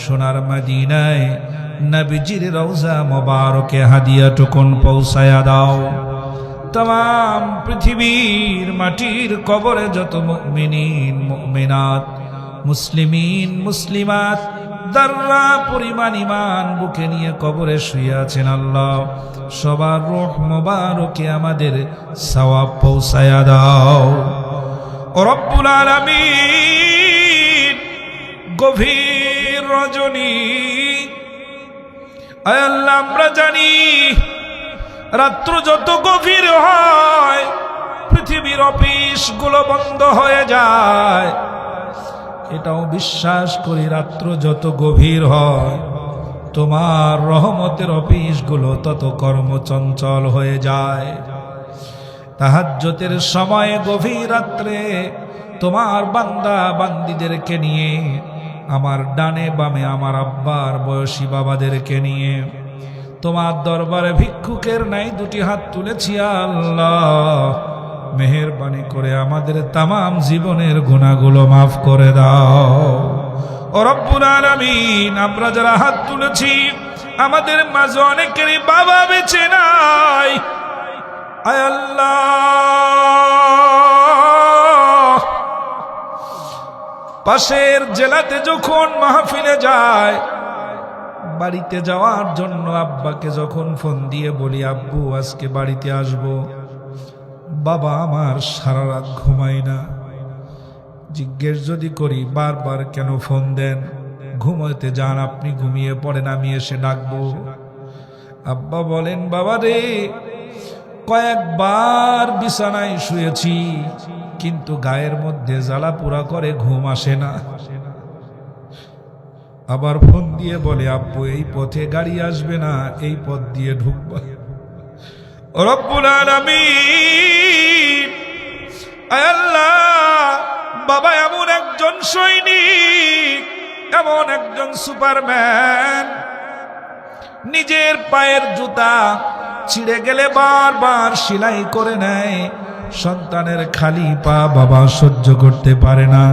C: সোনার মদিনায় নবীজির রওজা মোবারকে হাদিয়া টুকুন পৌঁছায়া দাও तमाम পৃথিবীর মাটির কবরে যত মুমিনিন মুমিনাত মুসলিমিন মুসলিমাত দাররা পরিমাণ ঈমান বুকে নিয়ে কবরে শুয়ে আছেন আল্লাহ সবার রূহ মোবারকে আমাদের সওয়াব পৌঁছায়া দাও রব্বুল আলামিন গভীর রজনী আয় আল্লাহ আমরা জানি রাত্র যত গভীর হয় পৃথিবীর অফিস গুলো বন্ধ হয়ে যায় এটাও বিশ্বাস করি রাত্র যত গভীর হয় তোমার রহমতের অফিস গুলো তত কর্মচঞ্চল হয়ে যায় তাহাজ্জুদের সময়ে গভীর রাত্রে তোমার বান্দা বান্দীদেরকে নিয়ে আমার ডানে বামে আমার আব্বার বয়সী বাবাদেরকে নিয়ে তোমার দরবারে ভিক্ষুকের নাই দুটি হাত তুলেছি আল্লাহ মেহেরবানি করে আমাদের তামাম জীবনের গুনাহগুলো মাফ করে দাও ও রব্বুল আলামিন আমরা যারা হাত তুলেছি আমাদের মাঝে অনেকেরই বাবা বেঁচে নাই আয় আল্লাহ পাশের জেলাতে যখন মাহফিলে যায় বাড়িতে যাওয়ার জন্য আব্বাকে যখন ফোন দিয়ে বলি আব্বু আজকে বাড়িতে আসব বাবা আমার সারা রাত ঘুমায় না জিজ্ঞেস যদি করি বারবার কেন ফোন দেন ঘুমাতে যান আপনি ঘুমিয়ে পড়েন আমি এসে ডাকবো আব্বা বলেন বাবা রে কয়েকবার বিছানায় শুয়েছি কিন্তু গায়ের মধ্যে জ্বালা পোড়া করে ঘুম আসে না আবার ফোন দিয়ে বলে আব্বু এই পথে গাড়ি আসবে না এই পথ দিয়ে ঢুকবা রব্বুল আলামিন আয় আল্লাহ বাবা এমন একজন সৈনিক এমন একজন সুপারম্যান নিজের পায়ের জুতা ছিঁড়ে গেলে বারবার সেলাই করে নেয় সন্তানের খালি পা বাবা সহ্য করতে পারে না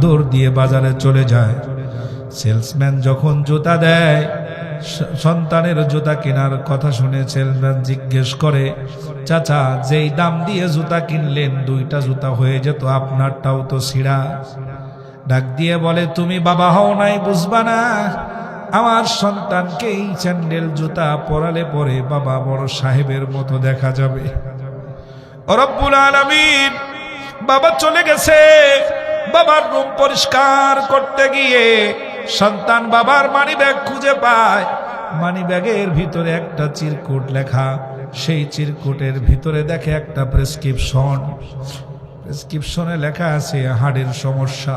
C: দৌড় দিয়ে বাজারে চলে যায় সেলসম্যান যখন জুতা দেয় সন্তানের জুতা কেনার কথা শুনে সেলসম্যান জিজ্ঞেস করে চাচা যেই দাম দিয়ে জুতা কিনলেন দুইটা জুতা হয়ে যেত আপনারটাও তো ছিঁড়া ডাক দিয়ে বলে তুমি বাবা হও নাই বুঝবা না আমার সন্তানকে এই স্যান্ডেল জুতা পরালে পরে বাবা বড় সাহেবের মতো দেখা যাবে রব্বুল আলামিন বাবা চলে গেছে বাবার রুম পরিষ্কার করতে গিয়ে সন্তান বাবার মানিব্যাগ খুঁজে পায় মানিব্যাগের ভিতরে একটা চিরকুট লেখা সেই চিরকুটের ভিতরে দেখে একটা প্রেসক্রিপশনে লেখা আছে হাড়ের সমস্যা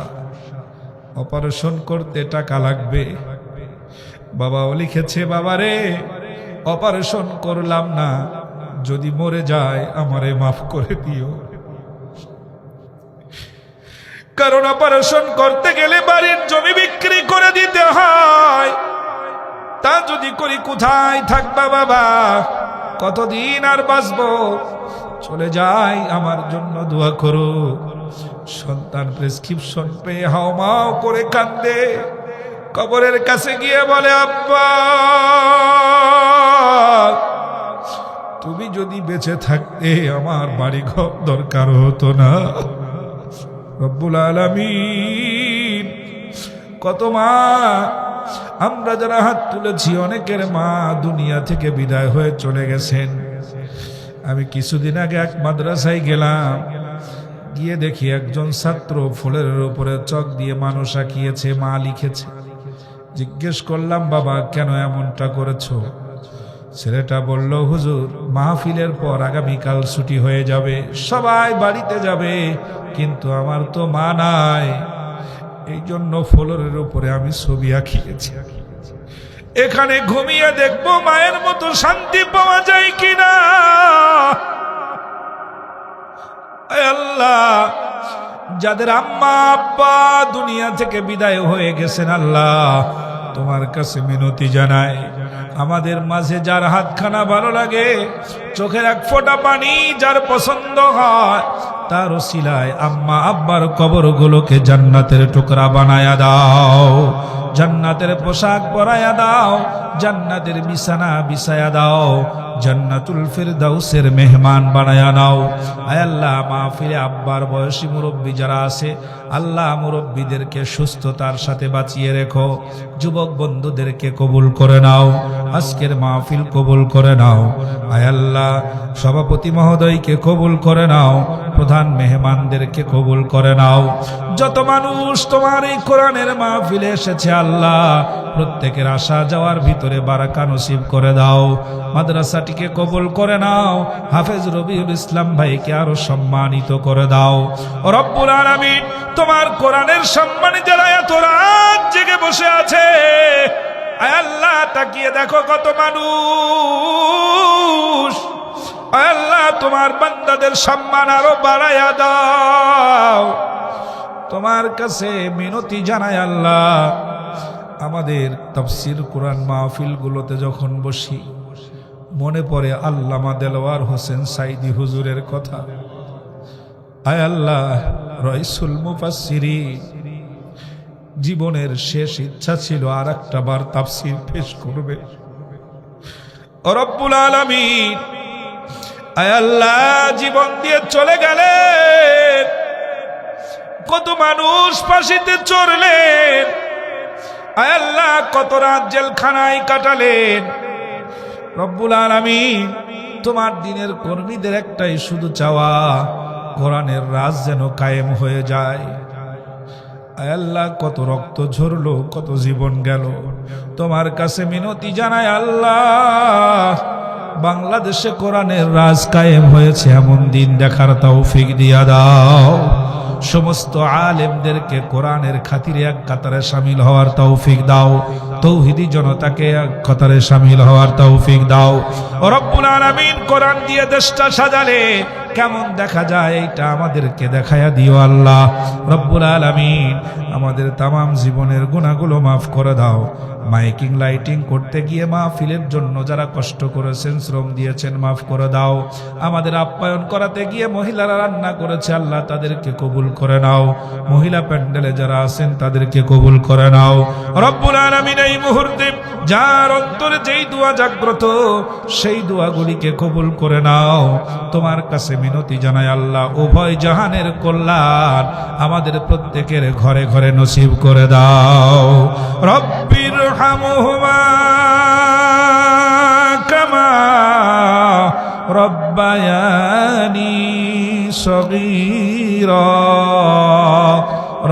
C: অপারেশন করতে টাকা লাগবে বাবাও লিখেছে বাবারে অপারেশন করলাম না যদি মরে যায় আমারে মাফ করে দিও কারণ অপারেশন করতে গেলে বাড়ির জমি বিক্রি করে দিতে হয় তা যদি করি কোথায় থাকবা বাবা কতদিন আর বাঁচবো চলে যাই আমার জন্য দোয়া করো সন্তান প্রেসক্রিপশন পেয়ে হাওমাও করে কান্দে
A: কবরের কাছে গিয়ে বলে, আব্বা তুমি যদি বেঁচে থাকতে আমার বাড়ি ঘর দরকার হতো না। রব্বুল আলামিন, কত মা আমরা যারা হাত তুলেছি, অনেকের মা দুনিয়া থেকে বিদায় হয়ে চলে গেছেন। আমি কিছুদিন আগে এক মাদ্রাসায় গেলাম, গিয়ে দেখি একজন ছাত্র ফুলের উপরে চক দিয়ে মানুষ আঁকিয়েছে, মা লিখেছে। জিজ্ঞেস করলাম, বাবা কেন এমনটা করেছো? ছেলেটা বলল, হুজুর মাহফিলের পর আগামীকাল ছুটি হয়ে যাবে, সবাই বাড়িতে যাবে, কিন্তু আমার তো মা নাই, এই জন্য ফ্লোরের উপরে আমি ছবি আঁকিয়েছি। এখানে ঘুমিয়ে দেখবো মায়ের মতো শান্তি পাওয়া যায় কিনা। আল্লাহ, যাদের আম্মা আব্বা দুনিয়া থেকে বিদায় হয়ে গেছেন, আল্লাহ তোমার কাছে মিনতি জানাই, আমাদের মাঝে যার হাতখানা ভালো লাগে, চোখের এক ফোঁটা পানি যার পছন্দ হয়, তার ওসিলায় আম্মা আব্বার কবরগুলোকে জান্নাতের টুকরা বানায়া দাও, জান্নাতের পোশাক পরায়া দাও, জান্নাতের বিছানা বিছায়া দাও, জান্নাতুল ফিরদাউসের মেহমান বানায়া নাও। আয় আল্লাহ, মাহফিলে আব্বার বয়সী মুরব্বী যারা আছে, আল্লাহ মুরব্বীদেরকে সুস্থতার সাথে বাঁচিয়ে রেখো, যুবক বন্ধুদেরকে কবুল করে নাও, আজকের মাহফিল কবুল করে নাও। আয় আল্লাহ, সভাপতি মহোদয়কে কবুল করে নাও, প্রধান মেহমানদেরকে কবুল করে নাও। যত মানুষ তোমার এই কোরআনের মাহফিলে এসেছে, আল্লাহ প্রত্যেকের আসা যাওয়ার ভিতরে বারাকা নসিব করে দাও। মাদ্রাসাটিকে কবুল করে নাও, হাফেজ রবিউল ইসলাম ভাইকে আরো সম্মানিত করে দাও। রব্বুল আলামিন, তোমার কোরআনের সম্মানে যারা এত রাত জেগে বসে আছে, আয় আল্লাহ তাকিয়ে দেখো কত মানুষ। আয় আল্লাহ, তোমার বান্দাদের সম্মান আরো বাড়ায়া দাও। তোমার কাছে মিনতি জানাই আল্লাহ, আমাদের তাফসীর কোরআন মাহফিলগুলোতে যখন বসি, মনে পড়ে আল্লামা দেলোয়ার হোসেন সাইদি হুজুরের কথা। আয় আল্লাহ, রাইসুল মুফাসসিরিন, জীবনের শেষ ইচ্ছা ছিল আর একটা বার তাফসীর পেশ করবে। রব্বুল আলামিন, আয় আল্লাহ জীবন দিয়ে চলে গেলেন, কত মানুষ ফাঁসিতে চড়লেন, আয় আল্লাহ কত রাত জেলখানায় কাটালেন। রব্বুল আলামিন, তোমার দিনের কর্মীদের একটাই শুধু চাওয়া, কোরআনের রাজ যেন কায়েম হয়ে যায়। আয় আল্লাহ, কত রক্ত ঝরলো, কত জীবন গেল, তোমার কাছে মিনতি জানায় আল্লাহ, বাংলাদেশে কোরআনের রাজ কায়েম হয়েছে এমন দিন দেখার তৌফিক দিয়া দাও। সমস্ত আলেমদেরকে কোরআনের খাতিরে এক কাতারে শামিল হওয়ার তৌফিক দাও, তৌহিদি জনতাকে এক কাতারে শামিল হওয়ার তৌফিক দাও। রব্বুল আলামিন, কোরআন দিয়ে দেশটা সাজালে কেমন দেখা যায় এইটা আমাদেরকে দেখায়া দিও আল্লাহ। রব্বুল আলামিন, আমাদের তামাম জীবনের গুনাহগুলো মাফ করে দাও। মাইকিং লাইটিং করতে গিয়ে মাহফিলের জন্য যারা কষ্ট করেছেন, শ্রম দিয়েছেন, মাফ করে দাও। আমাদের আপ্যায়ন করাতে গিয়ে মহিলারা রান্না করেছে, আল্লাহ তাদেরকে কবুল করে নাও। মহিলা প্যান্ডেলে যারা আছেন তাদেরকে কবুল করে নাও। রব্বুল আলামিন, এই মুহূর্তে যার অন্তরে যেই দোয়া জাগ্রত, সেই দোয়াগুলিকে কবুল করে নাও। তোমার কাছে মিনতি জানাই আল্লাহ, উভয় জাহানের কল্যাণ আমাদের প্রত্যেকের ঘরে ঘরে নসিব করে দাও। রব্বির হামহুমা কামা রব্বায়ানি সগীরা,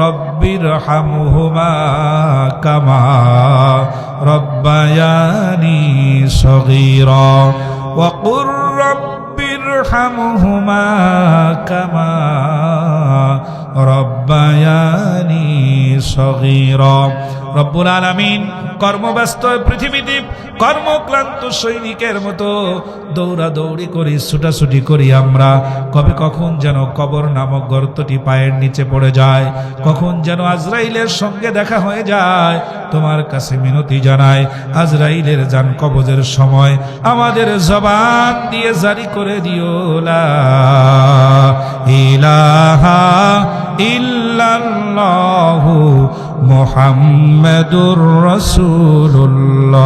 A: রব্বির হামহুমা কামা রব্বায়ানি সগীরা ওয়া কুর রব্বির হামহুমা কামা রব্বায়ানি সগীরা। রব্বুল আলামিন, কর্মব্যস্ত পৃথিবীতে কর্মক্লান্ত সৈনিকের মতো দৌড়াদৌড়ি করি, ছুটাছুটি করি আমরা, কবে কখন যেন কবর নামক গর্তটি পায়ের নিচে পড়ে যায়, কখন যেন আজরাইলের সঙ্গে দেখা হয়ে যায়। তোমার কাছে মিনতি জানাই, আজরাইলের জান কবজের সময় আমাদের জবান দিয়ে জারি করে দিও লা ইলাহা ইল্লাল্লাহু
C: মুহাম্মাদুর রাসূলুল্লাহ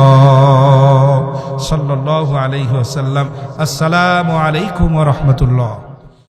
C: সাল্লাল্লাহু আলাইহি ওয়াসাল্লাম। আসসালামু আলাইকুম ওয়া রাহমাতুল্লাহ।